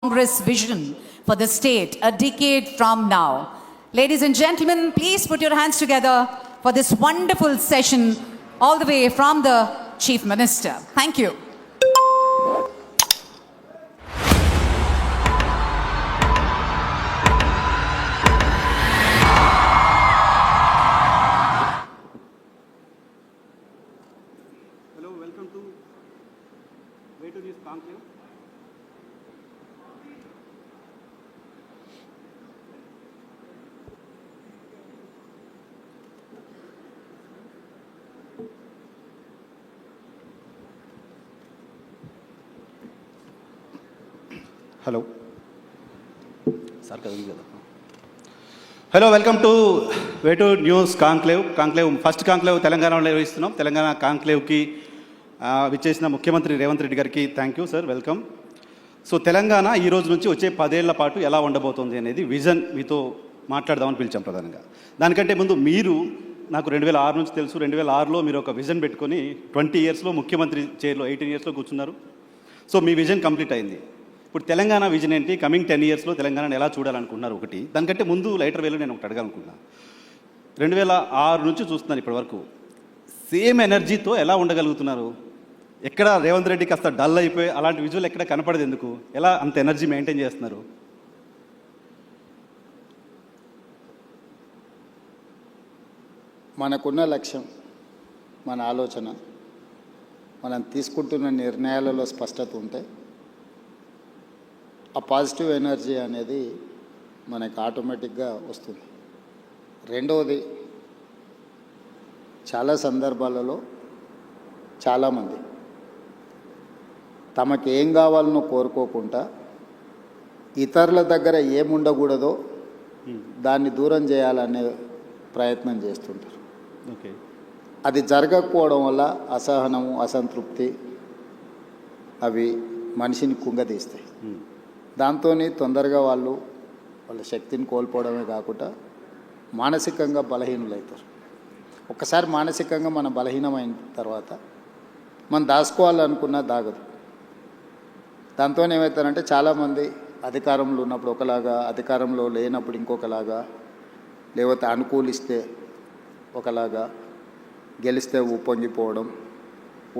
Congress vision for the state a decade from now. Ladies and gentlemen, please put your hands together for this wonderful session all the way from the Chief Minister. Thank you. Hello, welcome to Way to News Conclave. Hello sir కదా hello welcome to way to news conclave first conclave తెలంగాణలో నిర్వహిస్తున్నాం. తెలంగాణ కాంక్లేవ్కి విచ్చేసిన ముఖ్యమంత్రి రేవంత్ రెడ్డి గారికి thank you sir, welcome. So Telangana ఈ రోజు నుంచి వచ్చే 10 ఏళ్ల పాటు ఎలా ఉండబోతోంది అనేది విజన్ మీతో మాట్లాడదామని పిలిచాం ప్రధానంగా. దానికంటే ముందు మీరు నాకు 2006 నుంచి తెలుసు, 2006లో మీరు ఒక విజన్ పెట్టుకొని 20 ఇయర్స్లో ముఖ్యమంత్రి చైర్లో 18 ఇయర్స్లో కూర్చున్నారు. సో మీ విజన్ కంప్లీట్ అయింది. ఇప్పుడు తెలంగాణ విజన్ ఏంటి? కమింగ్ 10 ఇయర్స్లో తెలంగాణను ఎలా చూడాలనుకున్నారు ఒకటి. దానికంటే ముందు లైటర్ వేలో నేను ఒకటి అడగాలనుకున్నా. 2006 నుంచి చూస్తున్నాను ఇప్పటి వరకు సేమ్ ఎనర్జీతో ఎలా ఉండగలుగుతున్నారు? ఎక్కడ రేవంత్ రెడ్డి కాస్త డల్ అయిపోయి అలాంటి విజువల్ ఎక్కడ కనపడదు ఎందుకు? ఎలా అంత ఎనర్జీ మెయింటైన్ చేస్తున్నారు? మనకున్న లక్ష్యం, మన ఆలోచన, మనం తీసుకుంటున్న నిర్ణయాలలో స్పష్టత ఉంటే ఆ పాజిటివ్ ఎనర్జీ అనేది మనకు ఆటోమేటిక్గా వస్తుంది. రెండవది, చాలా సందర్భాలలో చాలామంది తమకు ఏం కావాలనో కోరుకోకుండా ఇతరుల దగ్గర ఏముండకూడదో దాన్ని దూరం చేయాలనే ప్రయత్నం చేస్తుంటారు. ఓకే, అది జరగకపోవడం వల్ల అసహనము, అసంతృప్తి అవి మనిషిని కుంగదీస్తాయి. దాంతో తొందరగా వాళ్ళ శక్తిని కోల్పోవడమే కాకుండా మానసికంగా బలహీనులవుతారు. ఒక్కసారి మానసికంగా మనం బలహీనమైన తర్వాత మనం దాచుకోవాలనుకున్నా దాగదు. దాంతో ఏమవుతారంటే చాలామంది అధికారంలో ఉన్నప్పుడు ఒకలాగా, అధికారంలో లేనప్పుడు ఇంకొకలాగా, లేకపోతే అనుకూలిస్తే ఒకలాగా, గెలిస్తే ఉప్పొంగిపోవడం,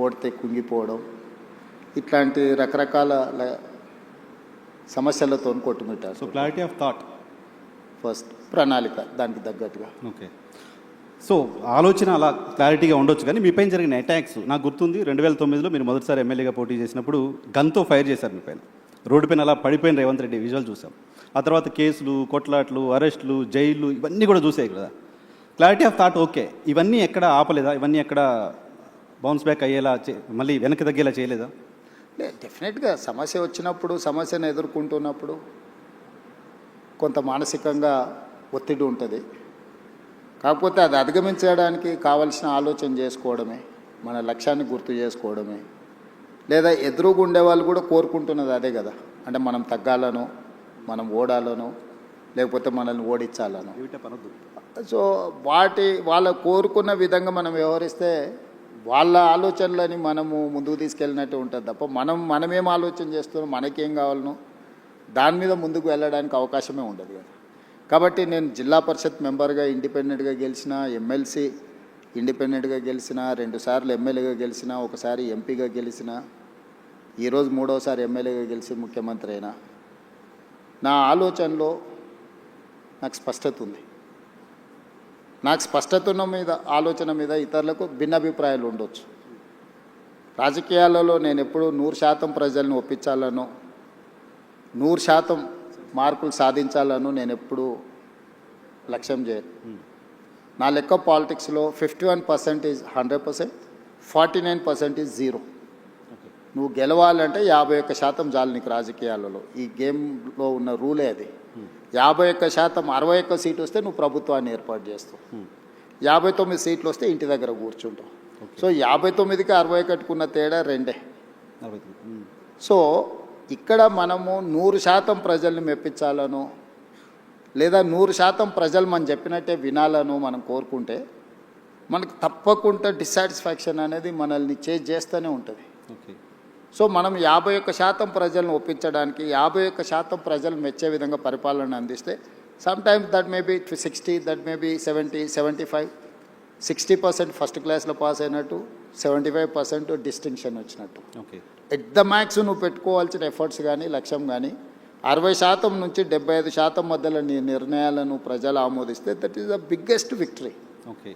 ఓడితే కుంగిపోవడం, ఇట్లాంటి రకరకాల సమస్యలతో కొట్టుమిట్టారు. So clarity of thought first, ప్రణాళిక దానికి తగ్గట్టుగా. ఓకే, సో ఆలోచన అలా క్లారిటీగా ఉండొచ్చు. కానీ మీపైన జరిగిన అటాక్స్ నాకు గుర్తుంది. 2009లో మీరు మొదటిసారి ఎమ్మెల్యేగా పోటీ చేసినప్పుడు గన్తో ఫైర్ చేశారు మీపైన. రోడ్డు పైన అలా పడిపోయిన రేవంత్ రెడ్డి విజువల్ చూసాం. ఆ తర్వాత కేసులు, కొట్లాట్లు, అరెస్టులు, జైళ్ళు ఇవన్నీ కూడా చూసాయి కదా. క్లారిటీ ఆఫ్ థాట్ ఓకే, ఇవన్నీ ఎక్కడ ఆపలేదా? ఇవన్నీ ఎక్కడ బౌన్స్ బ్యాక్ అయ్యేలా మళ్ళీ వెనక్కి తగ్గేలా చేయలేదా? డెఫినెట్గా సమస్య వచ్చినప్పుడు, సమస్యను ఎదుర్కొంటున్నప్పుడు కొంత మానసికంగా ఒత్తిడి ఉంటుంది. కాకపోతే అది అధిగమించడానికి కావలసిన ఆలోచన చేసుకోవడమే, మన లక్ష్యాన్ని గుర్తు చేసుకోవడమే. లేదా ఎదురుగా ఉండేవాళ్ళు కూడా కోరుకుంటున్నది అదే కదా. అంటే మనం తగ్గాలనో, మనం ఓడాలనో, లేకపోతే మనల్ని ఓడించాలనో. సో వాళ్ళ కోరుకున్న విధంగా మనం వ్యవహరిస్తే వాళ్ళ ఆలోచనలని మనము ముందుకు తీసుకెళ్ళినట్టు ఉంటుంది తప్ప మనమేం ఆలోచన చేస్తున్నాం, మనకేం కావాలనో దాని మీద ముందుకు వెళ్ళడానికి అవకాశమే ఉండదు కదా. కాబట్టి నేను జిల్లా పరిషత్ మెంబర్గా ఇండిపెండెంట్గా గెలిచిన, ఎమ్మెల్సీ ఇండిపెండెంట్గా గెలిచిన, 2 సార్లు ఎమ్మెల్యేగా గెలిచిన, ఒకసారి ఎంపీగా గెలిచిన, ఈరోజు 3వసారి ఎమ్మెల్యేగా గెలిచి ముఖ్యమంత్రి అయినా. నా ఆలోచనలో నాకు స్పష్టత ఉంది. నాకు స్పష్టత ఉన్న మీద, ఆలోచన మీద ఇతరులకు భిన్నాభిప్రాయాలు ఉండొచ్చు. రాజకీయాలలో నేను ఎప్పుడూ 100% ప్రజలను ఒప్పించాలనో, 100% మార్కులు సాధించాలను నేను ఎప్పుడూ లక్ష్యం చేయను. నా లెక్క పాలిటిక్స్లో 51% ఈజ్ 100%, 49% ఈజ్ 0. నువ్వు గెలవాలంటే 51% చాలు నీకు రాజకీయాలలో. ఈ గేమ్లో ఉన్న రూలే అది. 51%, 61 సీటు వస్తే నువ్వు ప్రభుత్వాన్ని ఏర్పాటు చేస్తావు. 59 సీట్లు వస్తే ఇంటి దగ్గర కూర్చుంటావు. సో 59కి 61కున్న తేడా 2. సో ఇక్కడ మనము 100% ప్రజల్ని మెప్పించాలను, లేదా 100% ప్రజలు మనం చెప్పినట్టే వినాలను మనం కోరుకుంటే మనకు తప్పకుండా డిస్సాటిస్ఫాక్షన్ అనేది మనల్ని చేస్తూనే ఉంటుంది. సో మనం 51% ప్రజలను ఒప్పించడానికి 51% ప్రజలు మెచ్చే విధంగా పరిపాలన అందిస్తే some times that may be 60, that may be 70, 75, 60% first క్లాస్లో పాస్ అయినట్టు, 75% డిస్టింక్షన్ వచ్చినట్టు. ఓకే. ఎట్ ద మ్యాక్స్ నువ్వు పెట్టుకోవాల్సిన ఎఫర్ట్స్ కానీ లక్ష్యం కానీ 60% నుంచి 75% మధ్యలో నీ నిర్ణయాలను ప్రజలు ఆమోదిస్తే that is the biggest victory. Okay.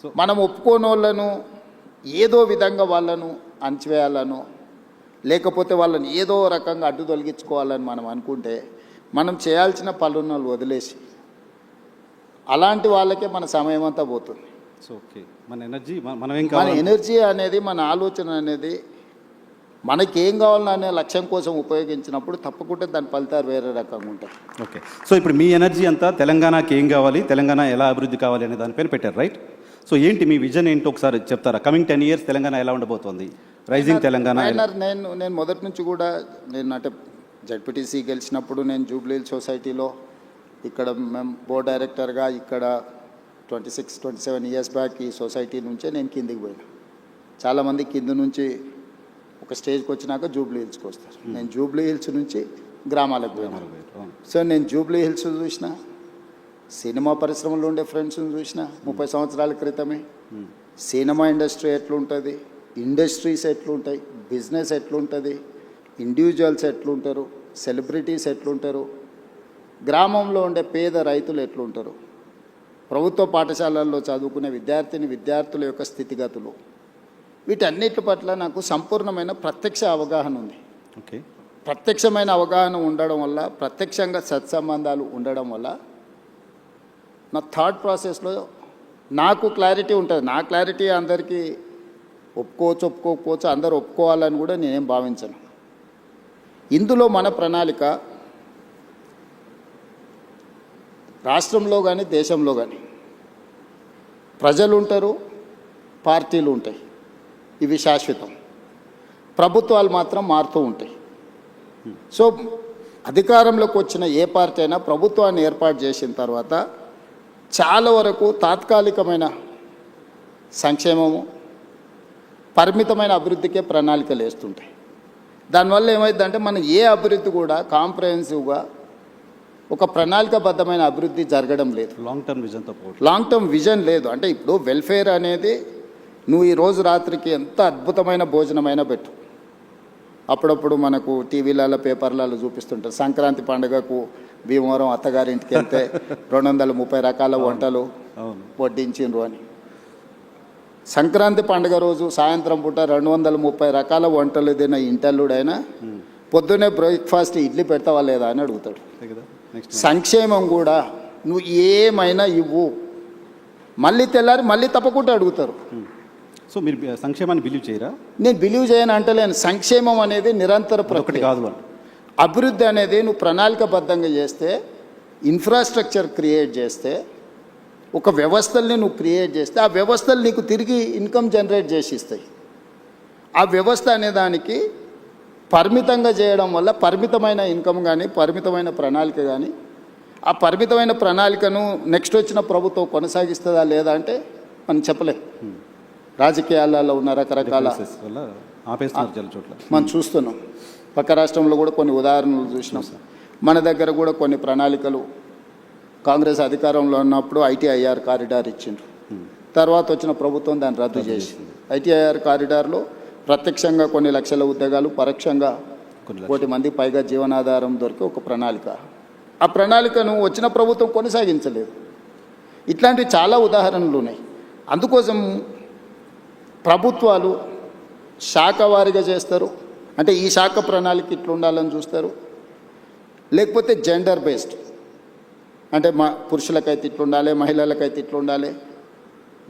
So మనం ఒప్పుకోని వాళ్ళను ఏదో విధంగా వాళ్ళను అణచివేయాలను, లేకపోతే వాళ్ళని ఏదో రకంగా అడ్డు తొలగించుకోవాలని మనం అనుకుంటే మనం చేయాల్సిన పనులను వదిలేసి అలాంటి వాళ్ళకే మన సమయం అంతా పోతుంది. సో ఓకే, మన ఎనర్జీ మనం ఏం మన కావాలి, ఎనర్జీ అనేది, మన ఆలోచన అనేది మనకేం కావాలనే లక్ష్యం కోసం ఉపయోగించినప్పుడు తప్పకుండా దాని ఫలితాలు వేరే రకంగా ఉంటాయి. ఓకే. సో ఇప్పుడు మీ ఎనర్జీ అంతా తెలంగాణకి ఏం కావాలి, తెలంగాణ ఎలా అభివృద్ధి కావాలి అనే దానిపైన పెట్టారు, రైట్? సో ఏంటి మీ విజన్ ఏంటో ఒకసారి చెప్తారా? కమింగ్ 10 years తెలంగాణ ఎలా ఉండబోతోంది, రైజింగ్ తెలంగాణ? నేను మొదటి నుంచి కూడా నేను అంటే జడ్పీటీసీ గెలిచినప్పుడు నేను జూబ్లీ హిల్స్ సొసైటీలో ఇక్కడ మేము బోర్డ్ డైరెక్టర్గా ఇక్కడ 26-27 years బ్యాక్ ఈ సొసైటీ నుంచే నేను కిందికి పోయినా. చాలామంది కింద నుంచి ఒక స్టేజ్కి వచ్చినాక జూబ్లీ హిల్స్కి వస్తారు. నేను జూబ్లీ హిల్స్ నుంచి గ్రామాలకు పోయినా. సో నేను జూబ్లీ హిల్స్ చూసిన, సినిమా పరిశ్రమలో ఉండే ఫ్రెండ్స్ని చూసిన 30 సంవత్సరాల క్రితమే. సినిమా ఇండస్ట్రీ ఎట్లుంటుంది, ఇండస్ట్రీస్ ఎట్లుంటాయి, బిజినెస్ ఎట్లుంటుంది, ఇండివిజువల్స్ ఎట్లుంటారు, సెలబ్రిటీస్ ఎట్లుంటారు, గ్రామంలో ఉండే పేద రైతులు ఎట్లుంటారు, ప్రభుత్వ పాఠశాలల్లో చదువుకునే విద్యార్థుల యొక్క స్థితిగతులు, వీటన్నిటి పట్ల నాకు సంపూర్ణమైన ప్రత్యక్ష అవగాహన ఉంది. ఓకే. ప్రత్యక్షమైన అవగాహన ఉండడం వల్ల, ప్రత్యక్షంగా సత్సంబంధాలు ఉండడం వల్ల నా థాట్ ప్రాసెస్లో నాకు క్లారిటీ ఉంటుంది. నా క్లారిటీ అందరికీ ఒప్పుకోకపోవచ్చు, అందరూ ఒప్పుకోవాలని కూడా నేనేం భావించను. ఇందులో మన ప్రణాళిక రాష్ట్రంలో కానీ దేశంలో కానీ ప్రజలు ఉంటారు, పార్టీలు ఉంటాయి, ఇవి శాశ్వతం. ప్రభుత్వాలు మాత్రం మారుతూ ఉంటాయి. సో అధికారంలోకి వచ్చిన ఏ పార్టీ అయినా ప్రభుత్వాన్ని ఏర్పాటు చేసిన తర్వాత చాలా వరకు తాత్కాలికమైన సంక్షేమము, పరిమితమైన అభివృద్ధికే ప్రణాళికలు వేస్తుంటాయి. దానివల్ల ఏమైందంటే మనం ఏ అభివృద్ధి కూడా కాంప్రహెన్సివ్గా ఒక ప్రణాళికాబద్ధమైన అభివృద్ధి జరగడం లేదు. లాంగ్ టర్మ్ విజన్ లేదు. అంటే ఇప్పుడు వెల్ఫేర్ అనేది నువ్వు ఈ రోజు రాత్రికి ఎంత అద్భుతమైన భోజనమైనా పెట్టు, అప్పుడప్పుడు మనకు టీవీలలో పేపర్లలో చూపిస్తుంటారు సంక్రాంతి పండుగకు భీమవరం అత్తగారింటికి వెళ్తే 230 రకాల వంటలు వడ్డించిండ్రు అని. సంక్రాంతి పండుగ రోజు సాయంత్రం పూట 230 రకాల వంటలు తిన్న ఇంటల్లుడైనా పొద్దున్నే బ్రేక్ఫాస్ట్ ఇడ్లీ పెడతావా లేదా అని అడుగుతాడు. సంక్షేమం కూడా నువ్వు ఏమైనా ఇవ్వు, మళ్ళీ తెల్లారి మళ్ళీ తప్పకుండా అడుగుతారు. సో మీరు సంక్షేమాన్ని బిలీవ్ చేయరా? నేను బిలీవ్ చేయను అంటలేను. సంక్షేమం అనేది నిరంతర ప్రక్రియ కాదు. అభివృద్ధి అనేది నువ్వు ప్రణాళికబద్ధంగా చేస్తే, ఇన్ఫ్రాస్ట్రక్చర్ క్రియేట్ చేస్తే, ఒక వ్యవస్థల్ని నువ్వు క్రియేట్ చేస్తే ఆ వ్యవస్థలు నీకు తిరిగి ఇన్కమ్ జనరేట్ చేసి ఇస్తాయి. ఆ వ్యవస్థ అనే దానికి పరిమితంగా చేయడం వల్ల పరిమితమైన ఇన్కమ్ కానీ, పరిమితమైన ప్రణాళిక కానీ, ఆ పరిమితమైన ప్రణాళికను నెక్స్ట్ వచ్చిన ప్రభుత్వం కొనసాగిస్తుందా లేదా అంటే మనం చెప్పలేం. రాజకీయాలలో ఉన్న రకరకాల మనం చూస్తున్నాం. పక్క రాష్ట్రంలో కూడా కొన్ని ఉదాహరణలు చూసినాం. మన దగ్గర కూడా కొన్ని ప్రణాళికలు కాంగ్రెస్ అధికారంలో ఉన్నప్పుడు ఐటీఐఆర్ కారిడార్ ఇచ్చిండ్రు. తర్వాత వచ్చిన ప్రభుత్వం దాన్ని రద్దు చేసింది. ఐటీఐఆర్ కారిడార్లో ప్రత్యక్షంగా కొన్ని లక్షల ఉద్యోగాలు, పరోక్షంగా 1 కోటి మంది పైగా జీవనాధారం దొరికి ఒక ప్రణాళిక. ఆ ప్రణాళికను వచ్చిన ప్రభుత్వం కొనసాగించలేదు. ఇట్లాంటివి చాలా ఉదాహరణలు ఉన్నాయి. అందుకోసం ప్రభుత్వాలు శాఖవారీగా చేస్తారు. అంటే ఈ శాఖ ప్రణాళిక ఇట్లా ఉండాలని చూస్తారు, లేకపోతే జెండర్ బేస్డ్, అంటే పురుషులకైతే ఇట్లా ఉండాలి, మహిళలకైతే ఇట్లా ఉండాలి,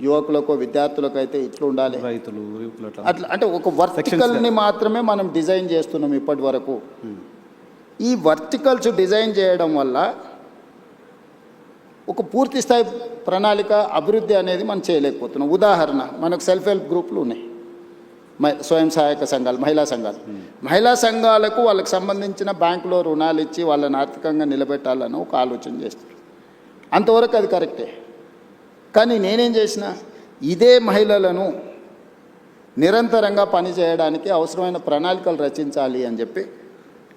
యువకులకు విద్యార్థులకైతే ఇట్లా ఉండాలి, రైతులు అట్లా. అంటే ఒక వర్టికల్ని మాత్రమే మనం డిజైన్ చేస్తున్నాం ఇప్పటి వరకు. ఈ వర్టికల్స్ డిజైన్ చేయడం వల్ల ఒక పూర్తి స్థాయి ప్రణాళిక అభివృద్ధి అనేది మనం చేయలేకపోతున్నాం. ఉదాహరణ, మనకు సెల్ఫ్ హెల్ప్ గ్రూపులు ఉన్నాయి, స్వయం సహాయక సంఘాలు, మహిళా సంఘాలకు వాళ్ళకి సంబంధించిన బ్యాంకులో రుణాలు ఇచ్చి వాళ్ళని ఆర్థికంగా నిలబెట్టాలని ఒక ఆలోచన చేస్తారు. అంతవరకు అది కరెక్టే. కానీ నేనేం చేసిన, ఇదే మహిళలను నిరంతరంగా పనిచేయడానికి అవసరమైన ప్రణాళికలు రచించాలి అని చెప్పి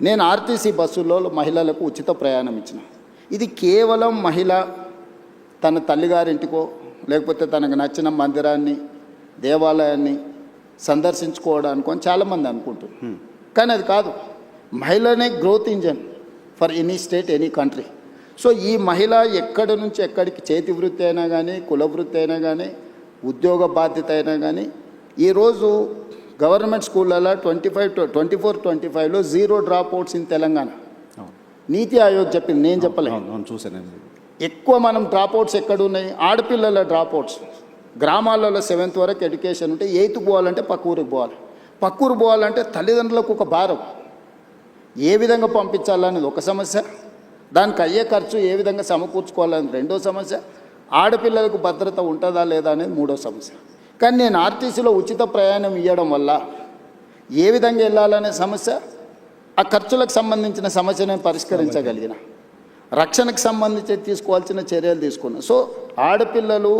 నేను ఆర్టీసీ బస్సుల్లో మహిళలకు ఉచిత ప్రయాణం ఇచ్చిన. ఇది కేవలం మహిళ తన తల్లిగారింటికో లేకపోతే తనకు నచ్చిన మందిరాన్ని దేవాలయాన్ని సందర్శించుకోవడానికో అని చాలామంది అనుకుంటున్నారు. కానీ అది కాదు. మహిళనే growth engine for any state, any country. So ఈ మహిళ ఎక్కడి నుంచి ఎక్కడికి చేతి వృత్తి అయినా కానీ, కుల వృత్తి అయినా కానీ, ఉద్యోగ బాధ్యత అయినా కానీ, ఈరోజు గవర్నమెంట్ స్కూళ్ళలో 24-25లో 0 డ్రాప్ అవుట్స్ ఇన్ తెలంగాణ. నీతి ఆయోగ్ చెప్పింది, నేను చెప్పలేదు. చూసాను. ఎక్కువ మనం డ్రాప్ అవుట్స్ ఎక్కడున్నాయి? ఆడపిల్లల డ్రాప్ అవుట్స్. గ్రామాలలో 7th వరకు ఎడ్యుకేషన్ ఉంటే 8th పోవాలంటే పక్క ఊరికి పోవాలి. పక్క ఊరు పోవాలంటే తల్లిదండ్రులకు ఒక భారం. ఏ విధంగా పంపించాలనేది ఒక సమస్య, దానికి అయ్యే ఖర్చు ఏ విధంగా సమకూర్చుకోవాలని రెండో సమస్య, ఆడపిల్లలకు భద్రత ఉంటుందా లేదా అనేది మూడో సమస్య. కానీ నేను ఆర్టీసీలో ఉచిత ప్రయాణం ఇవ్వడం వల్ల ఏ విధంగా వెళ్ళాలనే సమస్య, ఆ ఖర్చులకు సంబంధించిన సమస్య నేను పరిష్కరించగలిగిన, రక్షణకు సంబంధించి తీసుకోవాల్సిన చర్యలు తీసుకున్నాను. సో ఆడపిల్లలు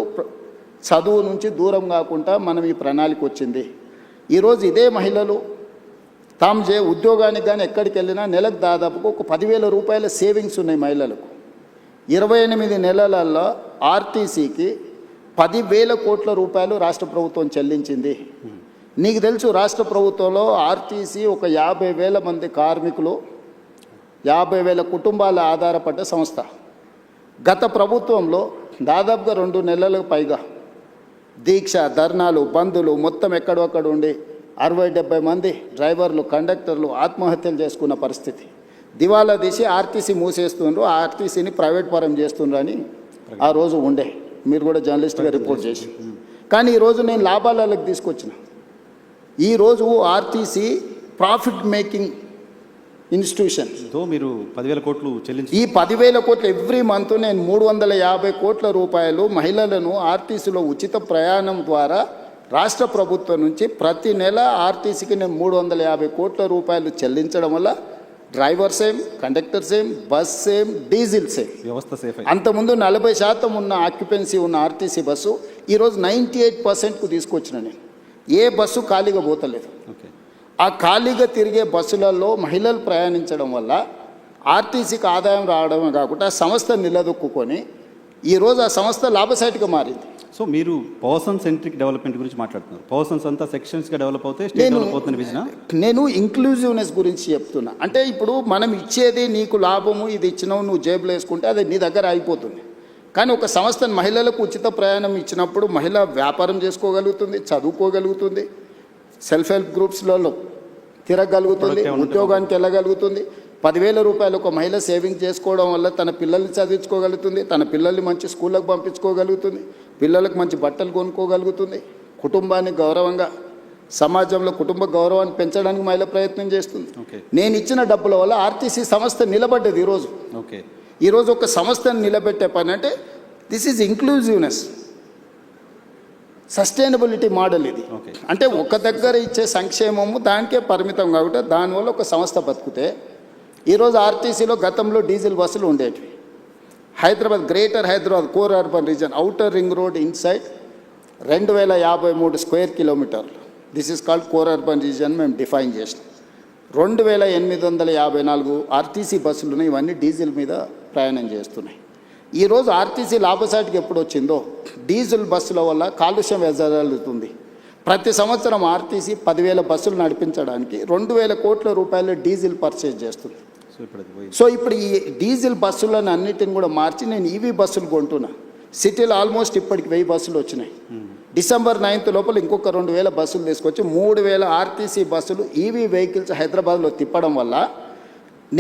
చదువు నుంచి దూరం కాకుండా మనం ఈ ప్రణాళిక వచ్చింది. ఈరోజు ఇదే మహిళలు తాము ఉద్యోగానికి కానీ ఎక్కడికి వెళ్ళినా నెలకు దాదాపుగా ఒక 10,000 రూపాయల సేవింగ్స్ ఉన్నాయి మహిళలకు. 28 నెలలలో ఆర్టీసీకి 10,000 కోట్ల రూపాయలు రాష్ట్ర ప్రభుత్వం చెల్లించింది. నీకు తెలుసు, రాష్ట్ర ప్రభుత్వంలో ఆర్టీసీ ఒక 50,000 మంది కార్మికులు, 50,000 కుటుంబాల ఆధారపడ్డ సంస్థ. గత ప్రభుత్వంలో దాదాపుగా 2 నెలలకు పైగా దీక్ష, ధర్నాలు, బంధులు మొత్తం ఎక్కడొక్కడ ఉండి 60-70 మంది డ్రైవర్లు, కండక్టర్లు ఆత్మహత్యలు చేసుకున్న పరిస్థితి. దివాలా తీసి ఆర్టీసీ మూసేస్తుండ్రు, ఆర్టీసీని ప్రైవేట్ పరం చేస్తుండ్రు అని ఆ రోజు ఉండే. మీరు కూడా జర్నలిస్ట్గా రిపోర్ట్ చేసి. కానీ ఈరోజు నేను లాభాలకు తీసుకొచ్చిన. ఈరోజు ఆర్టీసీ ప్రాఫిట్ మేకింగ్ ఇన్స్టిట్యూషన్. మీరు 10,000 కోట్లు చెల్లించి ఈ 10,000 కోట్లు ఎవ్రీ మంత్ నేను 350 కోట్ల రూపాయలు మహిళలను ఆర్టీసీలో ఉచిత ప్రయాణం ద్వారా రాష్ట్ర ప్రభుత్వం నుంచి ప్రతి నెల ఆర్టీసీకి నేను 350 కోట్ల రూపాయలు చెల్లించడం వల్ల driver same, conductor same, bus same, diesel same, వ్యవస్థ సేఫ్. అంతకుముందు 40% ఉన్న ఆక్యుపెన్సీ ఉన్న ఆర్టీసీ బస్సు ఈరోజు 98%కు తీసుకొచ్చిన నేను. ఏ బస్సు ఖాళీగా పోతలేదు. ఆ ఖాళీగా తిరిగే బస్సులలో మహిళలు ప్రయాణించడం వల్ల ఆర్టీసీకి ఆదాయం రావడమే కాకుండా సంస్థ నిలదొక్కుని ఈరోజు ఆ సంస్థ లాభసాటిగా మారింది. సో మీరు పర్సన్ సెంట్రిక్ డెవలప్మెంట్ గురించి మాట్లాడుతున్నారు. పర్సన్స్ అంతా సెక్షన్స్గా డెవలప్ అవుతే స్టేట్ డెవలప్ అవుతున్న విజన్. నేను ఇంక్లూజివ్నెస్ గురించి చెప్తున్నా. అంటే ఇప్పుడు మనం ఇచ్చేది నీకు లాభము, ఇది ఇచ్చినావు నువ్వు జేబులో వేసుకుంటే అది నీ దగ్గర అయిపోతుంది. కానీ ఒక సంస్థ మహిళలకు ఉచిత ప్రయాణం ఇచ్చినప్పుడు మహిళ వ్యాపారం చేసుకోగలుగుతుంది, చదువుకోగలుగుతుంది, సెల్ఫ్ హెల్ప్ గ్రూప్స్లలో తిరగలుగుతుంది, ఉద్యోగానికి వెళ్ళగలుగుతుంది. 10,000 రూపాయలు ఒక మహిళ సేవింగ్ చేసుకోవడం వల్ల తన పిల్లల్ని చదివించుకోగలుగుతుంది, తన పిల్లల్ని మంచి స్కూళ్ళకు పంపించుకోగలుగుతుంది, పిల్లలకు మంచి బట్టలు కొనుక్కోగలుగుతుంది, కుటుంబాన్ని గౌరవంగా సమాజంలో కుటుంబ గౌరవాన్ని పెంచడానికి మహిళ ప్రయత్నం చేస్తుంది. నేను ఇచ్చిన డబ్బుల వల్ల ఆర్టీసీ సంస్థ నిలబడ్డది. ఈరోజు ఒక సంస్థను నిలబెట్టే పని అంటే this is inclusiveness, sustainability model ఇది. అంటే ఒక దగ్గర ఇచ్చే సంక్షేమము దానికే పరిమితం కాబట్టి దానివల్ల ఒక సంస్థ బతుకుతే. ఈరోజు ఆర్టీసీలో గతంలో డీజిల్ బస్సులు ఉండేటివి. Hyderabad, greater Hyderabad core urban region, outer ring road inside 2,053 square కిలోమీటర్లు. This is called core urban region మేము డిఫైన్ చేసినాం. 2,854 ఆర్టీసీ బస్సులు ఉన్నాయి. ఇవన్నీ డీజిల్ మీద ప్రయాణం చేస్తున్నాయి. ఈరోజు ఆర్టీసీ లాభసాటికి ఎప్పుడు వచ్చిందో డీజిల్ బస్సుల వల్ల కాలుష్యం వెదజల్లుతుంది. ప్రతి సంవత్సరం ఆర్టీసీ 10,000 బస్సులు నడిపించడానికి 2,000 కోట్ల రూపాయలు డీజిల్ పర్చేజ్ చేస్తుంది. సో ఇప్పుడు ఈ డీజిల్ బస్సులను అన్నిటిని కూడా మార్చి నేను ఈవీ బస్సులు కొంటున్నా. సిటీలో ఆల్మోస్ట్ ఇప్పటికి 1000 బస్సులు వచ్చినాయి. December 9th లోపల ఇంకొక 2,000 బస్సులు తీసుకొచ్చి 3,000 ఆర్టీసీ బస్సులు ఈవీ వెహికల్స్ హైదరాబాద్లో తిప్పడం వల్ల,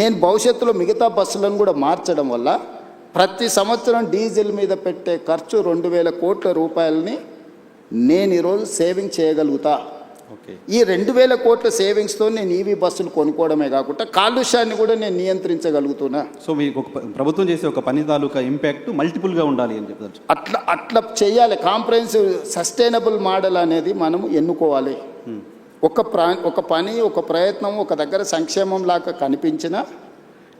నేను భవిష్యత్తులో మిగతా బస్సులను కూడా మార్చడం వల్ల ప్రతి సంవత్సరం డీజిల్ మీద పెట్టే ఖర్చు 2,000 కోట్ల రూపాయలని నేను ఈరోజు సేవింగ్ చేయగలుగుతా. ఈ 2,000 కోట్ల సేవింగ్స్తో నేను ఈవీ బస్సులు కొనుక్కోవడమే కాకుండా కాలుష్యాన్ని కూడా నేను నియంత్రించగలుగుతున్నా. సో మీకు ఒక ప్రభుత్వం చేసే ఒక పని తాలూకా ఇంపాక్ట్ మల్టిపుల్గా ఉండాలి అని చెప్తారు. అట్లా చేయాలి. కాంప్రహెన్సివ్ సస్టైనబుల్ మోడల్ అనేది మనం ఎన్నుకోవాలి. ఒక పని, ఒక ప్రయత్నం ఒక దగ్గర సంక్షేమం లాగా కనిపించినా,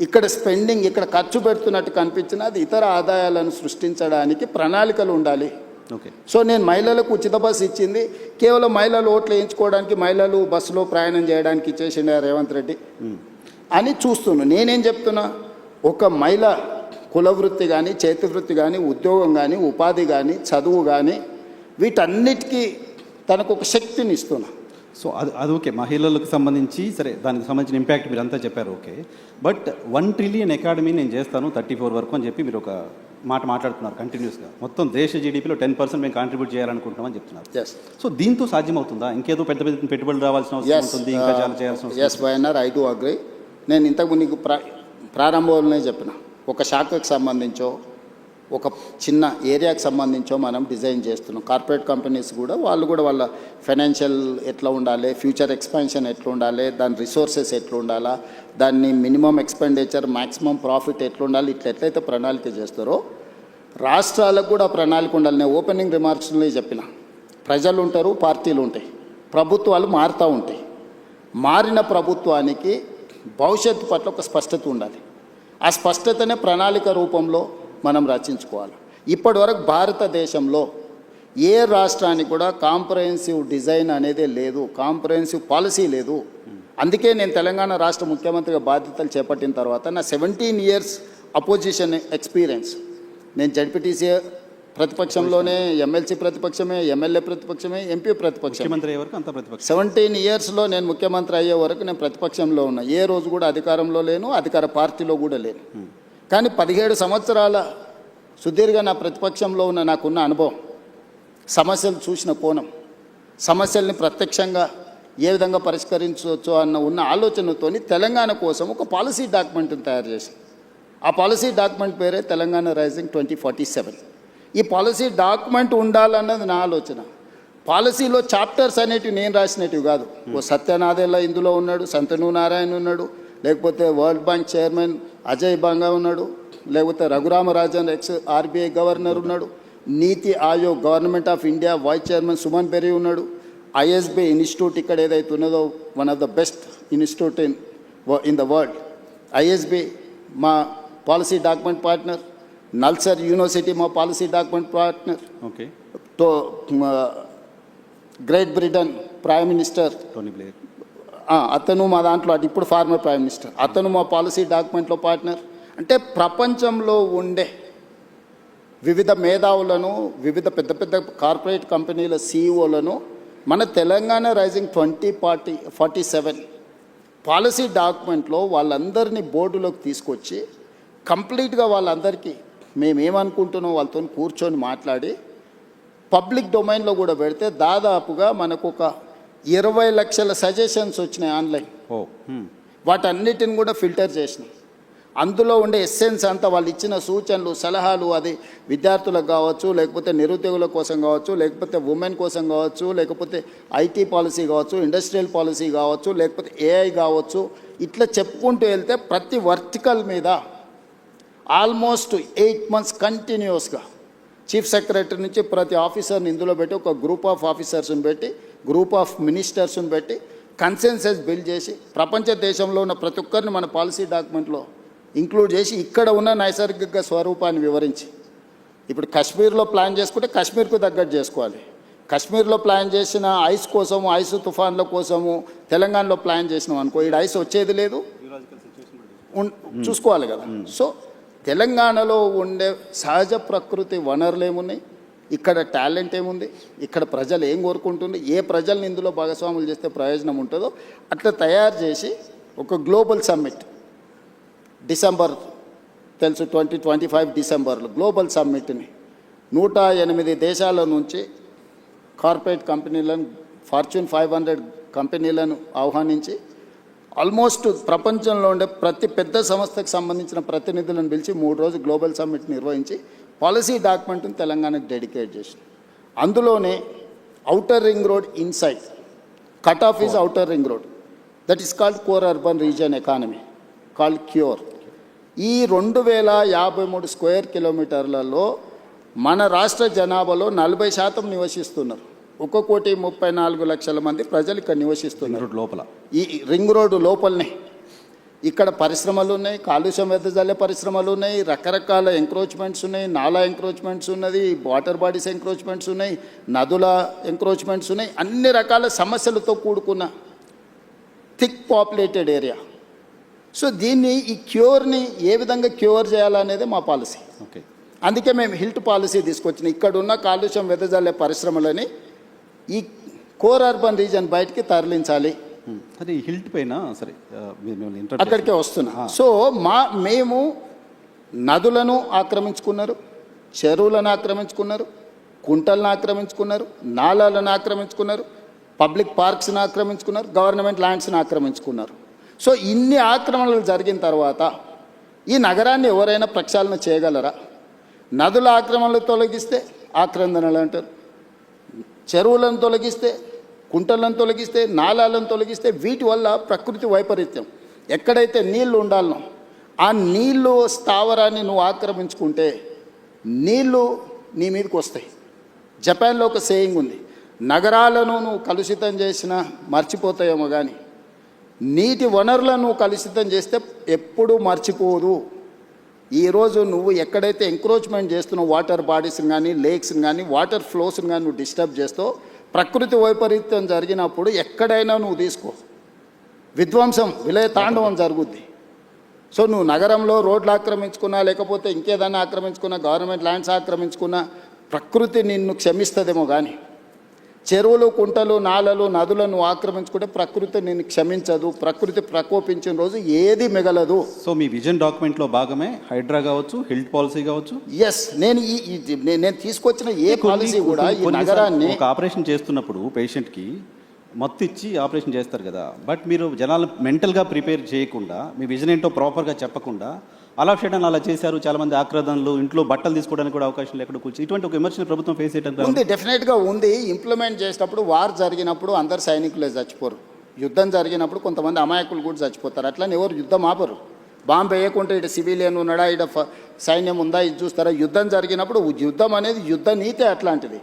ఇక్కడ స్పెండింగ్, ఇక్కడ ఖర్చు పెడుతున్నట్టు కనిపించినా, అది ఇతర ఆదాయాలను సృష్టించడానికి ప్రణాళికలు ఉండాలి. ఓకే. సో నేను మహిళలకు ఉచిత బస్సు ఇచ్చింది కేవలం మహిళలు ఓట్లు వేయించుకోవడానికి, మహిళలు బస్సులో ప్రయాణం చేయడానికి ఇచ్చేసిండే రేవంత్ రెడ్డి అని చూస్తున్నాను. నేనేం చెప్తున్నా, ఒక మహిళ కుల వృత్తి కానీ, చేతి వృత్తి కానీ, ఉద్యోగం కానీ, ఉపాధి కానీ, చదువు కానీ, వీటన్నిటికీ తనకు ఒక శక్తిని ఇస్తున్నా. సో అది ఓకే, మహిళలకు సంబంధించి సరే, దానికి సంబంధించిన ఇంపాక్ట్ మీరు అంతా చెప్పారు, ఓకే. బట్ 1 ట్రిలియన్ ఎకాడమీ నేను చేస్తాను 34 వరకు అని చెప్పి మీరు ఒక మాట మాట్లాడుతున్నారు కంటిన్యూస్గా. మొత్తం దేశ జీడీపీలో 10% మేము కాంట్రిబ్యూట్ చేయాలనుకుంటున్నామని చెప్తున్నారు. సో దీంతో సాధ్యమవుతుందా? ఇంకేదో పెద్ద పెద్ద పెట్టుబడులు రావాల్సిన అవసరం ఉంటుంది, ఇంకా చాలా చేయాల్సిన అవసరం. Yes YNR, I do agree. నేను ఇంతకు నీకు ప్రారంభంలోనే చెప్పిన, ఒక శాఖకు సంబంధించో ఒక చిన్న ఏరియాకి సంబంధించో మనం డిజైన్ చేస్తున్నాం. కార్పొరేట్ కంపెనీస్ కూడా వాళ్ళు కూడా వాళ్ళ ఫైనాన్షియల్ ఎట్లా ఉండాలి, ఫ్యూచర్ ఎక్స్పాన్షన్ ఎట్లా ఉండాలి, దాని రిసోర్సెస్ ఎట్లా ఉండాలా, దాన్ని మినిమం ఎక్స్పెండిచర్ మ్యాక్సిమం ప్రాఫిట్ ఎట్లా ఉండాలి, ఇట్లా ఎట్లయితే ప్రణాళిక చేస్తారో రాష్ట్రాలకు కూడా ప్రణాళిక ఉండాలి. నేను ఓపెనింగ్ రిమార్క్స్లో చెప్పిన, ప్రజలు ఉంటారు, పార్టీలు ఉంటాయి, ప్రభుత్వాలు మారుతూ ఉంటాయి. మారిన ప్రభుత్వానికి భవిష్యత్తు పట్ల ఒక స్పష్టత ఉండాలి. ఆ స్పష్టతనే ప్రణాళిక రూపంలో మనం రచించుకోవాలి. ఇప్పటివరకు భారతదేశంలో ఏ రాష్ట్రానికి కూడా కాంప్రహెన్సివ్ డిజైన్ అనేది లేదు, కాంప్రహెన్సివ్ పాలసీ లేదు. అందుకే నేను తెలంగాణ రాష్ట్ర ముఖ్యమంత్రిగా బాధ్యతలు చేపట్టిన తర్వాత నా 17 ఇయర్స్ అపోజిషన్ ఎక్స్పీరియన్స్, నేను జడ్పీటీసీ ప్రతిపక్షంలోనే, ఎమ్మెల్సీ ప్రతిపక్షమే, ఎమ్మెల్యే ప్రతిపక్షమే, ఎంపీ ప్రతిపక్షం. 17 ఇయర్స్లో నేను ముఖ్యమంత్రి అయ్యే వరకు నేను ప్రతిపక్షంలో ఉన్నా. ఏ రోజు కూడా అధికారంలో లేను, అధికార పార్టీలో కూడా లేను. కానీ 17 సంవత్సరాల సుదీర్ఘ నా ప్రతిపక్షంలో ఉన్న నాకున్న అనుభవం, సమస్యలు చూసిన కోణం, సమస్యల్ని ప్రత్యక్షంగా ఏ విధంగా పరిష్కరించవచ్చు అన్న ఉన్న ఆలోచనతో తెలంగాణ కోసం ఒక పాలసీ డాక్యుమెంట్ని తయారు చేసి, ఆ పాలసీ డాక్యుమెంట్ పేరే తెలంగాణ రైజింగ్ 2047. ఈ పాలసీ డాక్యుమెంట్ ఉండాలన్నది నా ఆలోచన. పాలసీలో చాప్టర్స్ అనేటివి నేను రాసినవి కాదు. ఓ సత్యనాథేలా ఇందులో ఉన్నాడు, సంతను నారాయణ ఉన్నాడు, లేకపోతే world bank chairman Ajay Banga ఉన్నాడు, లేకపోతే రఘురామరాజన్ ఎక్స్ ఆర్బీఐ గవర్నర్ ఉన్నాడు, NITI Aayog government of India vice chairman Suman Bery ఉన్నాడు, ఐఎస్బీ ఇన్స్టిట్యూట్ ఇక్కడ ఏదైతే ఉన్నదో one of the best institute in the world, ISB మా policy document partner, NALSAR university మా పాలసీ డాక్యుమెంట్ పార్ట్నర్, ఓకే. తో great Britain prime minister Tony Blair అతను మా దాంట్లో, అది ఇప్పుడు ఫార్మర్ ప్రైమ్ మినిస్టర్, అతను మా పాలసీ డాక్యుమెంట్లో పార్ట్నర్. అంటే ప్రపంచంలో ఉండే వివిధ మేధావులను, వివిధ పెద్ద పెద్ద కార్పొరేట్ కంపెనీల సీఈఓలను మన తెలంగాణ రైజింగ్ 2047 పాలసీ డాక్యుమెంట్లో వాళ్ళందరినీ బోర్డులోకి తీసుకొచ్చి కంప్లీట్గా వాళ్ళందరికీ మేమేమనుకుంటున్నాం వాళ్ళతో కూర్చొని మాట్లాడి పబ్లిక్ డొమైన్లో కూడా పెడితే దాదాపుగా మనకు ఒక 20 లక్షల సజెషన్స్ వచ్చినాయి ఆన్లైన్. వాటన్నిటిని కూడా ఫిల్టర్ చేసినాం. అందులో ఉండే ఎస్సెన్స్ అంతా వాళ్ళు ఇచ్చిన సూచనలు, సలహాలు, అది విద్యార్థులకు కావచ్చు, లేకపోతే నిరుద్యోగుల కోసం కావచ్చు, లేకపోతే ఉమెన్ కోసం కావచ్చు, లేకపోతే ఐటీ పాలసీ కావచ్చు, ఇండస్ట్రియల్ పాలసీ కావచ్చు, లేకపోతే ఏఐ కావచ్చు, ఇట్లా చెప్పుకుంటూ వెళ్తే ప్రతి వర్టికల్ మీద ఆల్మోస్ట్ 8 months కంటిన్యూస్గా చీఫ్ సెక్రటరీ నుంచి ప్రతి ఆఫీసర్ని ఇందులో పెట్టి, ఒక గ్రూప్ ఆఫ్ ఆఫీసర్స్ని పెట్టి, గ్రూప్ ఆఫ్ మినిస్టర్స్ని పెట్టి కన్సెన్సస్ బిల్డ్ చేసి ప్రపంచ దేశంలో ఉన్న ప్రతి ఒక్కరిని మన పాలసీ డాక్యుమెంట్లో ఇంక్లూడ్ చేసి ఇక్కడ ఉన్న నైసర్గిక స్వరూపాన్ని వివరించి, ఇప్పుడు కాశ్మీర్లో ప్లాన్ చేసుకుంటే కాశ్మీర్కు తగ్గట్టు చేసుకోవాలి. కాశ్మీర్లో ప్లాన్ చేసిన ఐస్ కోసము, ఐస్ తుఫాన్ల కోసము తెలంగాణలో ప్లాన్ చేసినాం అనుకో, ఇక్కడ ఐస్ వచ్చేది లేదు, చూసుకోవాలి కదా. సో తెలంగాణలో ఉండే సహజ ప్రకృతి వనరులు ఏమున్నాయి, ఇక్కడ టాలెంట్ ఏముంది, ఇక్కడ ప్రజలు ఏం కోరుకుంటుంది, ఏ ప్రజల్ని ఇందులో భాగస్వాములు చేస్తే ప్రయోజనం ఉంటుందో అట్లా తయారు చేసి ఒక గ్లోబల్ సమ్మిట్ డిసెంబర్, తెలుసు 2025 డిసెంబర్లో గ్లోబల్ సమ్మిట్ని 108 దేశాల నుంచి కార్పొరేట్ కంపెనీలను, ఫార్చ్యూన్ 500 కంపెనీలను ఆహ్వానించి ఆల్మోస్ట్ ప్రపంచంలో ఉండే ప్రతి పెద్ద సంస్థకు సంబంధించిన ప్రతినిధులను పిలిచి 3 రోజులు గ్లోబల్ సమ్మిట్ నిర్వహించి పాలసీ డాక్యుమెంట్ని తెలంగాణకు డెడికేట్ చేసి, అందులోనే outer ring road inside, cut off is outer ring road, that is called core urban region economy called cure. ఈ 2053 స్క్వేర్ కిలోమీటర్లలో మన రాష్ట్ర జనాభాలో 40% నివసిస్తున్నారు. 1,34,00,000 మంది ప్రజలు ఇక్కడ నివసిస్తున్నారు లోపల, ఈ రింగ్ రోడ్డు లోపలనే. ఇక్కడ పరిశ్రమలు ఉన్నాయి, కాలుష్యం వెదజల్లే పరిశ్రమలు ఉన్నాయి, రకరకాల ఎంక్రోచ్మెంట్స్ ఉన్నాయి, నాలా ఎంక్రోచ్మెంట్స్ ఉన్నది, వాటర్ బాడీస్ ఎంక్రోచ్మెంట్స్ ఉన్నాయి, నదుల ఎంక్రోచ్మెంట్స్ ఉన్నాయి, అన్ని రకాల సమస్యలతో కూడుకున్న థిక్ పాపులేటెడ్ ఏరియా. సో దీన్ని ఈ క్యూర్ని ఏ విధంగా క్యూర్ చేయాలనేది మా పాలసీ. ఓకే, అందుకే మేము హిల్ట్ పాలసీ తీసుకొచ్చినాం. ఇక్కడ ఉన్న కాలుష్యం వెదజల్లే పరిశ్రమలని ఈ కోర్ అర్బన్ రీజన్ బయటికి తరలించాలి. సరే ఈ హిల్ట్ పైన సరే అక్కడికే వస్తున్నా. సో మేము నదులను ఆక్రమించుకున్నారు, చెరువులను ఆక్రమించుకున్నారు, కుంటలను ఆక్రమించుకున్నారు, నాలాలను ఆక్రమించుకున్నారు, పబ్లిక్ పార్క్స్ని ఆక్రమించుకున్నారు, గవర్నమెంట్ ల్యాండ్స్ని ఆక్రమించుకున్నారు. సో ఇన్ని ఆక్రమణలు జరిగిన తర్వాత ఈ నగరాన్ని ఎవరైనా ప్రక్షాళన చేయగలరా? నదుల ఆక్రమణలు తొలగిస్తే ఆక్రందనలు అంటారు, చెరువులను తొలగిస్తే, కుంటలను తొలగిస్తే, నాలాలను తొలగిస్తే, వీటి వల్ల ప్రకృతి వైపరీత్యం. ఎక్కడైతే నీళ్లు ఉండాలనో ఆ నీళ్ళు స్థావరాన్ని నువ్వు ఆక్రమించుకుంటే నీళ్ళు నీ మీదకి వస్తాయి. జపాన్లో ఒక సేయింగ్ ఉంది, నగరాలను నువ్వు కలుషితం చేసినా మర్చిపోతాయేమో కానీ నీటి వనరులను నువ్వు కలుషితం చేస్తే ఎప్పుడూ మర్చిపోదు. ఈరోజు నువ్వు ఎక్కడైతే ఎంక్రోచ్మెంట్ చేస్తున్నావు, వాటర్ బాడీస్ని కానీ, లేక్స్ని కానీ, వాటర్ ఫ్లోస్ని కానీ నువ్వు డిస్టర్బ్ చేస్తావు, ప్రకృతి వైపరీత్యం జరిగినప్పుడు ఎక్కడైనా నువ్వు తీసుకో, విధ్వంసం, విలయ తాండవం జరుగుద్ది. సో నువ్వు నగరంలో రోడ్లు ఆక్రమించుకున్నా, లేకపోతే ఇంకేదైనా ఆక్రమించుకున్నా, గవర్నమెంట్ ల్యాండ్స్ ఆక్రమించుకున్నా ప్రకృతి నిన్ను క్షమిస్తుందేమో కానీ చెరువులు, కుంటలు, నాలలు, నదులను ఆక్రమించుకుంటే ప్రకృతి నిన్ను క్షమించదు. ప్రకృతి ప్రకోపించిన రోజు ఏది మిగలదు. సో మీ విజన్ డాక్యుమెంట్లో భాగమే హైడ్రా కావచ్చు, హిల్ట్ పాలసీ కావచ్చు. ఎస్, నేను తీసుకొచ్చిన ఏ పాలసీ కూడా ఈ నగరాన్ని ఒక ఆపరేషన్ చేస్తున్నప్పుడు పేషెంట్కి మత్తు ఇచ్చి ఆపరేషన్ చేస్తారు కదా, బట్ మీరు జనాలు మెంటల్గా ప్రిపేర్ చేయకుండా, మీ విజన్ ఏంటో ప్రాపర్గా చెప్పకుండా అలా చేయడం అలా చేశారు. చాలా మంది ఆక్రదనలు, ఇంట్లో బట్టలు తీసుకోవడానికి కూడా అవకాశం లేకుండా కూర్చొని ఇటువంటి ఒక విమర్శను ప్రభుత్వం ఫేస్ చేయడం ఉంది. డెఫినెట్గా ఉంది. ఇంప్లిమెంట్ చేసేటప్పుడు వార్ జరిగినప్పుడు అందరు సైనికులే చచ్చిపోరు, యుద్ధం జరిగినప్పుడు కొంతమంది అమాయకులు కూడా చచ్చిపోతారు. అట్లని ఎవరు యుద్ధం ఆపరు. బాంబు వేయకుంటే ఇటు సివిలియన్ ఉన్నాడా, ఇటు సైన్యం ఉందా, ఇది చూస్తారా? యుద్ధం జరిగినప్పుడు యుద్ధం అనేది యుద్ధ నీతే అట్లాంటిది.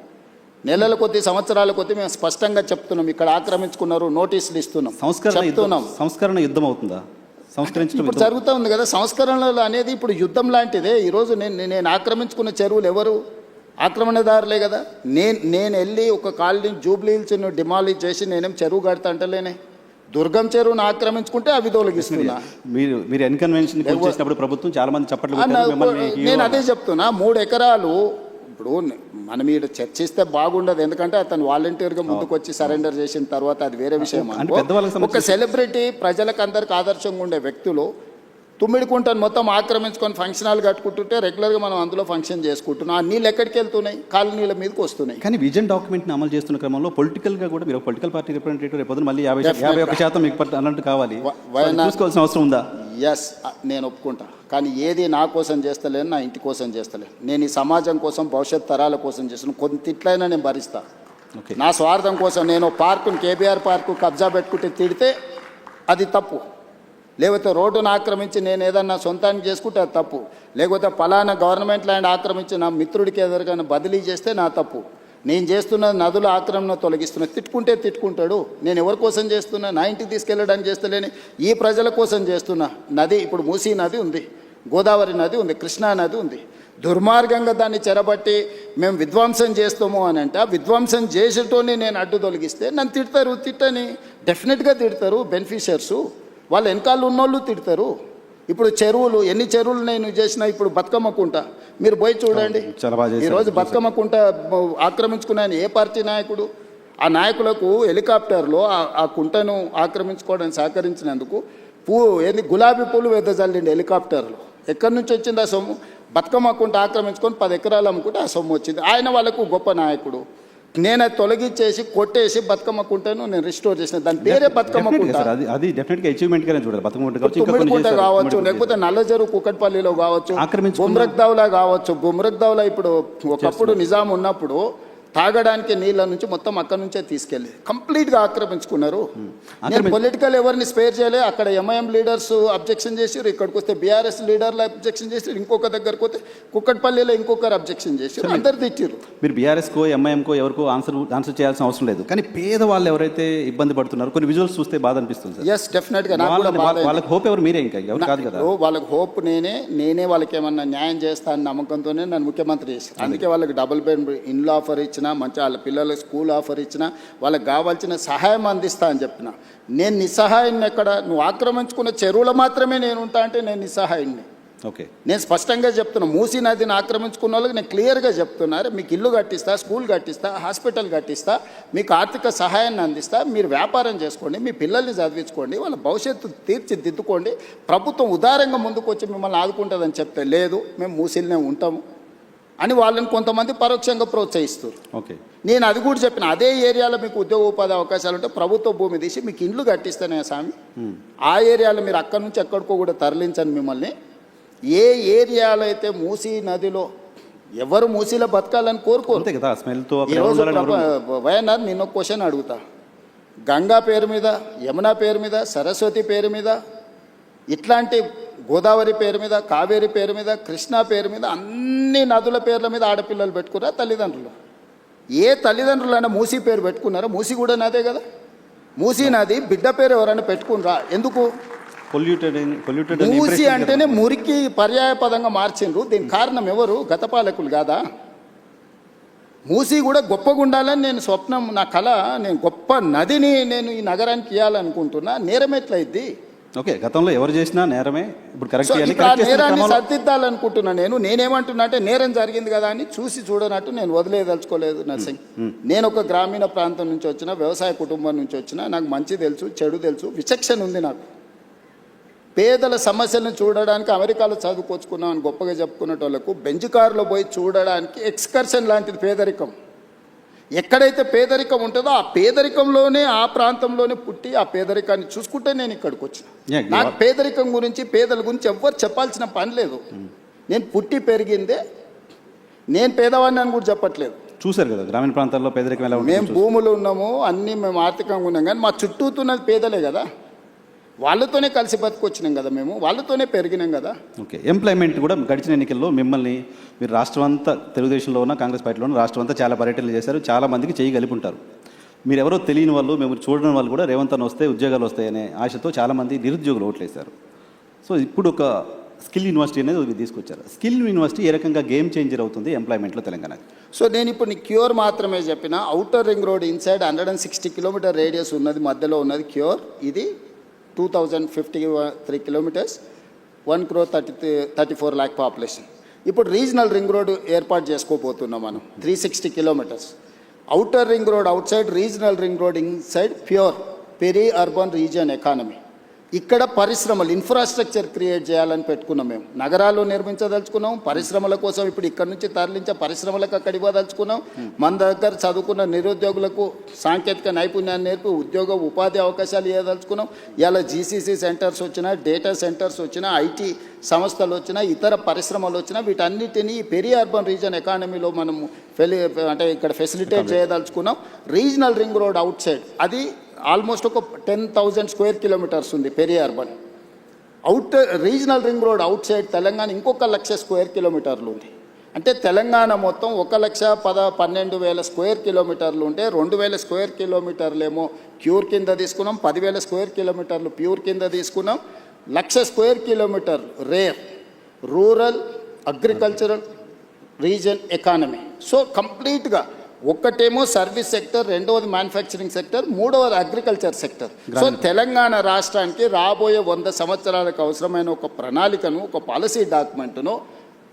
నెలల కొద్దీ, సంవత్సరాల కొద్దీ మేము స్పష్టంగా చెప్తున్నాం, ఇక్కడ ఆక్రమించుకున్నారు, నోటీసులు ఇస్తున్నాం, చెప్తున్నాం. సంస్కరణ యుద్ధం అవుతుందా? ఇప్పుడు జరుగుతూ ఉంది కదా సంస్కరణలు అనేది. ఇప్పుడు యుద్ధం లాంటిదే. ఈరోజు నేను ఆక్రమించుకున్న చెరువులు ఎవరు? ఆక్రమణదారులే కదా. నేను వెళ్ళి ఒక కాలనీ జూబ్లీ హిల్స్ డిమాలిష్ చేసి నేనేం చెరువు కడతా అంటలేనే. దుర్గం చెరువును ఆక్రమించుకుంటే అవి తొలగిస్తున్నా. మీరు ఎన్కన్వెన్షన్ చేసినప్పుడు ప్రభుత్వం చాలా మంది చెప్పట్లేదు. నేను అదే చెప్తున్నా. 3 ఎకరాలు ఇప్పుడు మనం ఇక్కడ చర్చిస్తే బాగుండదు, ఎందుకంటే అతను వాలంటీర్గా ముందుకు వచ్చి సరెండర్ చేసిన తర్వాత అది వేరే విషయం. ఒక సెలబ్రిటీ, ప్రజలకు అందరికి ఆదర్శంగా ఉండే వ్యక్తులు తుమ్మిడికుంటను మొత్తం ఆక్రమించుకొని ఫంక్షన్ హాల్ కట్టుకుంటుంటే రెగ్యులర్గా మనం అందులో ఫంక్షన్ చేసుకుంటున్నాం. ఆ నీళ్ళు ఎక్కడికి వెళ్తున్నాయి? కాలనీల మీదకి వస్తున్నాయి. కానీ విజన్ డాక్యుమెంట్ని అమలు చేస్తున్న క్రమంలో పొలిటికల్గా కూడా మీరు పొలిటికల్ పార్టీ రిప్రజెంటేటివ్ రేపు మళ్ళీ 51% మీకు అన్నట్టు కావాలి, చూసుకోవాల్సిన అవసరం ఉందా? ఎస్, నేను ఒప్పుకుంటా. కానీ ఏది నా కోసం చేస్తలేను, నా ఇంటి కోసం చేస్తలేను. నేను ఈ సమాజం కోసం, భవిష్యత్ తరాల కోసం చేస్తున్నాను. కొంత తిట్లైనా నేను భరిస్తా. నా స్వార్థం కోసం నేను పార్కుని, కేబీఆర్ పార్కు కబ్జా పెట్టుకుంటే తిడితే అది తప్పు. లేకపోతే రోడ్డును ఆక్రమించి నేను ఏదన్నా సొంతానికి చేసుకుంటే అది తప్పు. లేకపోతే పలానా గవర్నమెంట్ ల్యాండ్ ఆక్రమించి నా మిత్రుడికి ఎదురుగానే బదిలీ చేస్తే నా తప్పు. నేను చేస్తున్న నదుల ఆక్రమణ తొలగిస్తున్నా. తిట్టుకుంటే తిట్టుకుంటాడు. నేను ఎవరి కోసం చేస్తున్నా? నా ఇంటికి తీసుకెళ్ళడానికి చేస్తలేని ఈ ప్రజల కోసం చేస్తున్నా. నది ఇప్పుడు మూసీ నది ఉంది, గోదావరి నది ఉంది, కృష్ణా నది ఉంది. దుర్మార్గంగా దాన్ని చెరబట్టి మేము విధ్వంసం చేస్తాము అని అంటే, ఆ విధ్వంసం చేసేటోని నేను అడ్డు తొలగిస్తే నన్ను తిడతారు. తిట్టని డెఫినెట్గా తిడతారు. బెనిఫిషియర్సు వాళ్ళ వెనకాల ఉన్నోళ్ళు తిడతారు. ఇప్పుడు చెరువులు, ఎన్ని చెరువులు నేను చేసినా, ఇప్పుడు బతుకమ్మ కుంట మీరు పోయి చూడండి. ఈరోజు బతుకమ్మ కుంట ఆక్రమించుకున్నాను ఏ పార్టీ నాయకుడు? ఆ నాయకులకు హెలికాప్టర్లో ఆ కుంటను ఆక్రమించుకోవడానికి సహకరించినందుకు గులాబీ పూలు వెదజల్లిండి హెలికాప్టర్లో. ఎక్కడి నుంచి వచ్చింది ఆ సొమ్ము? బతుకమ్మ కుంట ఆక్రమించుకొని 10 ఎకరాలు అమ్ముకుంటే ఆ సొమ్ము వచ్చింది. ఆయన వాళ్ళకు గొప్ప నాయకుడు. నేను అది తొలగించేసి కొట్టేసి బతుకమ్మ కుంటను నేను రిస్టోర్ చేసిన. దాని పేరే బతుకమ్మ కుంట. తుమ్మిడికుంట కావచ్చు, లేకపోతే నల్లజరు కుకట్పల్లిలో కావచ్చు, బుమ్రక్దావ్లా కావచ్చు. బుమ్రక్దావ్లా ఇప్పుడు ఒకప్పుడు నిజాం ఉన్నప్పుడు తాగడానికి నీళ్ళ నుంచి మొత్తం అక్కడ నుంచే తీసుకెళ్ళి కంప్లీట్గా ఆక్రమించుకున్నారు. నేను పొలిటికల్ ఎవరిని స్పేర్ చేయలే. అక్కడ ఎంఐఎం లీడర్స్ అబ్జెక్షన్ చేసారు, ఇక్కడికి వస్తే బీఆర్ఎస్ లీడర్లు అబ్జెక్షన్ చేసారు, ఇంకొక దగ్గరకు వస్తే కుక్కట్పల్లిలో ఇంకొకరు అబ్జెక్షన్ చేసారు, అందరు తిట్టారు. మీరు బీఆర్ఎస్కో ఎంఐఎంకో ఎవరికో ఆన్సర్ చేయాల్సిన అవసరం లేదు, కానీ పేదవాళ్ళు ఎవరైతే ఇబ్బంది పడుతున్నారో కొన్ని విజువల్స్ చూస్తే బాధ అనిపిస్తుంది సార్. ఎస్, డెఫినెట్గా నాకు కూడా బాధ. వాళ్ళకి హోప్ ఎవరు, మీరే ఇంకా ఎవరు కాదు కదా. వాళ్ళకి హోప్ నేనే వాళ్ళకి ఏమన్నా న్యాయం చేస్తా అని నమ్మకంతోనే నన్ను ముఖ్యమంత్రి చేశాను. అందుకే వాళ్ళకి డబుల్ బెడ్ ఇండ్లు ఆఫర్ ఇచ్చిన, మంచి వాళ్ళ పిల్లలకు స్కూల్ ఆఫర్ ఇచ్చిన, వాళ్ళకి కావాల్సిన సహాయం అందిస్తా అని చెప్పిన. నేను నిస్సహాయాన్ని ఎక్కడ, నువ్వు ఆక్రమించుకున్న చెరువులు మాత్రమే నేను ఉంటా అంటే నేను నిస్సహాయాన్ని. ఓకే, నేను స్పష్టంగా చెప్తున్నా, మూసీ నదిని ఆక్రమించుకున్న వాళ్ళకి నేను క్లియర్గా చెప్తున్నారు, మీకు ఇల్లు కట్టిస్తా, స్కూల్ కట్టిస్తా, హాస్పిటల్ కట్టిస్తా, మీకు ఆర్థిక సహాయాన్ని అందిస్తా, మీరు వ్యాపారం చేసుకోండి, మీ పిల్లల్ని చదివించుకోండి, వాళ్ళ భవిష్యత్తు తీర్చిదిద్దుకోండి, ప్రభుత్వం ఉదారంగా ముందుకు వచ్చి మిమ్మల్ని ఆదుకుంటుందని చెప్తే లేదు మేము మూసీలనే ఉంటాము అని వాళ్ళని కొంతమంది పరోక్షంగా ప్రోత్సహిస్తారు. ఓకే, నేను అది కూడా చెప్పిన, అదే ఏరియాలో మీకు ఉద్యోగ ఉపాధి అవకాశాలు ఉంటే ప్రభుత్వ భూమి తీసి మీకు ఇండ్లు కట్టిస్తానే స్వామి, ఆ ఏరియాలో మీరు అక్కడి నుంచి ఎక్కడికో కూడా తరలించండి మిమ్మల్ని. ఏ ఏరియాలో అయితే మూసీ నదిలో ఎవరు మూసీలో బతకాలని కోరుకోరు. ఈరోజు వైఎన్ఆర్ నిన్న క్వశ్చన్ అడుగుతా, గంగా పేరు మీద, యమునా పేరు మీద, సరస్వతి పేరు మీద, ఇట్లాంటి గోదావరి పేరు మీద, కావేరి పేరు మీద, కృష్ణా పేరు మీద, అన్ని నదుల పేర్ల మీద ఆడపిల్లలు పెట్టుకున్నారా తల్లిదండ్రులు? ఏ తల్లిదండ్రులైనా మూసీ పేరు పెట్టుకున్నారా? మూసీ కూడా నదే కదా. మూసీ నది బిడ్డ పేరు ఎవరైనా పెట్టుకున్నారా? ఎందుకు? మూసీ అంటేనే మురికి పర్యాయ పదంగా మార్చిండ్రు. దీనికి కారణం ఎవరు? గత పాలకులు కాదా? మూసీ కూడా గొప్పగా ఉండాలని నేను స్వప్నం, నా కళ. నేను గొప్ప నదిని నేను ఈ నగరానికి ఇవ్వాలనుకుంటున్నా. నేరం ఎట్లయిద్ది? ఓకే, గతంలో ఎవరు చేసినా నేరమే, ఇప్పుడు కరెక్ట్ నేరాన్ని సర్దిద్దాలనుకుంటున్నా. నేనేమంటున్నా అంటే, నేరం జరిగింది కదా అని చూసి చూడనట్టు నేను వదిలేదలుచుకోలేదు నర్సింగ్. నేను ఒక గ్రామీణ ప్రాంతం నుంచి వచ్చిన, వ్యవసాయ కుటుంబం నుంచి వచ్చిన, నాకు మంచి తెలుసు, చెడు తెలుసు, విచక్షణ ఉంది నాకు. పేదల సమస్యలను చూడడానికి అమెరికాలో చదువుకొచ్చుకున్నాం అని గొప్పగా చెప్పుకునేటోళ్లకు బెంచ్ కారులో పోయి చూడడానికి ఎక్స్కర్షన్ లాంటిది పేదరికం. ఎక్కడైతే పేదరికం ఉంటుందో ఆ పేదరికంలోనే, ఆ ప్రాంతంలోనే పుట్టి ఆ పేదరికాన్ని చూసుకుంటే నేను ఇక్కడికి వచ్చిన. నాకు పేదరికం గురించి, పేదల గురించి ఎవ్వరు చెప్పాల్సిన పని లేదు. నేను పుట్టి పెరిగిందే, నేను పేదవాడిని అని కూడా చెప్పట్లేదు. చూసారు కదా గ్రామీణ ప్రాంతాల్లో పేదరికం ఎలా ఉంటుంది. మేము భూములు ఉన్నాము, అన్నీ మేము ఆర్థికంగా ఉన్నాం, కానీ మా చుట్టూతున్నది పేదలే కదా. వాళ్ళతోనే కలిసి బతుకొచ్చినాం కదా, మేము వాళ్ళతోనే పెరిగినాం కదా. ఓకే, ఎంప్లాయ్మెంట్ కూడా గడిచిన ఎన్నికల్లో మిమ్మల్ని మీరు రాష్ట్రం అంతా, తెలుగుదేశంలో ఉన్న, కాంగ్రెస్ పార్టీలో ఉన్న రాష్ట్రం అంతా చాలా పర్యటనలు చేశారు, చాలా మందికి చేయి కలిపి ఉంటారు. మీరు ఎవరో తెలియని వాళ్ళు, మేము చూడని వాళ్ళు కూడా రేవంత్ అన్న వస్తే ఉద్యోగాలు వస్తాయనే ఆశతో చాలామంది నిరుద్యోగులు ఓట్లేశారు. సో ఇప్పుడు ఒక స్కిల్ యూనివర్సిటీ అనేది తీసుకొచ్చారు. స్కిల్ యూనివర్సిటీ ఏ రకంగా గేమ్ చేంజర్ అవుతుంది ఎంప్లాయ్మెంట్లో తెలంగాణ? సో నేను ఇప్పుడు నీకు క్యూర్ మాత్రమే చెప్పిన. Outer ring road inside 160 kilometer radius ఉన్నది, మధ్యలో ఉన్నది క్యూర్. ఇది 2053 కిలోమీటర్స్, 1,34 lakh పాపులేషన్. ఇప్పుడు రీజనల్ రింగ్ రోడ్ ఏర్పాటు చేసుకోబోతున్నాం మనం, 360 kilometers. Outer ring road outside, regional ring road inside, pure peri urban region economy. ఇక్కడ పరిశ్రమలు, ఇన్ఫ్రాస్ట్రక్చర్ క్రియేట్ చేయాలని పెట్టుకున్నాం. మేము నగరాల్లో నిర్మించదలుచుకున్నాం, పరిశ్రమల కోసం ఇప్పుడు ఇక్కడ నుంచి తరలించే పరిశ్రమలకు అక్కడ ఇవ్వదలుచుకున్నాం. మన దగ్గర చదువుకున్న నిరుద్యోగులకు సాంకేతిక నైపుణ్యాన్ని నేర్పి ఉద్యోగ ఉపాధి అవకాశాలు ఇవ్వదలుచుకున్నాం. ఇలా జీసీసీ సెంటర్స్ వచ్చినా, డేటా సెంటర్స్ వచ్చినా, ఐటీ సంస్థలు వచ్చినా, ఇతర పరిశ్రమలు వచ్చినా, వీటన్నిటినీ పెరీ అర్బన్ రీజియన్ ఎకానమీలో మనము అంటే ఇక్కడ ఫెసిలిటేట్ చేయదలుచుకున్నాం. Regional ring road outside, అది ఆల్మోస్ట్ ఒక 10,000 స్క్వేర్ కిలోమీటర్స్ ఉంది peri urban. Regional ring road outside Telangana ఇంకొక 1,00,000 స్క్వేర్ కిలోమీటర్లు ఉంది. అంటే తెలంగాణ మొత్తం 1,12,000 స్క్వేర్ కిలోమీటర్లు ఉంటే 2,000 స్క్వేర్ కిలోమీటర్లు ఏమో క్యూర్ కింద తీసుకున్నాం, 10,000 స్క్వేర్ కిలోమీటర్లు ప్యూర్ కింద తీసుకున్నాం, 1,00,000 square kilometer rare rural agricultural region economy. So కంప్లీట్గా ఒక్కటేమో సర్వీస్ సెక్టర్, రెండవది మ్యానుఫ్యాక్చరింగ్ సెక్టర్, మూడవది అగ్రికల్చర్ సెక్టర్. సో తెలంగాణ రాష్ట్రానికి రాబోయే 100 సంవత్సరాలకు అవసరమైన ఒక ప్రణాళికను, ఒక పాలసీ డాక్యుమెంట్ను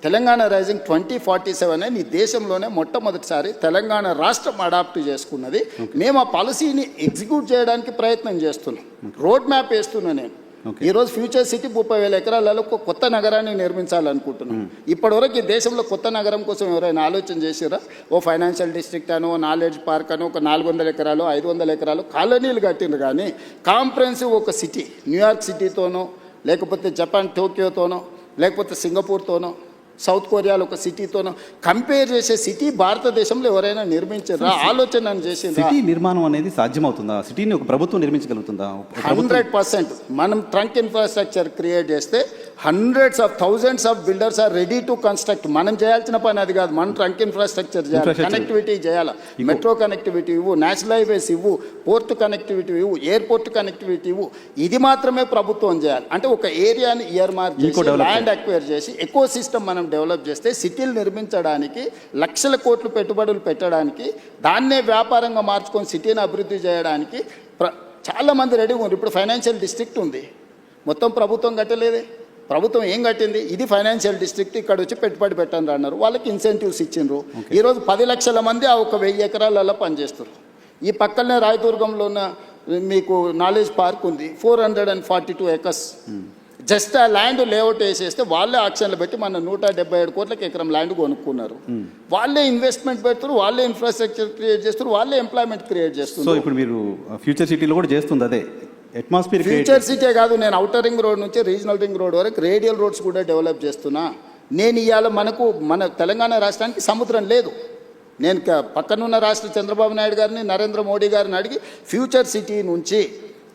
తెలంగాణ రైజింగ్ 2047 అని ఈ దేశంలోనే మొట్టమొదటిసారి తెలంగాణ రాష్ట్రం అడాప్ట్ చేసుకున్నది. మేము ఆ పాలసీని ఎగ్జిక్యూట్ చేయడానికి ప్రయత్నం చేస్తున్నాం, రోడ్ మ్యాప్ వేస్తున్నా నేను. ఈరోజు ఫ్యూచర్ సిటీ 30,000 ఎకరాలలో ఒక కొత్త నగరాన్ని నిర్మించాలనుకుంటున్నాం. ఇప్పటివరకు ఈ దేశంలో కొత్త నగరం కోసం ఎవరైనా ఆలోచన చేసారా? ఓ ఫైనాన్షియల్ డిస్ట్రిక్ట్ అనో, నాలెడ్జ్ పార్క్ అనో, ఒక 400 ఎకరాలు 500 ఎకరాలు కాలనీలు కట్టిండ్రు. కానీ కాంప్రహెన్సివ్ ఒక సిటీ, న్యూయార్క్ సిటీతోనో, లేకపోతే జపాన్ టోక్యోతోనో, లేకపోతే సింగపూర్తోనో, సౌత్ కొరియాలో ఒక సిటీతో కంపేర్ చేసే సిటీ భారతదేశంలో ఎవరైనా నిర్మించారా? ఆలోచన చేసిందా? సిటీ నిర్మాణం అనేది సాధ్యమవుతుందా? సిటీని ఒక ప్రభుత్వం నిర్మించగలుగుతుందా? 100%. మనం ట్రంక్ ఇన్ఫ్రాస్ట్రక్చర్ క్రియేట్ చేస్తే hundreds of thousands of builders are ready to construct. మనం చేయాల్సిన పని అది కాదు. మనం ట్రంక్ ఇన్ఫ్రాస్ట్రక్చర్ చేయాలి, కనెక్టివిటీ చేయాలి, మెట్రో కనెక్టివిటీ ఇవ్వు, నేషనల్ హైవేస్ ఇవ్వు, పోర్ట్ కనెక్టివిటీ ఇవ్వు, ఎయిర్పోర్ట్ కనెక్టివిటీ ఇవ్వు. ఇది మాత్రమే ప్రభుత్వం చేయాలి. అంటే ఒక ఏరియాని ఇయర్ మార్క్ చేసి ల్యాండ్ అక్వైర్ చేసి ఎకో సిస్టమ్ మనం డెవలప్ చేస్తే సిటీలు నిర్మించడానికి లక్షల కోట్లు పెట్టుబడులు పెట్టడానికి, దాన్నే వ్యాపారంగా మార్చుకొని సిటీని అభివృద్ధి చేయడానికి చాలామంది రెడీ ఉన్నారు. ఇప్పుడు ఫైనాన్షియల్ డిస్ట్రిక్ట్ ఉంది, మొత్తం ప్రభుత్వం కట్టలేదే. ప్రభుత్వం ఏం కట్టింది? ఇది ఫైనాన్షియల్ డిస్ట్రిక్ట్, ఇక్కడ వచ్చి పెట్టుబడి పెట్టండి అన్నారు. వాళ్ళకి ఇన్సెంటివ్స్ ఇచ్చిండ్రు. ఈరోజు 10 లక్షల మంది ఆ ఒక 1000 ఎకరాలలో పనిచేస్తారు. ఈ పక్కనే రాయదుర్గంలో ఉన్న మీకు నాలెడ్జ్ పార్క్ ఉంది, 442 ఎకర్స్. జస్ట్ ఆ ల్యాండ్ లేఅవుట్ వేసేస్తే వాళ్ళే ఆక్షన్లు పెట్టి మన 177 కోట్లకి ఎకరం ల్యాండ్ కొనుక్కున్నారు. వాళ్ళే ఇన్వెస్ట్మెంట్ పెడతారు, వాళ్ళే ఇన్ఫ్రాస్ట్రక్చర్ క్రియేట్ చేస్తారు, వాళ్ళే ఎంప్లాయ్మెంట్ క్రియేట్ చేస్తారు. సో ఇప్పుడు మీరు ఫ్యూచర్ సిటీలో కూడా చేస్తుంది అదే అట్మాస్ఫియర్. ఫ్యూచర్ సిటీ కాదు, నేను ఔటర్ రింగ్ రోడ్ నుంచి రీజనల్ రింగ్ రోడ్ వరకు రేడియల్ రోడ్స్ కూడా డెవలప్ చేస్తున్నా. నేను ఇవాళ మన తెలంగాణ రాష్ట్రానికి సముద్రం లేదు. నేను పక్కనున్న రాష్ట్ర చంద్రబాబు నాయుడు గారిని, నరేంద్ర మోడీ గారిని అడిగి ఫ్యూచర్ సిటీ నుంచి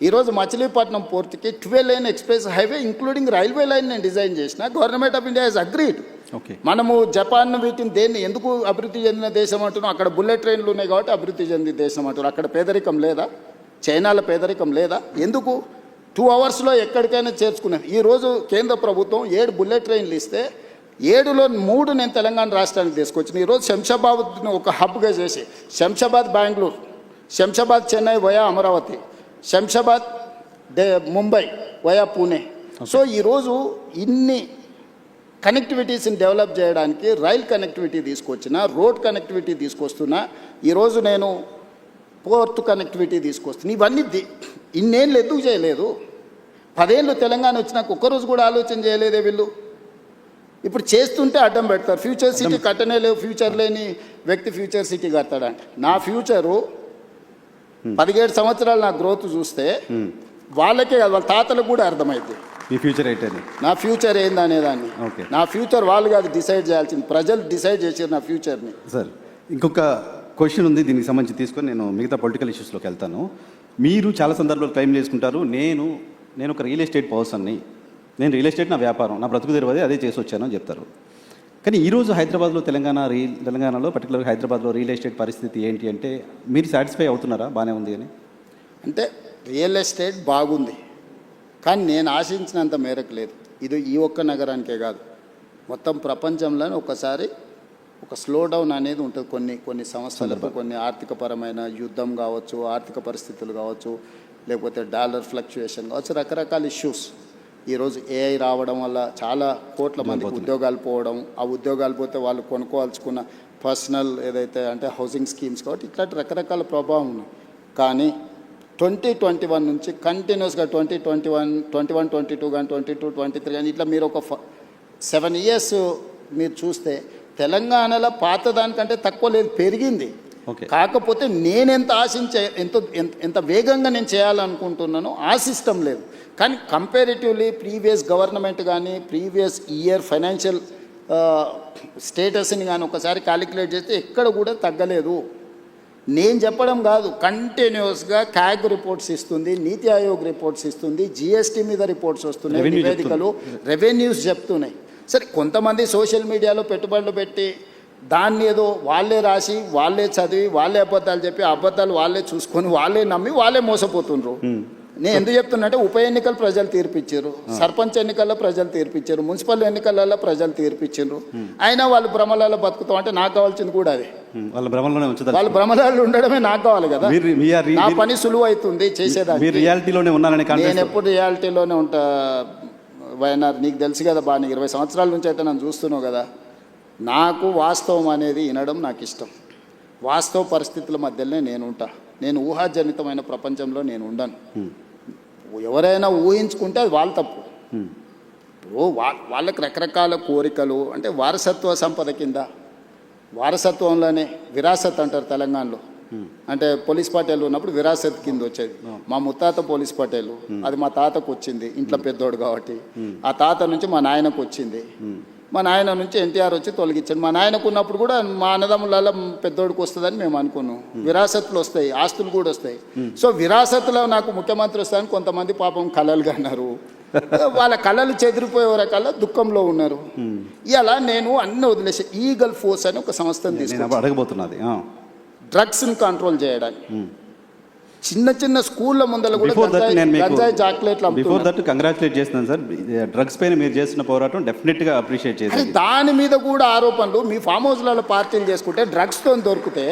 ఈరోజు మచిలీపట్నం పోర్టుకి 12 line express highway including railway line నేను డిజైన్ చేసిన. Government of India has agreed. మనము జపాన్ వీటిని దేన్ని ఎందుకు అభివృద్ధి చెందిన దేశం అంటున్నాం? అక్కడ బుల్లెట్ ట్రైన్లు ఉన్నాయి కాబట్టి అభివృద్ధి చెందిన దేశం అంటున్నారు. అక్కడ పేదరికం లేదా? చైనాలో పేదరికం లేదా? ఎందుకు 2 అవర్స్లో ఎక్కడికైనా చేర్చుకున్నాను. ఈరోజు కేంద్ర ప్రభుత్వం 7 బుల్లెట్ ట్రైన్లు ఇస్తే 7లో 3 నేను తెలంగాణ రాష్ట్రానికి తీసుకొచ్చిన. ఈరోజు శంషాబాద్ని ఒక హబ్గా చేసి Shamshabad Bengaluru, Shamshabad Chennai via Amaravati, Shamshabad Mumbai via Pune. So ఈరోజు ఇన్ని కనెక్టివిటీస్ని డెవలప్ చేయడానికి రైల్ కనెక్టివిటీ తీసుకొచ్చిన, రోడ్ కనెక్టివిటీ తీసుకొస్తున్నా. ఈరోజు నేను పోర్ట్ కనెక్టివిటీ తీసుకొస్తుంది. ఇవన్నీ ఇన్నేళ్ళు ఎందుకు చేయలేదు? 10 ఏళ్ళు తెలంగాణ వచ్చినాక ఒక్కరోజు కూడా ఆలోచన చేయలేదే వీళ్ళు. ఇప్పుడు చేస్తుంటే అడ్డం పెడతారు. ఫ్యూచర్ సిటీ కట్టనే లేవు, ఫ్యూచర్ లేని వ్యక్తి ఫ్యూచర్ సిటీ కడతాడంట. నా ఫ్యూచరు 17 సంవత్సరాలు నా గ్రోత్ చూస్తే వాళ్ళకే కాదు, వాళ్ళ తాతలకు కూడా అర్థమైంది మీ ఫ్యూచర్ ఏంటి, నా ఫ్యూచర్ ఏందనేదాన్ని. నా ఫ్యూచర్ వాళ్ళు కాదు డిసైడ్ చేయాల్సింది, ప్రజలు డిసైడ్ చేసారు నా ఫ్యూచర్ని. సార్ ఇంకొక క్వశ్చన్ ఉంది, దీనికి సంబంధించి తీసుకొని నేను మిగతా పొలిటికల్ ఇష్యూస్లోకి వెళ్తాను. మీరు చాలా సందర్భాలు క్లెయిమ్ చేసుకుంటారు, నేను ఒక రియల్ ఎస్టేట్ పర్సన్ని, నేను రియల్ ఎస్టేట్ నా వ్యాపారం, నా బ్రతుకు తెరవది అదే చేసి వచ్చాను అని చెప్తారు. కానీ ఈరోజు హైదరాబాద్లో తెలంగాణలో పర్టికులర్గా హైదరాబాద్లో రియల్ ఎస్టేట్ పరిస్థితి ఏంటి అంటే మీరు సాటిస్ఫై అవుతున్నారా బాగానే ఉంది అని? అంటే రియల్ ఎస్టేట్ బాగుంది, కానీ నేను ఆశించినంత మేరకు లేదు. ఇది ఈ ఒక్క నగరానికే కాదు, మొత్తం ప్రపంచంలోనే ఒకసారి ఒక స్లో డౌన్ అనేది ఉంటుంది. కొన్ని సంవత్సరాలకు కొన్ని ఆర్థికపరమైన యుద్ధం కావచ్చు, ఆర్థిక పరిస్థితులు కావచ్చు, లేకపోతే డాలర్ ఫ్లక్చుయేషన్ కావచ్చు, రకరకాల ఇష్యూస్. ఈరోజు ఏఐ రావడం వల్ల చాలా కోట్ల మందికి ఉద్యోగాలు పోవడం, ఆ ఉద్యోగాలు పోతే వాళ్ళు కొనుక్కోవాల్సుకున్న పర్సనల్ ఏదైతే అంటే హౌసింగ్ స్కీమ్స్ కాబట్టి ఇట్లాంటి రకరకాల ప్రభావం ఉన్నాయి. కానీ 2021 నుంచి కంటిన్యూస్గా 2021, 22 కానీ 22, 23 కానీ ఇట్లా మీరు ఒక 7 ఇయర్స్ మీరు చూస్తే తెలంగాణలో పాత దానికంటే తక్కువ లేదు, పెరిగింది. కాకపోతే నేనెంత ఆశించే ఎంత వేగంగా నేను చేయాలనుకుంటున్నానో ఆ సిస్టమ్ లేదు. కానీ కంపారిటివ్లీ ప్రీవియస్ గవర్నమెంట్ కానీ ప్రీవియస్ ఇయర్ ఫైనాన్షియల్ స్టేటస్ని కానీ ఒకసారి క్యాలిక్యులేట్ చేస్తే ఎక్కడ కూడా తగ్గలేదు. నేను చెప్పడం కాదు, కంటిన్యూస్గా క్యాగ్ రిపోర్ట్స్ ఇస్తుంది, నీతి ఆయోగ్ రిపోర్ట్స్ ఇస్తుంది, జిఎస్టీ మీద రిపోర్ట్స్ వస్తున్నాయి, నివేదికలు రెవెన్యూస్ చెప్తున్నాయి. సరే కొంతమంది సోషల్ మీడియాలో పెట్టుబడులు పెట్టి దాన్ని ఏదో వాళ్ళే రాసి వాళ్ళే చదివి వాళ్ళే అబద్ధాలు చెప్పి అబద్ధాలు వాళ్ళే చూసుకొని వాళ్ళే నమ్మి వాళ్ళే మోసపోతుండ్రు. నేను ఎందుకు చెప్తున్నా అంటే ఉప ఎన్నికలు ప్రజలు తీర్పిచ్చారు, సర్పంచ్ ఎన్నికల్లో ప్రజలు తీర్పిచ్చారు, మున్సిపల్ ఎన్నికలలో ప్రజలు తీర్పిచ్చారు. అయినా వాళ్ళు భ్రమలలో బతుకుతాం అంటే నాకు కావాల్సింది కూడా అదే. వాళ్ళ భ్రమలలో ఉండడమే నాకు కావాలి కదా. నా పని సులువు అవుతుంది చేసేదాన్ని. నేను ఎప్పుడు రియాలిటీలోనే ఉంటా వైఎన్ఆర్. నీకు తెలుసు కదా బాగా, 20 సంవత్సరాల నుంచి అయితే నన్ను చూస్తున్నావు కదా. నాకు వాస్తవం అనేది వినడం నాకు ఇష్టం. వాస్తవ పరిస్థితుల మధ్యలోనే నేను ఉంటా. నేను ఊహాజనితమైన ప్రపంచంలో నేను ఉండను. ఎవరైనా ఊహించుకుంటే అది వాళ్ళ తప్పు. వాళ్ళకి రకరకాల కోరికలు అంటే వారసత్వ సంపద కింద, వారసత్వంలోనే విరాసత్ అంటారు తెలంగాణలో. అంటే పోలీస్ పటేలు ఉన్నప్పుడు విరాసత్ కింద వచ్చేది. మా ముత్తాత పోలీస్ పటేలు, అది మా తాతకు వచ్చింది, ఇంట్లో పెద్దోడు కాబట్టి. ఆ తాత నుంచి మా నాయనకు వచ్చింది. మా నాయన నుంచి ఎన్టీఆర్ వచ్చి తొలగించాడు. మా నాయనకు ఉన్నప్పుడు కూడా మా అన్నదమ్ములలో పెద్దోడికి వస్తుందని మేము అనుకున్నాం. విరాసత్తులు వస్తాయి, ఆస్తులు కూడా వస్తాయి. సో విరాసత్తులో నాకు ముఖ్యమంత్రి వస్తాయని కొంతమంది పాపం కలలుగా అన్నారు. వాళ్ళ కళలు చెదిరిపోయే రకాల దుఃఖంలో ఉన్నారు. ఇలా నేను అన్ని వదిలేసి ఈగల్ ఫోర్స్ అని ఒక సంస్థను తీసుకున్నాను అడగబోతున్నది డ్రగ్స్ని కంట్రోల్ చేయడానికి. చిన్న చిన్న స్కూళ్ళ ముందర కూడా గంజాయి చాక్లెట్లు బిఫోర్ దట్ కంగ్రాచులేట్ చేస్తున్నాను సార్. డ్రగ్స్ పైన మీరు చేస్తున్న పోరాటం డెఫినెట్గా అప్రిషియేట్ చేయాలి. దాని మీద కూడా ఆరోపణలు. మీ ఫామ్ హౌస్లలో పార్టీలు చేసుకుంటే డ్రగ్స్తో దొరికితే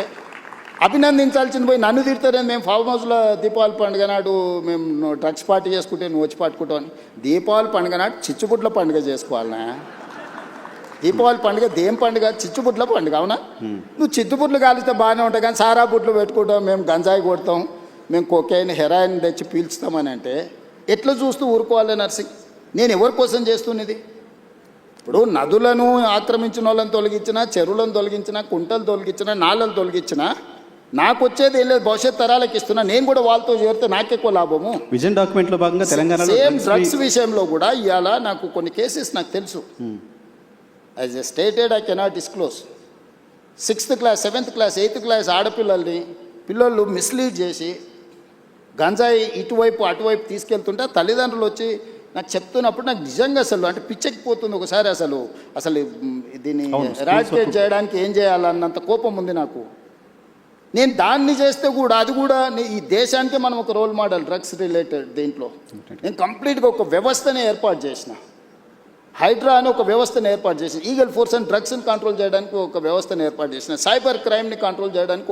అభినందించాల్సింది పోయి నన్ను తిడతారని. మేము ఫామ్ హౌస్లో దీపావళి పండుగ నాడు మేము డ్రగ్స్ పార్టీ చేసుకుంటే నువ్వు వచ్చి పట్టుకుంటావు అని. దీపావళి పండుగ నాడు చిచ్చుబుడ్ల పండుగ చేసుకోవాలనా? దీపావళి పండుగ దేం పండుగ? చిచ్చుబుడ్ల పండుగ. అవునా? నువ్వు చిచ్చుబుడ్లు కాలిస్తే బాగానే ఉంటాయి, కానీ సారా బుడ్లు పెట్టుకుంటాం, మేము గంజాయి కొడతాం, మేము కొకైన్ హెరాయిన్ తెచ్చి పీల్చుతామని అంటే ఎట్లా చూస్తూ ఊరుకోవాలి నర్సింగ్? నేను ఎవరి కోసం చేస్తున్నది? ఇప్పుడు నదులను ఆక్రమించిన వాళ్ళని తొలగించినా, చెరువులను తొలగించినా, కుంటలు తొలగించినా, నాళ్ళను తొలగించినా నాకు వచ్చేది ఏం లేదు, భవిష్యత్ తరాలకు ఇస్తున్నా. నేను కూడా వాళ్ళతో చేరితే నాకెక్కువ లాభము. విజన్ డాక్యుమెంట్లో భాగంగా తెలంగాణ సేమ్ డ్రగ్స్ విషయంలో కూడా ఇవాళ నాకు కొన్ని కేసెస్ నాకు తెలుసు. As a stated I cannot disclose. 6th class 7th class 8th class పిల్లలు మిస్లీడ్ చేసి గంజాయి ఇటువైపు అటువైపు తీసుకెళ్తుంటే తల్లిదండ్రులు వచ్చి నాకు చెప్తున్నప్పుడు నాకు నిజంగా అసలు అంటే పిచ్చెక్కిపోతుంది ఒకసారి. అసలు దీన్ని ఎరాడికేట్ చేయడానికి ఏం చేయాలన్నంత కోపం ఉంది నాకు. నేను దాన్ని చేస్తే కూడా అది కూడా ఈ దేశానికే మనం ఒక రోల్ మోడల్ డ్రగ్స్ రిలేటెడ్ దీంట్లో. నేను కంప్లీట్గా ఒక వ్యవస్థనే ఏర్పాటు చేసిన. హైడ్రా అని ఒక వ్యవస్థను ఏర్పాటు చేసిన. ఈగల్ ఫోర్స్ అండ్ డ్రగ్స్ని కంట్రోల్ చేయడానికి ఒక వ్యవస్థను ఏర్పాటు చేసిన. సైబర్ క్రైమ్ని కంట్రోల్ చేయడానికి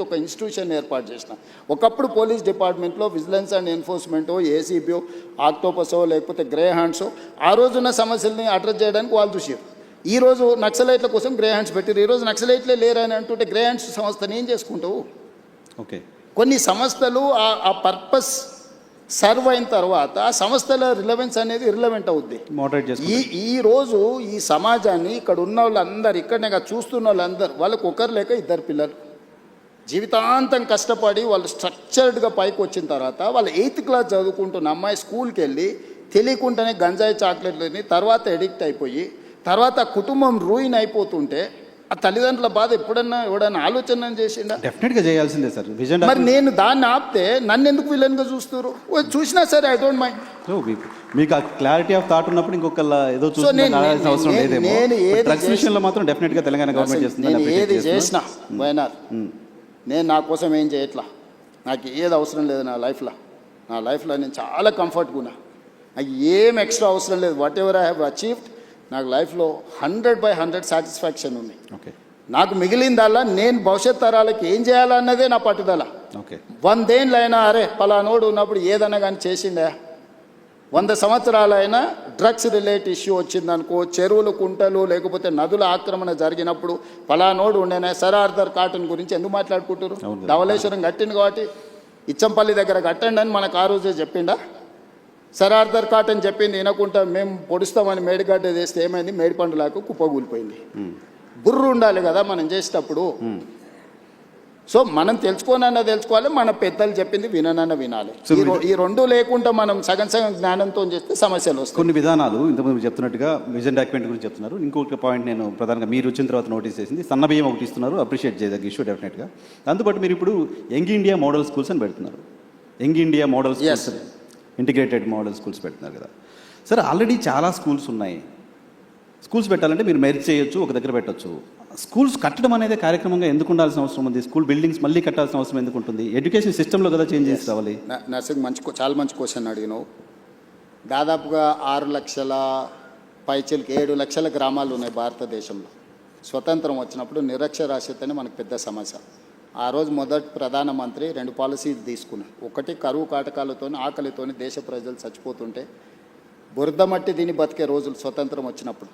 ఒక ఇన్స్టిట్యూషన్ ఏర్పాటు చేసిన. ఒకప్పుడు పోలీస్ డిపార్ట్మెంట్లో విజిలెన్స్ అండ్ ఎన్ఫోర్స్మెంటో, ఏసీబీఓ, ఆక్టోపసో లేకపోతే గ్రే హ్యాండ్సో ఆ రోజున్న సమస్యల్ని అడ్రస్ చేయడానికి వాళ్ళు చూసారు. ఈరోజు నక్సలైట్ల కోసం గ్రే హ్యాండ్స్ పెట్టారు. ఈరోజు నక్సలైట్లే లేరని అంటుంటే గ్రే హ్యాండ్స్ సంస్థను ఏం చేసుకుంటావు? ఓకే, కొన్ని సంస్థలు ఆ పర్పస్ సర్వ్ అయిన తర్వాత ఆ సంస్థల రిలవెన్స్ అనేది రిలవెంట్ అవుద్ది. ఈరోజు ఈ సమాజాన్ని ఇక్కడ ఉన్న వాళ్ళందరూ, ఇక్కడనే చూస్తున్న వాళ్ళందరూ, వాళ్ళకు ఒకరు లేక 2 పిల్లలు జీవితాంతం కష్టపడి వాళ్ళు స్ట్రక్చర్డ్గా పైకి వచ్చిన తర్వాత వాళ్ళ 8th క్లాస్ చదువుకుంటున్న అమ్మాయి స్కూల్కి వెళ్ళి తెలియకుండానే గంజాయి చాక్లెట్లని తర్వాత ఎడిక్ట్ అయిపోయి తర్వాత కుటుంబం రూయిన్ అయిపోతుంటే ఆ తల్లిదండ్రుల బాధ ఎవడన్నా ఆలోచన చేసిండా? డెఫినెట్గా చేయాల్సిందే సార్. మరి నేను దాన్ని ఆపితే నన్ను ఎందుకు విలన్గా చూస్తారు? చూసినా సరే ఐ డోంట్ మైండ్. మీకు ఆ క్లారిటీ ఆఫ్ థాట్ ఉన్నప్పుడు ఇంకొకళ్ళ ఏదో అవసరం లేదేమో. డ్రగ్స్ విషయంలో మాత్రం డెఫినెట్గా తెలంగాణ గవర్నమెంట్ చేస్తుంది. నేను ఏది చేసినా వైనార్ నేను నా కోసం ఏం చేయట్లా. నాకు ఏది అవసరం లేదు నా లైఫ్లో నేను చాలా కంఫర్ట్గా ఉన్నా. నాకు ఏం ఎక్స్ట్రా అవసరం లేదు. What ever I have achieved నాకు లైఫ్లో 100/100 సాటిస్ఫాక్షన్ ఉంది. ఓకే, నాకు మిగిలిందల్లా నేను భవిష్యత్ తరాలకి ఏం చేయాలన్నదే నా పట్టుదల. ఓకే, 100 ఏళ్ళైనా అరే పలానోడు ఉన్నప్పుడు ఏదన్నా కానీ చేసిండే, 100 సంవత్సరాలైనా డ్రగ్స్ రిలేట్ ఇష్యూ వచ్చిందనుకో, చెరువులు కుంటలు లేకపోతే నదుల ఆక్రమణ జరిగినప్పుడు పలానోడు ఉండేనా. సర్ ఆర్థర్ కాటన్ గురించి ఎందుకు మాట్లాడుకుంటారు? ధవళేశ్వరం కట్టింది కాబట్టి ఇచ్చంపల్లి దగ్గర కట్టండి అని మనకు ఆ రోజే చెప్పిండా? సర్ ఆర్థర్ కాటన్ చెప్పింది వినకుండా మేము పొడుస్తామని మేడిగడ్డ చేస్తే ఏమైంది? మేడిపండులాకు కుప్పగూలిపోయింది. బుర్రు ఉండాలి కదా మనం చేసేటప్పుడు. సో మనం తెలుసుకోవాలి, మన పెద్దలు చెప్పింది వినాలి. ఈ రెండు లేకుండా మనం సగం జ్ఞానంతో చేస్తే సమస్యలు వస్తాయి. కొన్ని విధానాలు ఇంతకుముందు చెప్తున్నట్టుగా విజన్ డాక్యుమెంట్ గురించి చెప్తున్నారు. ఇంకొక పాయింట్ నేను ప్రధానంగా మీరు వచ్చిన తర్వాత నోటీస్ చేసింది, సన్నబియ్యం ఒకటి ఇస్తున్నారు, అప్రిషియేట్ చేయదగ్గ ఇష్యూ డెఫినెట్గా. దాంతోపాటు మీరు ఇప్పుడు యంగ్ ఇండియా మోడల్ స్కూల్స్ అని పెడుతున్నారు. Young India model schools, integrated model schools పెడుతున్నారు కదా సార్. ఆల్రెడీ చాలా స్కూల్స్ ఉన్నాయి. స్కూల్స్ పెట్టాలంటే మీరు మెర్జ్ చేయొచ్చు, ఒక దగ్గర పెట్టచ్చు. స్కూల్స్ కట్టడం అనేది కార్యక్రమంగా ఎందుకు ఉండాల్సిన అవసరం ఉంది? స్కూల్ బిల్డింగ్స్ మళ్ళీ కట్టాల్సిన అవసరం ఎందుకు ఉంటుంది? ఎడ్యుకేషన్ సిస్టంలో కదా చేంజ్ చేసి రావాలి. నర్సింగ్ చాలా మంచి క్వశ్చన్ అడిగినావు. దాదాపుగా 6 లక్షల పైచీలకి 7 లక్షల గ్రామాలు ఉన్నాయి భారతదేశంలో. స్వతంత్రం వచ్చినప్పుడు నిరక్షరాస్యత అని మనకు పెద్ద సమస్య. ఆ రోజు మొదటి ప్రధానమంత్రి 2 పాలసీలు తీసుకున్నారు. ఒకటి, కరువు కాటకాలతో ఆకలితో దేశ ప్రజలు చచ్చిపోతుంటే బురద మట్టి దీని బతికే రోజులు స్వతంత్రం వచ్చినప్పుడు.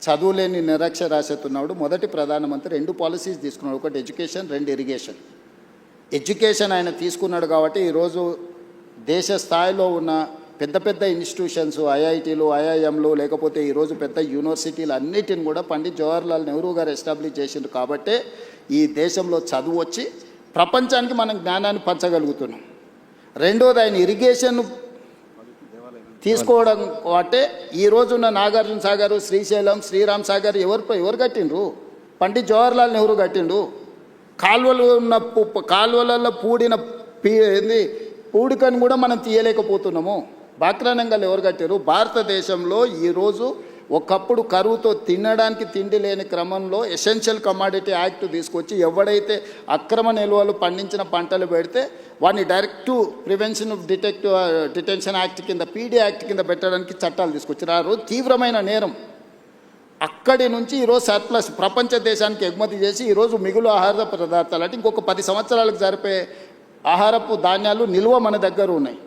చదువులేని నిరక్షరాస్యత ఉన్నప్పుడు మొదటి ప్రధానమంత్రి 2 పాలసీస్ తీసుకున్నాడు. ఒకటి ఎడ్యుకేషన్, 2 ఇరిగేషన్. ఎడ్యుకేషన్ ఆయన తీసుకున్నాడు కాబట్టి ఈరోజు దేశ స్థాయిలో ఉన్న పెద్ద ఇన్స్టిట్యూషన్స్, ఐఐటీలు, ఐఐఎంలు, లేకపోతే ఈరోజు పెద్ద యూనివర్సిటీలు అన్నిటిని కూడా పండిత్ జవహర్లాల్ నెహ్రూ గారు ఎస్టాబ్లిష్ చేసిండు. కాబట్టే ఈ దేశంలో చదువు వచ్చి ప్రపంచానికి మనం జ్ఞానాన్ని పంచగలుగుతున్నాం. రెండోది, ఆయన ఇరిగేషన్ తీసుకోవడం అంటే ఈ రోజున్న నాగార్జున సాగర్, శ్రీశైలం, శ్రీరామ్ సాగర్ ఎవరు కట్టిండ్రు? పండిత్ జవహర్లాల్ నెహ్రూ కట్టిండు. కాలువలు ఉన్న కాలువలలో పూడికను కూడా మనం తీయలేకపోతున్నాము. బాక్రానంగాలు ఎవరు కట్టారు? భారతదేశంలో ఈరోజు ఒకప్పుడు కరువుతో తినడానికి తిండి లేని క్రమంలో ఎసెన్షియల్ కమాడిటీ యాక్ట్ తీసుకొచ్చి ఎవడైతే అక్రమ నిల్వలు పండించిన పంటలు పెడితే వాడిని direct prevention of detention act కింద, పీడీ యాక్ట్ కింద పెట్టడానికి చట్టాలు తీసుకొచ్చారు. ఆ రోజు తీవ్రమైన నేరం. అక్కడి నుంచి ఈరోజు సర్ప్లస్ ప్రపంచ దేశానికి ఎగుమతి చేసి ఈరోజు మిగులు ఆహార పదార్థాలు అంటే ఇంకొక 10 సంవత్సరాలకు జరిపే ఆహారపు ధాన్యాలు నిల్వ మన దగ్గర ఉన్నాయి.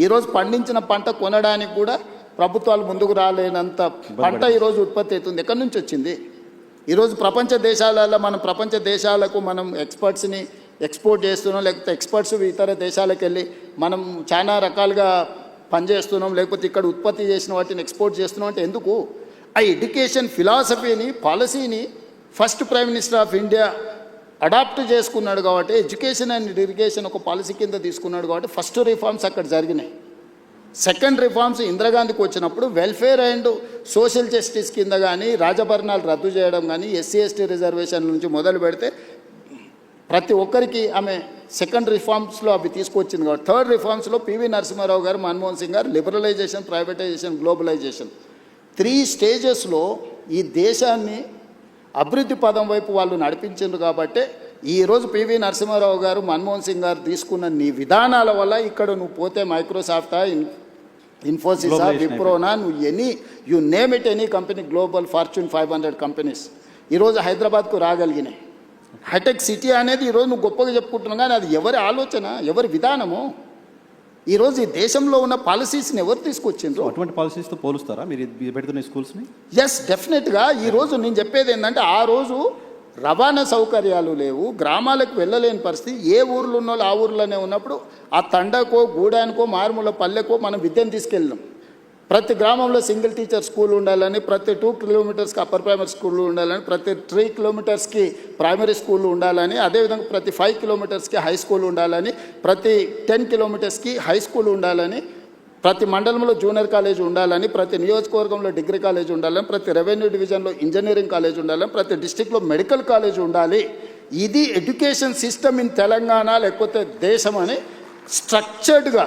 ఈరోజు పండించిన పంట కొనడానికి కూడా ప్రభుత్వాలు ముందుకు రాలేనంత పంట ఈరోజు ఉత్పత్తి అవుతుంది. ఎక్కడి నుంచి వచ్చింది? ఈరోజు ప్రపంచ దేశాలలో ప్రపంచ దేశాలకు మనం ఎక్స్పర్ట్స్ని ఎక్స్పోర్ట్ చేస్తున్నాం, లేకపోతే ఎక్స్పర్ట్స్ ఇతర దేశాలకు వెళ్ళి మనం చాలా రకాలుగా పనిచేస్తున్నాం, లేకపోతే ఇక్కడ ఉత్పత్తి చేసిన వాటిని ఎక్స్పోర్ట్ చేస్తున్నాం అంటే ఎందుకు? ఆ ఎడ్యుకేషన్ ఫిలాసఫీని, పాలసీని first prime minister of India adopt చేసుకున్నాడు కాబట్టి, ఎడ్యుకేషన్ అండ్ ఇరిగేషన్ ఒక పాలసీ కింద తీసుకున్నాడు కాబట్టి ఫస్ట్ రిఫార్మ్స్ అక్కడ జరిగినాయి. సెకండ్ రిఫార్మ్స్ ఇందిరాగాంధీకి వచ్చినప్పుడు వెల్ఫేర్ అండ్ సోషల్ జస్టిస్ కింద కానీ రాజభరణాలు రద్దు చేయడం కానీ ఎస్సీ ఎస్టీ రిజర్వేషన్ నుంచి మొదలు పెడితే ప్రతి ఒక్కరికి ఆమె సెకండ్ రిఫార్మ్స్లో అవి తీసుకొచ్చింది కాబట్టి, థర్డ్ రిఫార్మ్స్లో పివి నరసింహారావు గారు, మన్మోహన్ సింగ్ గారు లిబరలైజేషన్, ప్రైవేటైజేషన్, గ్లోబలైజేషన్ 3 స్టేజెస్లో ఈ దేశాన్ని అభివృద్ధి పదం వైపు వాళ్ళు నడిపించారు. కాబట్టి ఈరోజు పివి నరసింహారావు గారు, మన్మోహన్ సింగ్ గారు తీసుకున్న నీ విధానాల వల్ల ఇక్కడ నువ్వు పోతే మైక్రోసాఫ్టా, ఇన్ఫోసిసా, విప్రోనా, నువ్వు you name it any company, global fortune 500 companies ఈరోజు హైదరాబాద్కు రాగలిగినాయి. హైటెక్ సిటీ అనేది ఈరోజు నువ్వు గొప్పగా చెప్పుకుంటున్నావు, కానీ అది ఎవరి ఆలోచన, ఎవరి విధానము? ఈరోజు ఈ దేశంలో ఉన్న పాలసీస్ని ఎవరు తీసుకొచ్చిండ్రు? అటువంటి పాలసీస్తో పోలుస్తారా మీరు పెడుతున్న స్కూల్స్ని? ఎస్, డెఫినెట్గా. ఈరోజు నేను చెప్పేది ఏంటంటే, ఆ రోజు రవాణా సౌకర్యాలు లేవు, గ్రామాలకు వెళ్ళలేని పరిస్థితి. ఏ ఊర్లో ఉన్న వాళ్ళు ఆ ఊర్లోనే ఉన్నప్పుడు ఆ తండకో, గూడానికో, మారుమూల పల్లెకో మనం విద్యను తీసుకెళ్ళాం. ప్రతి గ్రామంలో సింగిల్ టీచర్ స్కూల్ ఉండాలని, ప్రతి 2 కిలోమీటర్స్కి అప్పర్ ప్రైమరీ స్కూల్ ఉండాలని, ప్రతి 3 కిలోమీటర్స్కి ప్రైమరీ స్కూల్ ఉండాలని, అదేవిధంగా ప్రతి 5 కిలోమీటర్స్కి హై స్కూల్ ఉండాలని, ప్రతి 10 కిలోమీటర్స్కి హై స్కూల్ ఉండాలని, ప్రతి మండలంలో జూనియర్ కాలేజ్ ఉండాలని, ప్రతి నియోజకవర్గంలో డిగ్రీ కాలేజ్ ఉండాలని, ప్రతి రెవెన్యూ డివిజన్లో ఇంజనీరింగ్ కాలేజ్ ఉండాలని, ప్రతి డిస్టిక్లో మెడికల్ కాలేజ్ ఉండాలి. ఇది ఎడ్యుకేషన్ సిస్టమ్ ఇన్ తెలంగాణ లేకపోతే దేశం అని స్ట్రక్చర్డ్గా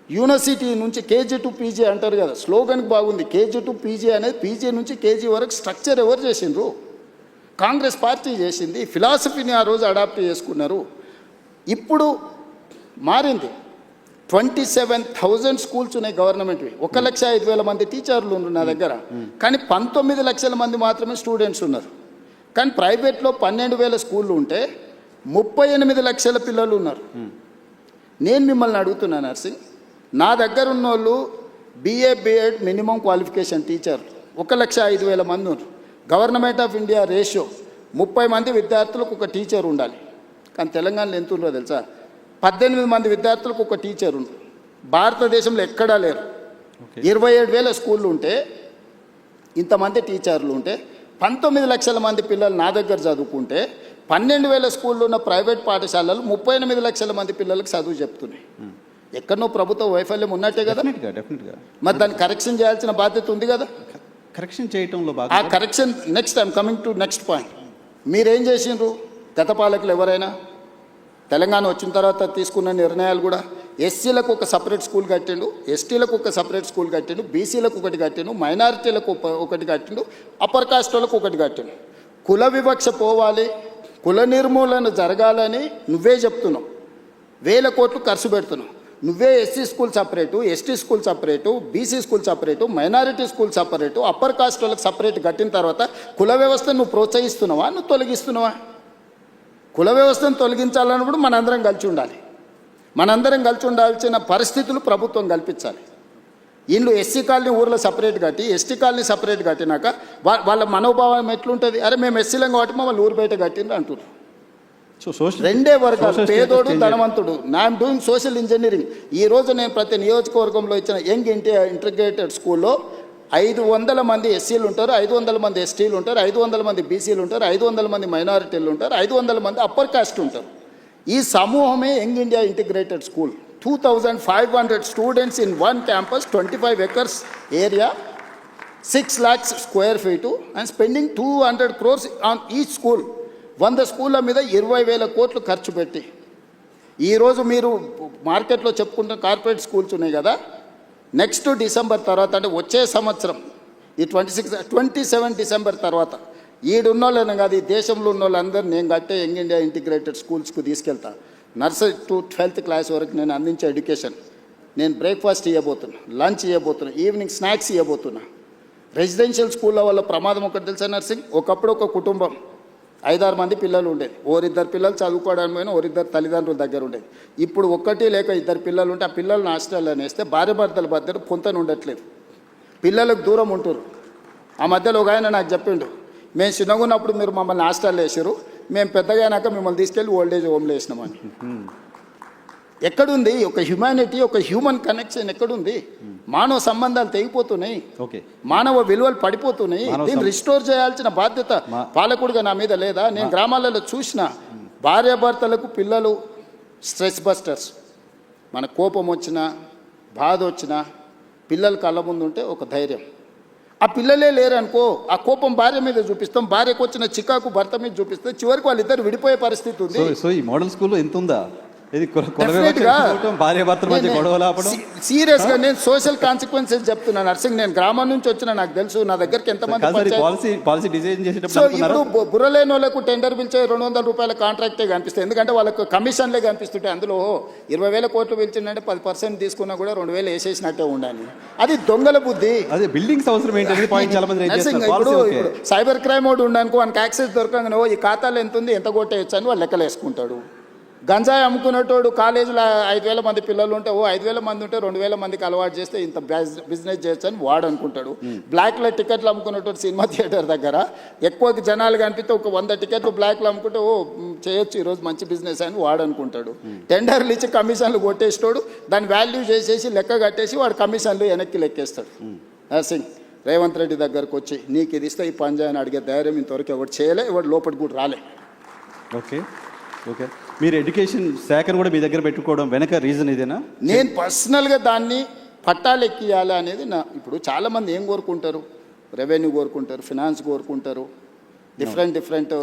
యూనివర్సిటీ నుంచి కేజీ టు పీజీ అంటారు కదా, స్లోగన్కి బాగుంది. కేజీ టు పీజీ అనేది పీజీ నుంచి కేజీ వరకు స్ట్రక్చర్ ఎవరు చేసిండ్రు? కాంగ్రెస్ పార్టీ చేసింది. ఫిలాసఫీని ఆ రోజు అడాప్ట్ చేసుకున్నారు. ఇప్పుడు మారింది. 27,000 స్కూల్స్ ఉన్నాయి గవర్నమెంట్వి. 1,05,000 మంది టీచర్లు ఉన్నారు నా దగ్గర, కానీ 19 లక్షల మంది మాత్రమే స్టూడెంట్స్ ఉన్నారు. కానీ ప్రైవేట్లో 12,000 స్కూళ్ళు ఉంటే 38 లక్షల పిల్లలు ఉన్నారు. నేను మిమ్మల్ని అడుగుతున్నా నర్సింగ్, నా దగ్గర ఉన్న వాళ్ళు BA B.Ed మినిమం క్వాలిఫికేషన్ టీచర్లు 1,05,000 మంది ఉన్నారు. గవర్నమెంట్ ఆఫ్ ఇండియా రేషియో 30 మంది విద్యార్థులకు ఒక టీచర్ ఉండాలి. కానీ తెలంగాణలో ఎంత ఉందో తెలుసా? 18 మంది విద్యార్థులకు ఒక టీచర్ ఉంది. భారతదేశంలో ఎక్కడా లేరు. 27,000 స్కూళ్ళు ఉంటే, ఇంతమంది టీచర్లు ఉంటే, 19 లక్షల మంది పిల్లలు నా దగ్గర చదువుకుంటే, 12,000 స్కూళ్ళు ఉన్న ప్రైవేట్ పాఠశాలలు 38 లక్షల మంది పిల్లలకు చదువు చెప్తున్నాయి. ఎక్కడనో ప్రభుత్వ వైఫల్యం ఉన్నట్టే కదా. డెఫినెట్గా. మరి దాన్ని కరెక్షన్ చేయాల్సిన బాధ్యత ఉంది కదా. కరెక్షన్ చేయటంలో ఆ correction next I'm coming to next point. మీరేం చేసిండ్రు? గత పాలకులు ఎవరైనా తెలంగాణ వచ్చిన తర్వాత తీసుకున్న నిర్ణయాలు కూడా, ఎస్సీలకు ఒక సపరేట్ స్కూల్ కట్టిండు, ఎస్టీలకు ఒక సపరేట్ స్కూల్ కట్టిండు, బీసీలకు ఒకటి కట్టిండు, మైనారిటీలకు ఒకటి కట్టిండు, అప్పర్ కాస్ట్ వాళ్ళకు ఒకటి కట్టిండు. కుల వివక్ష పోవాలి, కుల నిర్మూలన జరగాలని నువ్వే చెప్తున్నావు. 1,000 కోట్లు ఖర్చు పెడుతున్నావు. నువ్వే SC school separate, ST school separate, BC school separate, minority school separate, upper caste వాళ్ళకి సపరేట్ కట్టిన తర్వాత కుల వ్యవస్థను నువ్వు ప్రోత్సహిస్తున్నావా, నువ్వు తొలగిస్తున్నావా? కుల వ్యవస్థను తొలగించాలన్నప్పుడు మనందరం కలిసి ఉండాలి. మనందరం కలిసి ఉండాల్సిన పరిస్థితులు ప్రభుత్వం కల్పించాలి. వీళ్ళు ఎస్సీ కాలనీ ఊర్లో సపరేట్ కట్టి, ఎస్టీ కాలనీ సపరేట్ కట్టినాక వాళ్ళ మనోభావం ఎట్లుంటుంది? అరే మేము ఎస్సీలం కాబట్టి మమ్మల్ని ఊరు బయట కట్టిండ్రు అంటున్నారు. రెండే వర్గాలు, పేదోడు, ధనవంతుడు. I'm doing social engineering. ఈరోజు నేను ప్రతి నియోజకవర్గంలో ఇచ్చిన యంగ్ ఇంటిగ్రేటెడ్ స్కూల్లో 500 మంది ఎస్సీలు ఉంటారు, 500 మంది ఎస్టీలు ఉంటారు, 500 మంది బీసీలు ఉంటారు, 500 మంది మైనారిటీలు ఉంటారు, 500 మంది అప్పర్ కాస్ట్ ఉంటారు. ఈ సమూహమే young India integrated school. 2,500 students in one campus, 25 acres area, 6 lakhs square feet, and spending 200 crores on each school. 100 స్కూళ్ళ మీద 20,000 కోట్లు ఖర్చు పెట్టి ఈరోజు మీరు మార్కెట్లో చెప్పుకుంటున్న కార్పొరేట్ స్కూల్స్ ఉన్నాయి కదా, నెక్స్ట్ డిసెంబర్ తర్వాత అంటే వచ్చే సంవత్సరం ఈ 27 డిసెంబర్ తర్వాత ఈడున్నోళ్ళని కాదు, ఈ దేశంలో ఉన్న వాళ్ళందరూ నేను కట్టే యంగ్ ఇండియా ఇంటిగ్రేటెడ్ స్కూల్స్కు తీసుకెళ్తా. నర్సరీ టు 12th క్లాస్ వరకు నేను అందించే ఎడ్యుకేషన్. నేను బ్రేక్ఫాస్ట్ ఇవ్వబోతున్నా, లంచ్ ఇవ్వబోతున్నా, ఈవినింగ్ స్నాక్స్ ఇవ్వబోతున్నా. రెసిడెన్షియల్ స్కూళ్ళ వల్ల ప్రమాదం ఒకటి తెలుసా నర్సింగ్, ఒకప్పుడు ఒక కుటుంబం 5-6 మంది పిల్లలు ఉండేది. ఓరిద్దరు పిల్లలు చదువుకోవడానికి పోయినా ఓరిద్దరు తల్లిదండ్రుల దగ్గర ఉండేది. ఇప్పుడు ఒక్కటి లేక 2 పిల్లలు ఉంటే ఆ పిల్లల్ని హాస్టల్లో వేస్తే భార్యాభర్తల మధ్య పొంతన ఉండట్లేదు, పిల్లలకు దూరం ఉంటురు. ఆ మధ్యలో ఒక ఆయన నాకు చెప్పిండు, మేము చిన్నగా ఉన్నప్పుడు మీరు మమ్మల్ని హాస్టల్లో వేసారు, మేము పెద్దగా అయినాక మిమ్మల్ని తీసుకెళ్ళి ఓల్డేజ్ హోమ్లో వేసినామని. ఎక్కడుంది ఒక హ్యుమానిటీ, ఒక హ్యూమన్ కనెక్షన్ ఎక్కడుంది? మానవ సంబంధాలు తెగిపోతున్నాయి, మానవ విలువలు పడిపోతున్నాయి. దీన్ని రిస్టోర్ చేయాల్సిన బాధ్యత పాలకుడిగా నా మీద లేదా? నేను గ్రామాలలో చూసిన భార్యాభర్తలకు పిల్లలు స్ట్రెస్ బస్టర్స్. మన కోపం వచ్చినా బాధ వచ్చినా పిల్లలు కళ్ళ ముందు ఉంటే ఒక ధైర్యం. ఆ పిల్లలే లేరనుకో, ఆ కోపం భార్య మీద చూపిస్తాం, భార్యకు వచ్చిన చికాకు భర్త మీద చూపిస్తే చివరికి వాళ్ళిద్దరు విడిపోయే పరిస్థితి ఉంది. సో ఈ మోడల్ స్కూల్లో ఎంత ఉందా? సీరియస్ గా నేను సోషల్ కాన్సిక్వెన్సెస్ చెప్తున్నాను నర్సింగ్. నేను గ్రామం నుంచి వచ్చిన, నాకు తెలుసు నా దగ్గరికి ఎంతమంది. సో ఇప్పుడు బుర్రలేని వాళ్ళకు టెండర్ పిలిచే 200 రూపాయల కాంట్రాక్టే కనిపిస్తాయి, ఎందుకంటే వాళ్ళకు కమిషన్లే కనిపిస్తుంటాయి. అందులో 20,000 కోట్లు పిలిచిందంటే 10% తీసుకున్నా కూడా 2,000 వేసేసినట్టే ఉండాలి. అది దొంగల బుద్ధి. అదే బిల్డింగ్స్ అవసరం ఏంటంటే నర్సింగ్ ఇప్పుడు సైబర్ క్రైమ్ ఒకటి ఉండనుకో, వానికి యాక్సెస్ దొరకగానే ఈ ఖాతాలో ఎంత ఉంది, ఎంత కొట్టేయచ్చు అని వాళ్ళు లెక్కలు వేసుకుంటాడు. గంజాయి అమ్ముకునేటోడు కాలేజీలో 5,000 మంది పిల్లలు ఉంటే 5,000 మంది ఉంటే 2,000 మందికి అలవాటు చేస్తే ఇంత బిజినెస్ చేయొచ్చు అని వాడు అనుకుంటాడు. బ్లాక్లో టికెట్లు అమ్ముకునేటోడు సినిమా థియేటర్ దగ్గర ఎక్కువ జనాలు కనిపిస్తే ఒక 100 టికెట్లు బ్లాక్లో అమ్ముకుంటే చేయొచ్చు ఈరోజు మంచి బిజినెస్ అని వాడు అనుకుంటాడు. టెండర్లు ఇచ్చి కమిషన్లు కొట్టేస్తాడు, దాన్ని వాల్యూ చేసేసి లెక్క కట్టేసి వాడు కమిషన్లు వెనక్కి లెక్కేస్తాడు. నర్సింగ్ రేవంత్ రెడ్డి దగ్గరకు వచ్చి నీకు ఇది ఇస్తే ఈ పని చేయని అడిగే ధైర్యం ఇంతవరకు ఎవరు చేయలే, ఎవరు లోపలికి కూడా రాలే. ఓకే, మీరు ఎడ్యుకేషన్ శాఖను కూడా మీ దగ్గర పెట్టుకోవడం వెనక రీజన్ ఇదేనా? నేను పర్సనల్గా దాన్ని పట్టాలు ఎక్కియాలి అనేది నా. ఇప్పుడు చాలామంది ఏం కోరుకుంటారు, రెవెన్యూ కోరుకుంటారు, ఫినాన్స్ కోరుకుంటారు, డిఫరెంట్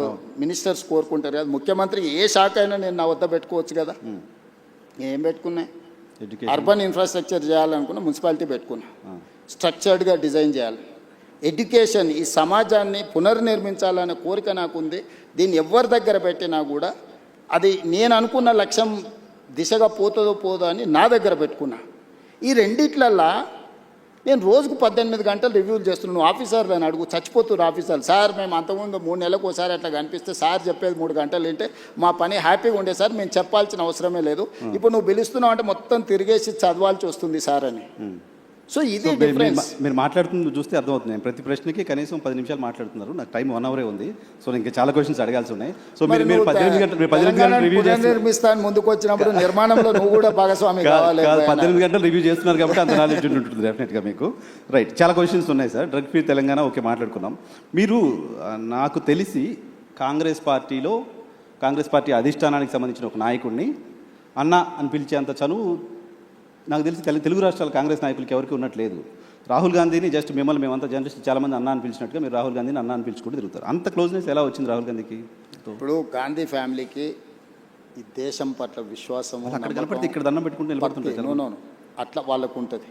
మినిస్టర్స్ కోరుకుంటారు కదా. ముఖ్యమంత్రి ఏ శాఖ అయినా నేను నా వద్ద పెట్టుకోవచ్చు కదా. ఏం పెట్టుకున్నా? అర్బన్ ఇన్ఫ్రాస్ట్రక్చర్ చేయాలనుకున్నా, మున్సిపాలిటీ పెట్టుకున్నా. స్ట్రక్చర్డ్గా డిజైన్ చేయాలి. ఎడ్యుకేషన్, ఈ సమాజాన్ని పునర్నిర్మించాలనే కోరిక నాకుంది. దీన్ని ఎవరి దగ్గర పెట్టినా కూడా అది నేను అనుకున్న లక్ష్యం దిశగా పోదో అని నా దగ్గర పెట్టుకున్నా. ఈ రెండిట్లల్లా నేను రోజుకు 18 గంటలు రివ్యూలు చేస్తున్నాను. ఆఫీసర్లు అని అడుగు, చచ్చిపోతున్నారు ఆఫీసర్లు. సార్ మేము అంతకుముందు 3 నెలలకు ఒకసారి అట్లా కనిపిస్తే సార్ చెప్పేది 3 గంటలు వింటే మా పని హ్యాపీగా ఉండే సార్, మేము చెప్పాల్సిన అవసరమే లేదు. ఇప్పుడు నువ్వు పిలుస్తున్నావు అంటే మొత్తం తిరిగేసి చదవాల్సి వస్తుంది సార్ అని. సో ఇది డిఫరెన్స్. మీరు మాట్లాడుతుంది చూస్తే అర్థమవుతుంది. నేను ప్రతి ప్రశ్నకి కనీసం 10 నిమిషాలు మాట్లాడుతున్నారు. నాకు టైం 1 అవరే ఉంది. సో ఇంకా చాలా క్వశ్చన్స్ అడగాల్సి ఉన్నాయి. సో మీరు 18 గంటలు రివ్యూ నిర్మిస్తాను ముందుకు వచ్చినప్పుడు నిర్మాణంలో నువ్వు కూడా భాగస్వామి కావాలి. 18 గంటలు రివ్యూ చేస్తున్నారు కాబట్టి అంత నాలెడ్జ్ ఉంటుంది డెఫినెట్గా మీకు. రైట్, చాలా క్వశ్చన్స్ ఉన్నాయి sir. Drug free Telangana okay మాట్లాడుకున్నాం. మీరు నాకు తెలిసి కాంగ్రెస్ పార్టీ అధిష్టానానికి సంబంధించిన ఒక నాయకుడిని అన్న అని పిలిచేంత చనువు నాకు తెలిసి తెలుగు రాష్ట్రాల కాంగ్రెస్ నాయకులకి ఎవరికి ఉన్నట్లేదు. రాహుల్ గాంధీని జస్ట్ మిమ్మల్ని మేమంతా జర్నలిస్ట్ చాలామంది అన్న అని పిలిచినట్టుగా మీరు రాహుల్ గాంధీని అన్న అని పిలుచుకుంటూ తిరుగుతారు. అంత క్లోజ్నెస్ ఎలా వచ్చింది రాహుల్ గాంధీకి? ఇప్పుడు గాంధీ ఫ్యామిలీకి ఈ దేశం పట్ల విశ్వాసము అక్కడ కనపడితే ఇక్కడ దండం పెట్టుకుంటూ నిలబడుతుంటారు. అట్లా వాళ్ళకు ఉంటుంది.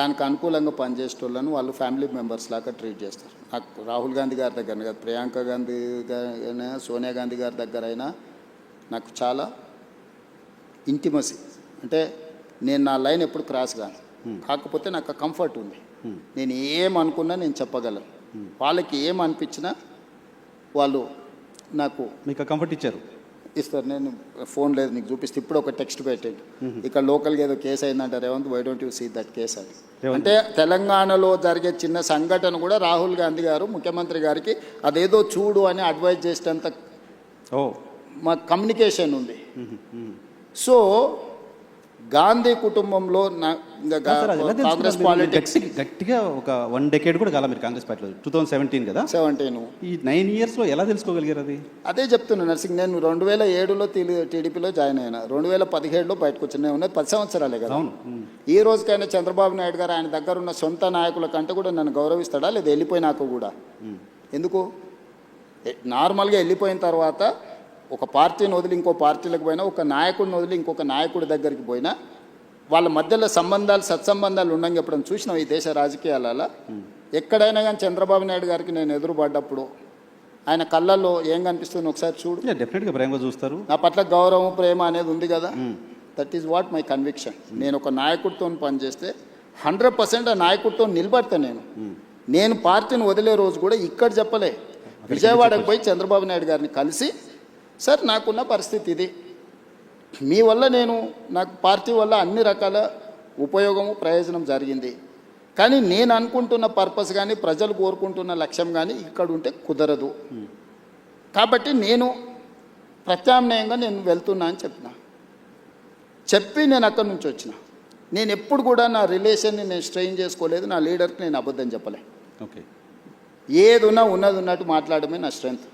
దానికి అనుకూలంగా పనిచేసేటోళ్ళను వాళ్ళు ఫ్యామిలీ మెంబర్స్ లాగా ట్రీట్ చేస్తారు. నాకు రాహుల్ గాంధీ గారి దగ్గర కాదు, ప్రియాంక గాంధీ గారైనా సోనియా గాంధీ గారి దగ్గర అయినా నాకు చాలా ఇంటిమసీ. అంటే నేను నా లైన్ ఎప్పుడు క్రాస్ కాను, కాకపోతే నాకు కంఫర్ట్ ఉంది. నేను ఏమనుకున్నా నేను చెప్పగలను. వాళ్ళకి ఏమనిపించినా వాళ్ళు నాకు మీకు కంఫర్ట్ ఇస్తారు. నేను ఫోన్ లేదు నీకు చూపిస్తే ఇప్పుడు ఒక టెక్స్ట్ పెట్టండి, ఇక్కడ లోకల్గా ఏదో కేసు అయిందంటే Revanth why don't you see that case అని. అంటే తెలంగాణలో జరిగే చిన్న సంఘటన కూడా రాహుల్ గాంధీ గారు ముఖ్యమంత్రి గారికి అదేదో చూడు అని అడ్వైజ్ చేసేంత మా కమ్యూనికేషన్ ఉంది. సో గాంధీ కుటుంబంలో ఇంకా సార్, అది ఎలా కాంగ్రెస్ తెలుసుకున్నారు? పాలిటిక్స్ గట్టిగా ఒక 1 decade కూడా కాల మీరు కాంగ్రెస్ పార్టీలో 2017 కదా. 17. ఈ 9 yearsలో ఎలా తెలుసుకోగలిగారు అది? అదే చెప్తున్నా నర్సింగ్, నేను 2007లో టీడీపీలో జాయిన్ అయినా, 2017లో బయటకు వచ్చాను. నేను ఉన్నది 10 సంవత్సరాలే కదా. అవును. ఈ రోజుకైనా చంద్రబాబు నాయుడు గారు ఆయన దగ్గర ఉన్న సొంత నాయకుల కంటే కూడా నన్ను గౌరవిస్తాడా లేదా వెళ్ళిపోయినాక కూడా? ఎందుకు? నార్మల్గా వెళ్ళిపోయిన తర్వాత ఒక పార్టీని వదిలి ఇంకో పార్టీలకు పోయినా, ఒక నాయకుడిని వదిలి ఇంకొక నాయకుడి దగ్గరికి పోయినా వాళ్ళ మధ్యలో సంబంధాలు సత్సంబంధాలు ఉండని చెప్పడం చూసినాం ఈ దేశ రాజకీయాలలో. ఎక్కడైనా కానీ చంద్రబాబు నాయుడు గారికి నేను ఎదురుపడ్డప్పుడు ఆయన కళ్ళల్లో ఏం కనిపిస్తుంది ఒకసారి చూడు. డెఫినెట్గా ప్రేమగా చూస్తారు. నా పట్ల గౌరవం ప్రేమ అనేది ఉంది కదా. That is what my conviction. నేను ఒక నాయకుడితో పనిచేస్తే 100% ఆ నాయకుడితో నిలబడతాను. నేను పార్టీని వదిలే రోజు కూడా ఇక్కడ చెప్పలే, విజయవాడకు పోయి చంద్రబాబు నాయుడు గారిని కలిసి, సార్ నాకున్న పరిస్థితి ఇది, మీ వల్ల నాకు పార్టీ వల్ల అన్ని రకాల ఉపయోగము ప్రయోజనం జరిగింది, కానీ నేను అనుకుంటున్న పర్పస్ కానీ ప్రజలు కోరుకుంటున్న లక్ష్యం కానీ ఇక్కడ ఉంటే కుదరదు, కాబట్టి నేను ప్రత్యామ్నాయంగా నేను వెళ్తున్నా అని చెప్పి నేను అక్కడి నుంచి వచ్చిన. నేను ఎప్పుడు కూడా నా రిలేషన్ని నేను స్ట్రెయిన్ చేసుకోలేదు, నా లీడర్కి నేను అబద్ధం చెప్పలే. ఓకే, ఏదున్నా ఉన్నది ఉన్నట్టు మాట్లాడమే నా స్ట్రెంగ్త్.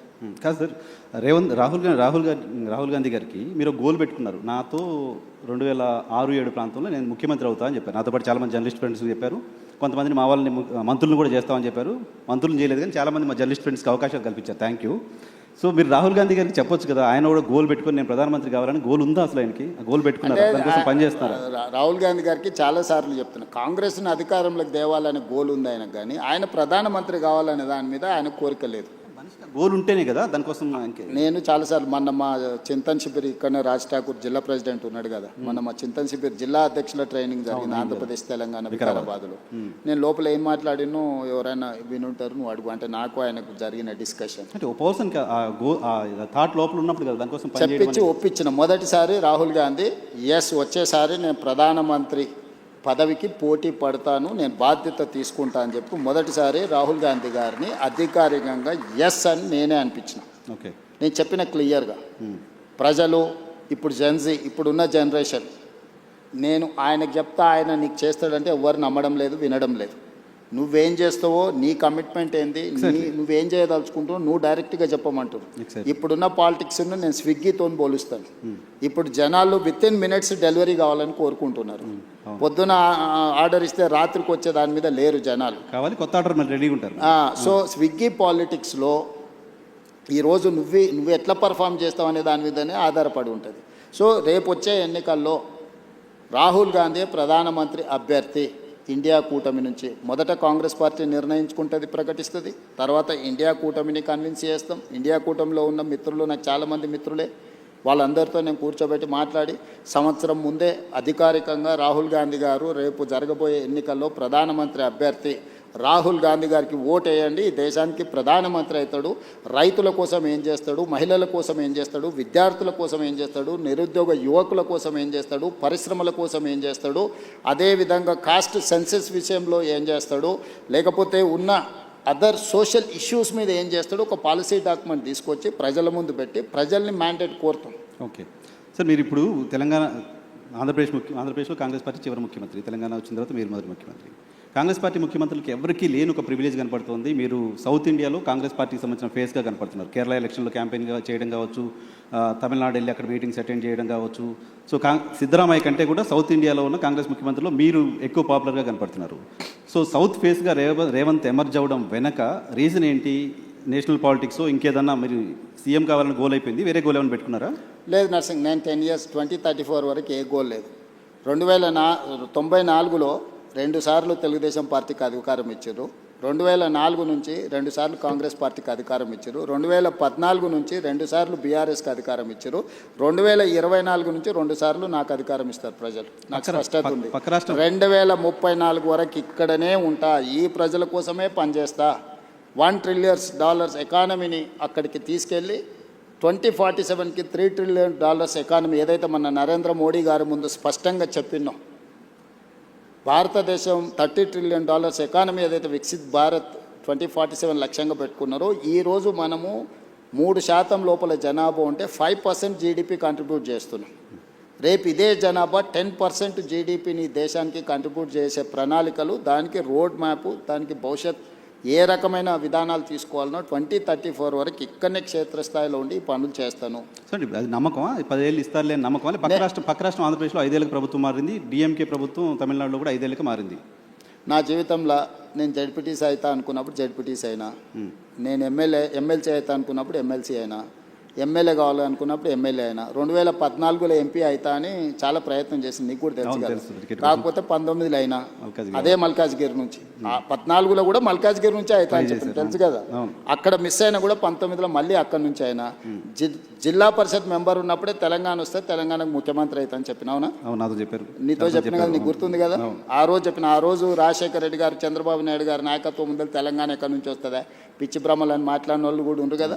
కాదు సార్, రాహుల్ గాంధీ గారికి మీరు గోల్ పెట్టుకున్నారు, నాతో 2006-7 ప్రాంతంలో నేను ముఖ్యమంత్రి అవుతా అని చెప్పారు. నాతో పాటు చాలామంది జర్నలిస్ట్ ఫ్రెండ్స్ చెప్పారు, కొంతమందిని మా వాళ్ళని మంత్రులను కూడా చేస్తామని చెప్పారు. మంత్రులను చేయలేదు కానీ చాలామంది మా జర్నలిస్ట్ ఫ్రెండ్స్కి అవకాశాలు కల్పించారు. Thank you. సో మీరు రాహుల్ గాంధీ గారికి చెప్పొచ్చు కదా, ఆయన కూడా గోల్ పెట్టుకొని నేను ప్రధానమంత్రి కావాలని. గోల్ ఉందా అసలు ఆయనకి? గోల్ పెట్టుకున్నారు, దానికోసం పనిచేస్తున్నారు. రాహుల్ గాంధీ గారికి చాలాసార్లు చెప్తున్నా, కాంగ్రెస్ని అధికారంలోకి తేవాలనే గోల్ ఉంది ఆయనకు, కానీ ఆయన ప్రధానమంత్రి కావాలనే దాని మీద ఆయన కోరిక లేదు. గోల్ ఉంటేనే కదా దానికోసం. నేను చాలాసార్లు మొన్న మా చింతన్ శిబిర్ ఇక్కడనే రాజ్ ఠాకూర్ జిల్లా ప్రెసిడెంట్ ఉన్నాడు కదా, మొన్న మా చింతన్ శిబిర్ జిల్లా అధ్యక్షుల ట్రైనింగ్ జరిగింది ఆంధ్రప్రదేశ్ తెలంగాణ వికారాబాద్లో. నేను లోపల ఏం మాట్లాడినో ఎవరైనా వినుంటారు, నువ్వు అడుగు అంటే నాకు ఆయనకు జరిగిన డిస్కషన్ అంటే పర్సన్ థాట్ లోపల ఉన్నప్పుడు కదా దానికోసం చెప్పించి ఒప్పించిన. మొదటిసారి రాహుల్ గాంధీ వచ్చేసారి నేను ప్రధానమంత్రి పదవికి పోటీ పడతాను, నేను బాధ్యత తీసుకుంటా అని చెప్పి మొదటిసారి రాహుల్ గాంధీ గారిని అధికారికంగా ఎస్ అని నేనే అనిపించిన. ఓకే, నేను చెప్పిన క్లియర్గా ప్రజలు ఇప్పుడు జెన్జీ ఇప్పుడున్న జనరేషన్, నేను ఆయనకు చెప్తా ఆయన నీకు చేస్తాడంటే ఎవరు నమ్మడం లేదు, వినడం లేదు. నువ్వేం చేస్తావో, నీ కమిట్మెంట్ ఏంది, నువ్వేం చేయదలుచుకుంటావో నువ్వు డైరెక్ట్గా చెప్పమంటున్నావు. ఇప్పుడున్న పాలిటిక్స్ను నేను స్విగ్గీతో పోలుస్తాను. ఇప్పుడు జనాలు వితిన్ మినిట్స్ డెలివరీ కావాలని కోరుకుంటున్నారు. పొద్దున ఆర్డర్ ఇస్తే రాత్రికి వచ్చే దాని మీద లేరు జనాలు, కావాలి కొత్త ఆర్డర్ రెడీగా ఉంటారు. సో స్విగ్గీ పాలిటిక్స్లో ఈరోజు నువ్వు ఎట్లా పర్ఫామ్ చేస్తావు అనే దాని మీదనే ఆధారపడి ఉంటుంది. సో రేపు వచ్చే ఎన్నికల్లో రాహుల్ గాంధీ ప్రధానమంత్రి అభ్యర్థి ఇండియా కూటమి నుంచి. మొదట కాంగ్రెస్ పార్టీ నిర్ణయించుకుంటుంది, ప్రకటిస్తుంది, తర్వాత ఇండియా కూటమిని కన్విన్స్ చేస్తాం. ఇండియా కూటమిలో ఉన్న మిత్రులు నాకు చాలామంది మిత్రులే, వాళ్ళందరితో నేను కూర్చోబెట్టి మాట్లాడి సంవత్సరం ముందే అధికారికంగా రాహుల్ గాంధీ గారు రేపు జరగబోయే ఎన్నికల్లో ప్రధానమంత్రి అభ్యర్థి రాహుల్ గాంధీ గారికి ఓటేయండి, ఈ దేశానికి ప్రధానమంత్రి అవుతాడు, రైతుల కోసం ఏం చేస్తాడు, మహిళల కోసం ఏం చేస్తాడు, విద్యార్థుల కోసం ఏం చేస్తాడు, నిరుద్యోగ యువకుల కోసం ఏం చేస్తాడు, పరిశ్రమల కోసం ఏం చేస్తాడు, అదేవిధంగా కాస్ట్ సెన్సెస్ విషయంలో ఏం చేస్తాడు, లేకపోతే ఉన్న అదర్ సోషల్ ఇష్యూస్ మీద ఏం చేస్తాడు, ఒక పాలసీ డాక్యుమెంట్ తీసుకొచ్చి ప్రజల ముందు పెట్టి ప్రజల్ని మ్యాండేట్ కోరుతాం. ఓకే సార్, మీరు ఇప్పుడు ఆంధ్రప్రదేశ్లో కాంగ్రెస్ పార్టీ చివరి ముఖ్యమంత్రి, తెలంగాణ వచ్చిన తర్వాత మీరు మొదటి ముఖ్యమంత్రి. కాంగ్రెస్ పార్టీ ముఖ్యమంత్రులకి ఎవరికీ లేని ఒక ప్రివిలేజ్ కనపడుతుంది, మీరు సౌత్ ఇండియాలో కాంగ్రెస్ పార్టీకి సంబంధించిన ఫేస్గా కనపడుతున్నారు. కేరళ ఎలక్షన్లో క్యాంపెయిన్గా చేయడం కావచ్చు, తమిళనాడు వెళ్ళి అక్కడ మీటింగ్స్ అటెండ్ చేయడం కావచ్చు. సో సిద్ధరామయ్య కంటే కూడా సౌత్ ఇండియాలో ఉన్న కాంగ్రెస్ ముఖ్యమంత్రులు మీరు ఎక్కువ పాపులర్గా కనపడుతున్నారు. సో సౌత్ ఫేస్గా రేవంత్ ఎమర్జ్ అవ్వడం వెనక రీజన్ ఏంటి? నేషనల్ పాలిటిక్స్ ఇంకేదన్నా మీరు సీఎం కావాలని గోల్ అయిపోయింది, వేరే గోల్ ఏమైనా పెట్టుకున్నారా? లేదు నర్సింగ్, నేను 10 years 2034 వరకు ఏ గోల్ లేదు. 1994లో 2 సార్లు తెలుగుదేశం పార్టీకి అధికారం ఇచ్చారు, 2004 నుంచి 2 సార్లు కాంగ్రెస్ పార్టీకి అధికారం ఇచ్చారు, 2014 నుంచి 2 సార్లు బీఆర్ఎస్కి అధికారం ఇచ్చారు, 2024 నుంచి 2 సార్లు నాకు అధికారం ఇస్తారు ప్రజలు. నాకు స్పష్టత ఉంది. 2034 వరకు ఇక్కడనే ఉంటా, ఈ ప్రజల కోసమే పనిచేస్తా. $1 trillion ఎకానమీని అక్కడికి తీసుకెళ్ళి 2047కి $3 trillion ఎకానమీ ఏదైతే మన నరేంద్ర మోడీ గారి ముందు స్పష్టంగా చెప్పినాం, భారతదేశం $30 trillion ఎకానమీ ఏదైతే వికసిత్ భారత్ 2047 లక్ష్యంగా పెట్టుకున్నారో, ఈరోజు మనము 3% లోపల జనాభా ఉంటే 5% జీడిపి కంట్రిబ్యూట్ చేస్తున్నాం. రేపు ఇదే జనాభా 10% జీడిపిని దేశానికి కంట్రిబ్యూట్ చేసే ప్రణాళికలు, దానికి రోడ్ మ్యాప్, దానికి భవిష్యత్ ఏ రకమైన విధానాలు తీసుకోవాలనో 2034 వరకు ఇక్కడనే క్షేత్రస్థాయిలో ఉండి ఈ పనులు చేస్తాను. సార్ అది నమ్మకమా? 10 ఏళ్ళు ఇస్తారులే నమ్మకమా? పక్క రాష్ట్రం ఆంధ్రప్రదేశ్లో 5 ఏళ్ళకి ప్రభుత్వం మారింది, డిఎంకే ప్రభుత్వం తమిళనాడులో కూడా 5 ఏళ్ళకి మారింది. నా జీవితంలో నేను జడ్పీటీసీ అవుతా అనుకున్నప్పుడు జడ్పీటీసీ అయినా, నేను ఎమ్మెల్సీ అవుతా అనుకున్నప్పుడు ఎమ్మెల్సీ అయినా, ఎమ్మెల్యే కావాలనుకున్నప్పుడు ఎమ్మెల్యే అయినా, 2014లో ఎంపీ అవుతా అని చాలా ప్రయత్నం చేసింది, నీకు కూడా తెలుసు కదా. కాకపోతే 19లో అయినా అదే మల్కాజ్గిరి నుంచి, 14లో కూడా మల్కాజ్గిరి నుంచి అవుతా అని చెప్పి తెలుసు కదా. అక్కడ మిస్ అయినా కూడా 19లో మళ్ళీ అక్కడ నుంచి అయినా. జిల్లా పరిషత్ మెంబర్ ఉన్నప్పుడే తెలంగాణ వస్తే తెలంగాణకు ముఖ్యమంత్రి అవుతా అని చెప్పినావునా? నీతో చెప్పిన కదా, నీకు గుర్తుంది కదా. ఆ రోజు చెప్పిన, ఆ రోజు రాజశేఖర రెడ్డి గారు, చంద్రబాబు నాయుడు గారి నాయకత్వం ముందు తెలంగాణ ఎక్కడి నుంచి వస్తుందా, పిచ్చి బ్రహ్మలు అని మాట్లాడిన వాళ్ళు కూడా ఉండరు కదా.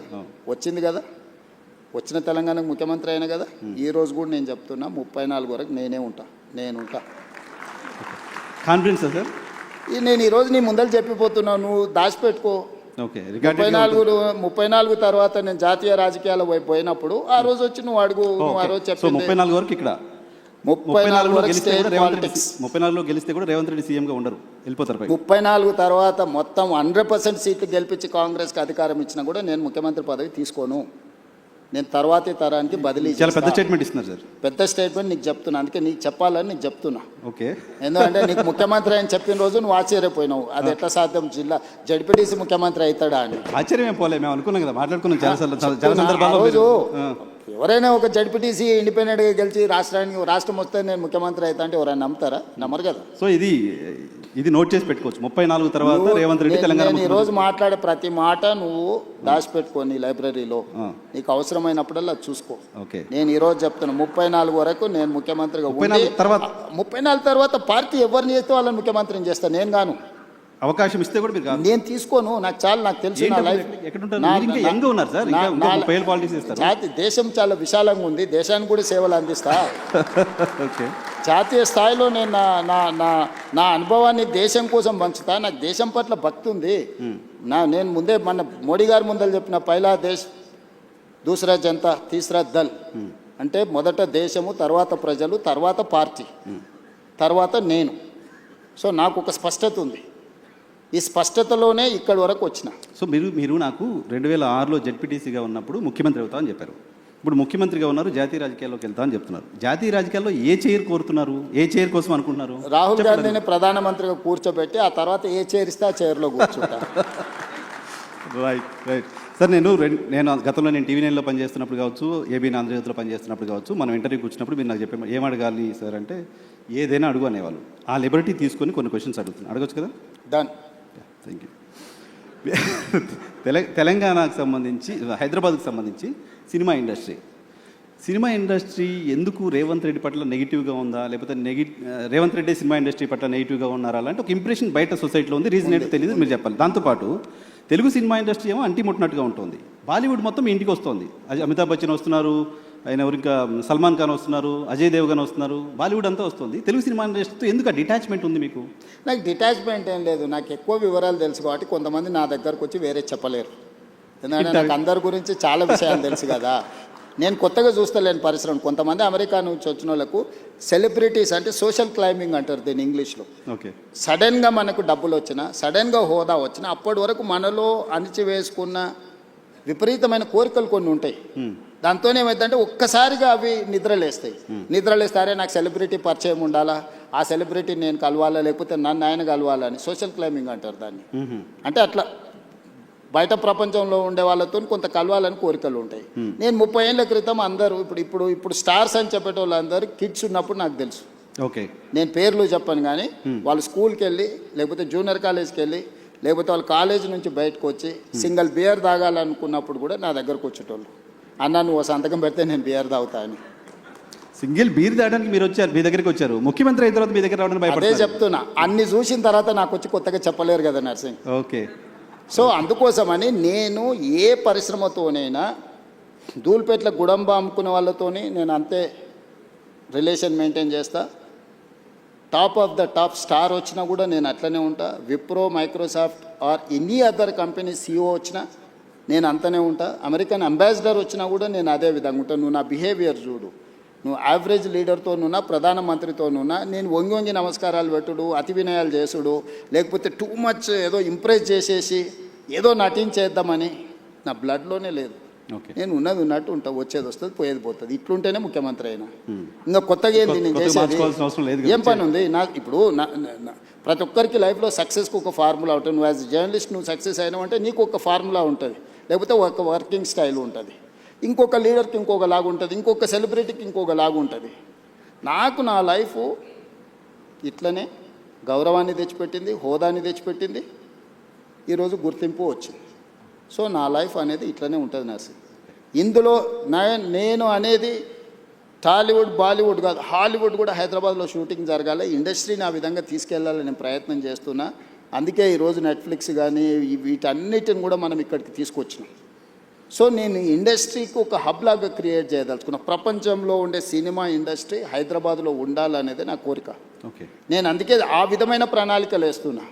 వచ్చింది కదా, వచ్చిన తెలంగాణకు ముఖ్యమంత్రి అయినా కదా. ఈ రోజు కూడా నేను చెప్తున్నా 34 వరకు నేను ఉంటా. Confidence sir? నేను ఈరోజు నీ ముందర చెప్పిపోతున్నా, నువ్వు దాచిపెట్టుకో. 34 తర్వాత నేను జాతీయ రాజకీయాల వైపు పోయినప్పుడు ఆ రోజు వచ్చి నువ్వు అడుగు. నువ్వు ఆ రోజు చెప్పి 34 వరకు ఇక్కడ 34 వరకు స్టేట్ పాలిటిక్స్. 34లో గెలిస్తే కూడా రేవంత్ రెడ్డి సీఎంగా ఉండరు, వెళ్ళిపోతారు. 34 తర్వాత మొత్తం 100% సీట్లు గెలిపించి కాంగ్రెస్కి అధికారం ఇచ్చినా కూడా నేను ముఖ్యమంత్రి పదవి తీసుకోను. నేను తర్వాతి తరానికి బదిలీ. చాలా పెద్ద స్టేట్మెంట్ ఇస్తున్నారు సార్. పెద్ద స్టేట్మెంట్ నీకు చెప్తున్నా, అందుకే నీకు చెప్పాలని నీకు చెప్తున్నా. ఓకే. ఎందుకంటే నీకు ముఖ్యమంత్రి అని చెప్పిన రోజు నువ్వు ఆశ్చర్యపోయినావు, అది ఎట్లా సాధ్యం, జిల్లా జడ్పీటీసీ ముఖ్యమంత్రి అవుతాడా అని. ఆశ్చర్యం పోలే, మేము అనుకున్నాం కదా, మాట్లాడుకున్నాం చాలా సందర్భాల్లో. రోజు ఎవరైనా ఒక జడ్పీటీసీ ఇండిపెండెంట్గా గెలిచి రాష్ట్రం వస్తే నేను ముఖ్యమంత్రి అవుతా అంటే ఎవరైనా నమ్ముతారా? నమ్మరు కదా. సో ఇది నోట్ చేసి పెట్టుకోవచ్చు. 34 తర్వాత రేవంత్ రెడ్డి తెలంగాణ. ఈ రోజు మాట్లాడే ప్రతి మాట నువ్వు దాచిపెట్టుకో నీ లైబ్రరీలో, నీకు అవసరమైనప్పుడల్లా చూసుకో. నేను ఈ రోజు చెప్తున్నా 34 వరకు నేను ముఖ్యమంత్రిగా ఉండి, 34 తర్వాత పార్టీ ఎవరిని చేస్తే వాళ్ళని ముఖ్యమంత్రిని చేస్తాను. నేను గాను అవకాశం ఇస్తే కూడా మీరు నేను తీసుకోను. నాకు తెలుసు నా లైఫ్. జాతి దేశం చాలా విశాలంగా ఉంది, దేశానికి కూడా సేవలు అందిస్తా. జాతీయ స్థాయిలో నేను నా అనుభవాన్ని దేశం కోసం పంచుతా. నాకు దేశం పట్ల భక్తి ఉంది. నేను ముందే మన మోడీ గారి ముందర చెప్పిన, పైలా దేశ్ దూసరా జనతా తీసరా దల్, అంటే మొదట దేశము, తర్వాత ప్రజలు, తర్వాత పార్టీ, తర్వాత నేను. సో నాకు ఒక స్పష్టత ఉంది. ఈ స్పష్టతలోనే ఇక్కడి వరకు వచ్చిన. సో మీరు నాకు 2006లో జడ్పీటీసీగా ఉన్నప్పుడు ముఖ్యమంత్రి అవుతా అని చెప్పారు. ఇప్పుడు ముఖ్యమంత్రిగా ఉన్నారు, జాతీయ రాజకీయాల్లోకి వెళ్తా అని చెప్తున్నారు. జాతీయ రాజకీయాల్లో ఏ చైర్ కోరుతున్నారు? ఏ చైర్ కోసం అనుకుంటున్నారు? రాహుల్ గాంధీని ప్రధానమంత్రిగా కూర్చోబెట్టి ఆ తర్వాత ఏ చైర్ ఇస్తే ఆ చైర్లో కూర్చుంటా. Right sir. నేను గతంలో నేను TV9లో పనిచేస్తున్నప్పుడు కావచ్చు, ఏబీఎన్ ఆంధ్రజ్యోతిలో పనిచేస్తున్నప్పుడు కావచ్చు, మనం ఇంటర్వ్యూకి వచ్చినప్పుడు మీరు నాకు చెప్పే ఏం అడగాలి సార్ అంటే ఏదైనా అడుగు అనేవాళ్ళు. ఆ లిబర్టీ తీసుకొని కొన్ని క్వశ్చన్స్ అడుగుతున్నాను, అడగచ్చు కదా? డన్. Thank you. తెలంగాణకు సంబంధించి, హైదరాబాద్కు సంబంధించి సినిమా ఇండస్ట్రీ ఎందుకు రేవంత్ రెడ్డి పట్ల నెగిటివ్గా ఉందా, లేకపోతే రేవంత్ రెడ్డి సినిమా ఇండస్ట్రీ పట్ల నెగిటివ్గా ఉన్నారా అలాంటి ఒక ఇంప్రెషన్ బయట సొసైటీలో ఉంది. రీజన్ ఏంటో తెలియదు, మీరు చెప్పాలి. దాంతోపాటు తెలుగు సినిమా ఇండస్ట్రీ ఏమో అంటిముట్టినట్టుగా ఉంటుంది. బాలీవుడ్ మొత్తం ఇంటికి వస్తుంది. అమితాబ్ బచ్చన్ వస్తున్నారు, ఆయన ఎవరు ఇంకా సల్మాన్ ఖాన్ వస్తున్నారు, అజయ్ దేవ్గన్ వస్తున్నారు, బాలీవుడ్ అంతా వస్తుంది. తెలుగు సినిమా ఇండస్ట్రీతో ఎందుకు డిటాచ్మెంట్ ఉంది మీకు? నాకు డిటాచ్మెంట్ ఏం లేదు. నాకు ఎక్కువ వివరాలు తెలుసు కాబట్టి కొంతమంది నా దగ్గరకు వచ్చి వేరే చెప్పలేరు. ఎందుకంటే నాకు అందరి గురించి చాలా విషయాలు తెలుసు కదా. నేను కొత్తగా చూస్తలేను పరిశ్రమ. కొంతమంది అమెరికా నుంచి వచ్చిన వాళ్ళకు సెలబ్రిటీస్ అంటే సోషల్ క్లైంబింగ్ అంటారు దీన్ని ఇంగ్లీష్లో. సడన్గా మనకు డబ్బులు వచ్చినా, సడన్గా హోదా వచ్చినా, అప్పటి వరకు మనలో అణిచివేసుకున్న విపరీతమైన కోరికలు కొన్ని ఉంటాయి. దాంతో ఏమైందంటే ఒక్కసారిగా అవి నిద్రలేస్తారే నాకు సెలబ్రిటీ పరిచయం ఉండాలా, ఆ సెలబ్రిటీ నేను కలవాలా, లేకపోతే నన్ను ఆయన కలవాలా అని సోషల్ క్లైంబింగ్ అంటారు దాన్ని. అంటే అట్లా బయట ప్రపంచంలో ఉండే వాళ్ళతో కొంత కలవాలని కోరికలు ఉంటాయి. నేను 30 ఏళ్ళ క్రితం అందరూ ఇప్పుడు స్టార్స్ అని చెప్పేటోళ్ళు అందరూ కిడ్స్ ఉన్నప్పుడు నాకు తెలుసు. నేను పేర్లు చెప్పను కానీ వాళ్ళు స్కూల్కి వెళ్ళి, లేకపోతే జూనియర్ కాలేజ్కి వెళ్ళి, లేకపోతే వాళ్ళు కాలేజ్ నుంచి బయటకు వచ్చి సింగిల్ బియర్ తాగాలనుకున్నప్పుడు కూడా నా దగ్గరకు వచ్చేటోళ్ళు. అన్న నువ్వు సంతకం పెడితే నేను బియర్ తాగుతా అని. సింగిల్ బీర్ తాగడానికి మీరు వచ్చారు, మీ దగ్గరికి వచ్చారు. ముఖ్యమంత్రి అయిన తర్వాత మీ దగ్గర రావడానికి భయపడతారు. అదే చెప్తున్నా, అన్ని చూసిన తర్వాత నాకు వచ్చి కొత్తగా చెప్పలేరు కదా నర్సింగ్. ఓకే. సో అందుకోసమని నేను ఏ పరిశ్రమతోనైనా, ధూల్పేట్ల గుడంబ అమ్ముకునే వాళ్ళతోని నేను అంతే రిలేషన్ మెయింటైన్ చేస్తా. Top of the top star వచ్చినా కూడా నేను అట్లనే ఉంటా. Wipro, Microsoft or any other company CEO వచ్చినా నేను అంతనే ఉంటా. అమెరికన్ అంబాసిడర్ వచ్చినా కూడా నేను అదే విధంగా ఉంటాను. నువ్వు నా బిహేవియర్ చూడు. నువ్వు యావరేజ్ లీడర్తోనున్నా ప్రధానమంత్రితోనున్నా నేను వంగి వంగి నమస్కారాలు పెట్టుడు, అతి వినయాలు చేసుడు, లేకపోతే టూ మచ్ ఏదో ఇంప్రెస్ చేసేసి ఏదో నటించేద్దామని నా బ్లడ్లోనే లేదు. ఓకే, నేను ఉన్నది ఉన్నట్టు ఉంటా, వచ్చేది వస్తుంది, పోయేది పోతుంది. ఇట్లుంటేనే ముఖ్యమంత్రి అయినా. ఇంకా కొత్తగా ఏంది నేను చేసేది? ఏం పని ఉంది ఇప్పుడు ప్రతి ఒక్కరికి లైఫ్లో సక్సెస్కి ఒక ఫార్ములా ఉంటుంది. నువ్వు యాజ్ జర్నలిస్ట్ నువ్వు సక్సెస్ అయినావు అంటే నీకు ఒక ఫార్ములా ఉంటుంది, లేకపోతే ఒక వర్కింగ్ స్టైల్ ఉంటుంది. ఇంకొక లీడర్కి ఇంకొక లాగా ఉంటుంది, ఇంకొక సెలబ్రిటీకి ఇంకొక లాగా ఉంటుంది. నాకు నా లైఫ్ ఇట్లనే గౌరవాన్ని తెచ్చిపెట్టింది, హోదాని తెచ్చిపెట్టింది, ఈరోజు గుర్తింపు వచ్చింది. సో నా లైఫ్ అనేది ఇట్లనే ఉంటుంది నర్సింగ్. ఇందులో నేను అనేది టాలీవుడ్ బాలీవుడ్ కాదు, హాలీవుడ్ కూడా హైదరాబాద్లో షూటింగ్ జరగాలి, ఇండస్ట్రీని ఆ విధంగా తీసుకెళ్లాలని నేను ప్రయత్నం చేస్తున్నా. అందుకే ఈరోజు నెట్ఫ్లిక్స్ కానీ వీటన్నిటిని కూడా మనం ఇక్కడికి తీసుకొచ్చినాం. సో నేను ఇండస్ట్రీకి ఒక హబ్ లాగా క్రియేట్ చేయదలుచుకున్నా. ప్రపంచంలో ఉండే సినిమా ఇండస్ట్రీ హైదరాబాద్లో ఉండాలనేది నా కోరిక. ఓకే, నేను అందుకే ఆ విధమైన ప్రణాళికలు వేస్తున్నా.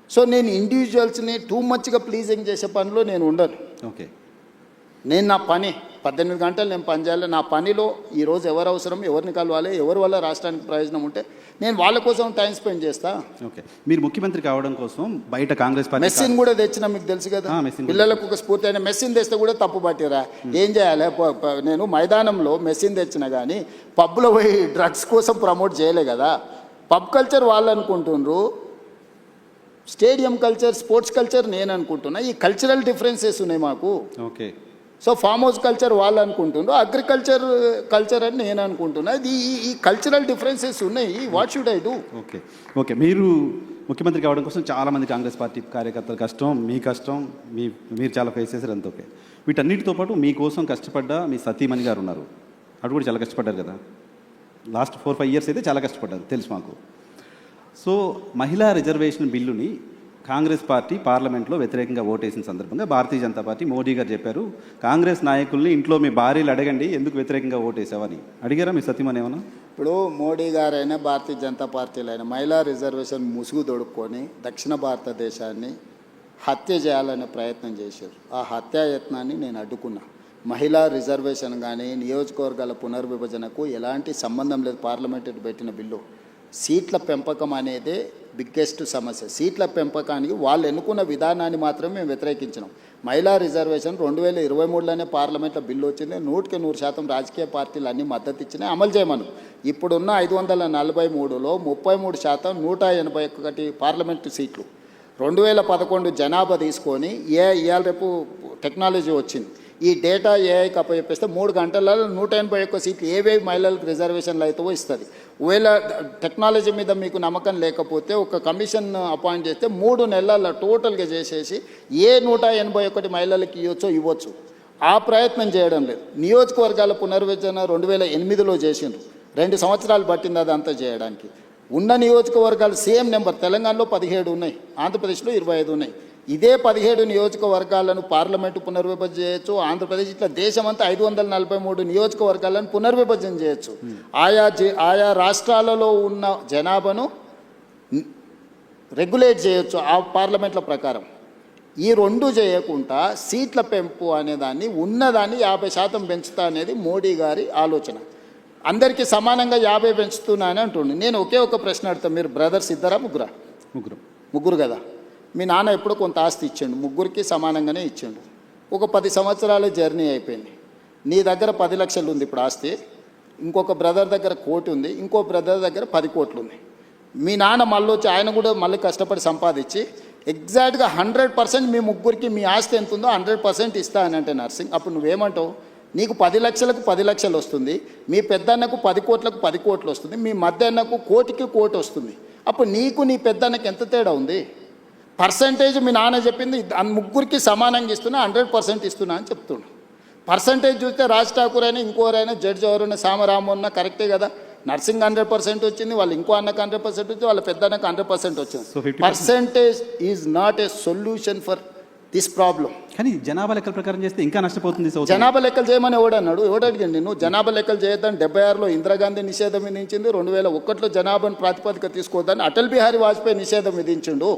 సో నేను ఇండివిజువల్స్ని టూ మచ్గా ప్లీజింగ్ చేసే పనిలో నేను ఉండను. ఓకే, నేను నా పని 18 గంటలు నేను పని చేయాలి. నా పనిలో ఈరోజు ఎవరు అవసరం, ఎవరిని కలవాలి, ఎవరి వల్ల రాష్ట్రానికి ప్రయోజనం ఉంటే నేను వాళ్ళ కోసం టైం స్పెండ్ చేస్తా. ఓకే, మీరు ముఖ్యమంత్రి కావడం కోసం బయట కాంగ్రెస్ పార్టీ మెస్సీని కూడా తెచ్చినా మీకు తెలుసు కదా. పిల్లలకు ఒక స్ఫూర్తి అయిన మెస్సీని తెస్తే కూడా తప్పు పట్టిరా. ఏం చేయాలి? నేను మైదానంలో మెస్సీని తెచ్చినా కానీ పబ్లో పోయి డ్రగ్స్ కోసం ప్రమోట్ చేయలే కదా. పబ్ కల్చర్ వాళ్ళు అనుకుంటుండ్రు, స్టేడియం కల్చర్, స్పోర్ట్స్ కల్చర్ నేను అనుకుంటున్నా. ఈ కల్చరల్ డిఫరెన్సెస్ ఉన్నాయి మాకు. Okay, so farm house culture వాళ్ళు అనుకుంటుండ్రు, కల్చర్ అని నేను అనుకుంటున్నా. ఈ కల్చరల్ డిఫరెన్సెస్ ఉన్నాయి. What should I do? Okay, okay, మీరు ముఖ్యమంత్రి కావడం కోసం చాలామంది కాంగ్రెస్ పార్టీ కార్యకర్తల కష్టం, మీ కష్టం, మీరు చాలా ఫేస్ చేశారు, అంత ఓకే. వీటన్నిటితో పాటు మీకోసం కష్టపడ్డ మీ సతీమణి గారు ఉన్నారు, అటు కూడా చాలా కష్టపడ్డారు కదా. లాస్ట్ 4-5 ఇయర్స్ అయితే చాలా కష్టపడ్డారు, తెలుసు మాకు. సో మహిళా రిజర్వేషన్ బిల్లుని కాంగ్రెస్ పార్టీ పార్లమెంట్లో వ్యతిరేకంగా ఓటేసిన సందర్భంగా భారతీయ జనతా పార్టీ మోడీ గారు చెప్పారు, కాంగ్రెస్ నాయకుల్ని ఇంట్లో మీ భార్యలు అడగండి ఎందుకు వ్యతిరేకంగా ఓటేసావని. అడిగారా మీ సతీమణి ఏమన్నా? ఇప్పుడు మోడీ గారైనా భారతీయ జనతా పార్టీలైనా మహిళా రిజర్వేషన్ ముసుగు దొడుక్కొని దక్షిణ భారతదేశాన్ని హత్య చేయాలనే ప్రయత్నం చేశారు. ఆ హత్యాయత్నాన్ని నేను అడ్డుకున్నా. మహిళా రిజర్వేషన్ కానీ నియోజకవర్గాల పునర్విభజనకు ఎలాంటి సంబంధం లేదు. పార్లమెంటు పెట్టిన బిల్లు సీట్ల పెంపకం అనేదే బిగ్గెస్ట్ సమస్య. సీట్ల పెంపకానికి వాళ్ళు ఎన్నుకున్న విధానాన్ని మాత్రమే మేము వ్యతిరేకించినాం. మహిళా రిజర్వేషన్ 2023లోనే పార్లమెంట్లో బిల్లు వచ్చింది. 100% రాజకీయ పార్టీలు అన్నీ మద్దతు ఇచ్చినాయి, అమలు చేయమను. ఇప్పుడున్న 543లో 33% 181 పార్లమెంటు సీట్లు 2011 జనాభా తీసుకొని ఇవాళ రేపు టెక్నాలజీ వచ్చింది. ఈ డేటా ఏఐకి అప్పచెప్పేస్తే 3 గంటలలో 181 సీట్లు ఏవేవి మహిళలకు రిజర్వేషన్లు అవుతావో ఇస్తుంది. ఒకవేళ టెక్నాలజీ మీద మీకు నమ్మకం లేకపోతే ఒక కమిషన్ అపాయింట్ చేస్తే 3 నెలల్లో టోటల్గా చేసేసి 181 మహిళలకు ఇవ్వచ్చు. ఆ ప్రయత్నం చేయడం లేదు. నియోజకవర్గాల పునర్విభజన 2008లో చేసిండ్రు, 2 సంవత్సరాలు పట్టింది అదంతా చేయడానికి. ఉన్న నియోజకవర్గాలు సేమ్ నెంబర్, తెలంగాణలో 17 ఉన్నాయి, ఆంధ్రప్రదేశ్లో 25 ఉన్నాయి. ఇదే 17 నియోజకవర్గాలను పార్లమెంటు పునర్విభజన చేయొచ్చు. ఆంధ్రప్రదేశ్ ఇట్లా దేశమంతా 543 నియోజకవర్గాలను పునర్విభజన చేయొచ్చు. ఆయా రాష్ట్రాలలో ఉన్న జనాభాను రెగ్యులేట్ చేయొచ్చు ఆ పార్లమెంట్ల ప్రకారం. ఈ 2 చేయకుండా సీట్ల పెంపు అనేదాన్ని ఉన్నదాన్ని 50% పెంచుతా అనేది మోడీ గారి ఆలోచన. అందరికీ సమానంగా 50 పెంచుతున్నా అని అంటుండే. నేను ఒకే ఒక ప్రశ్న అడుగుతాను, మీరు బ్రదర్స్ ఇద్దరా ముగ్గురా? ముగ్గురు కదా. మీ నాన్న ఎప్పుడో కొంత ఆస్తి ఇచ్చిండు, ముగ్గురికి సమానంగానే ఇచ్చిండు. ఒక 10 సంవత్సరాల జర్నీ అయిపోయింది. నీ దగ్గర 10 లక్షలు ఉంది ఇప్పుడు ఆస్తి, ఇంకొక బ్రదర్ దగ్గర 1 కోటి ఉంది, ఇంకో బ్రదర్ దగ్గర 10 కోట్లు ఉంది. మీ నాన్న మళ్ళీ వచ్చి ఆయన కూడా మళ్ళీ కష్టపడి సంపాదించి ఎగ్జాక్ట్గా 100% మీ ముగ్గురికి మీ ఆస్తి ఎంత ఉందో 100% ఇస్తా అని అంటే నర్సింగ్, అప్పుడు నువ్వేమంటావు? నీకు 10 లక్షలకు 10 లక్షలు వస్తుంది, మీ పెద్దన్నకు 10 కోట్లకు 10 కోట్లు వస్తుంది, మీ మధ్య అన్నకు 1 కోటికి 1 కోటి వస్తుంది. అప్పుడు నీకు నీ పెద్దన్నకు ఎంత తేడా ఉంది? పర్సంటేజ్ మీ నాన్న చెప్పింది ముగ్గురికి సమానంగా ఇస్తున్నా, 100% ఇస్తున్నా అని చెప్తున్నా. పర్సంటేజ్ చూస్తే రాజ్ ఠాకూర్ అయినా ఇంకోరైనా జడ్జి ఎవరైనా సామరామన్న కరెక్టే కదా. నర్సింగ్ 100% వచ్చింది, వాళ్ళు ఇంకో అన్నకు 100% వచ్చింది, వాళ్ళ పెద్ద అన్నకు 100% వచ్చింది. Percentage is not a solution for this problem. కానీ జనాభా లెక్కల ప్రకారం చేస్తే ఇంకా నష్టపోతుంది. జనాభా లెక్కలు చేయమని ఎవడన్నాడు? ఎవడడిగండి? నువ్వు జనాభా లెక్కలు చేయొద్దని 76లో ఇందిరాగాంధీ నిషేధం విధించింది, 2001లో జనాభాను ప్రాతిపదిక తీసుకోవద్దని అటల్ బిహారీ వాజ్పేయి నిషేధం విధించిండు.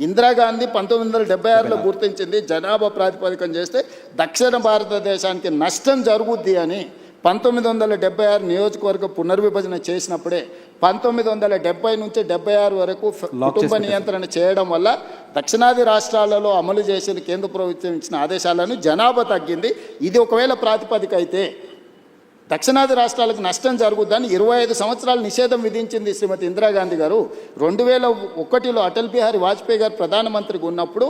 ఇందిరాగాంధీ 1976లో గుర్తించింది జనాభా ప్రాతిపదికం చేస్తే దక్షిణ భారతదేశానికి నష్టం జరుగుద్ది అని. 1976 నియోజకవర్గ పునర్విభజన చేసినప్పుడే 1970 నుంచి 76 వరకు కుటుంబ నియంత్రణ చేయడం వల్ల దక్షిణాది రాష్ట్రాలలో అమలు చేసిన కేంద్ర ప్రభుత్వం ఇచ్చిన ఆదేశాలను జనాభా తగ్గింది. ఇది ఒకవేళ ప్రాతిపదిక అయితే దక్షిణాది రాష్ట్రాలకు నష్టం జరుగుద్దని 25 సంవత్సరాలు నిషేధం విధించింది శ్రీమతి ఇందిరాగాంధీ గారు. 2001లో అటల్ బిహారీ వాజ్పేయి గారు ప్రధానమంత్రిగా ఉన్నప్పుడు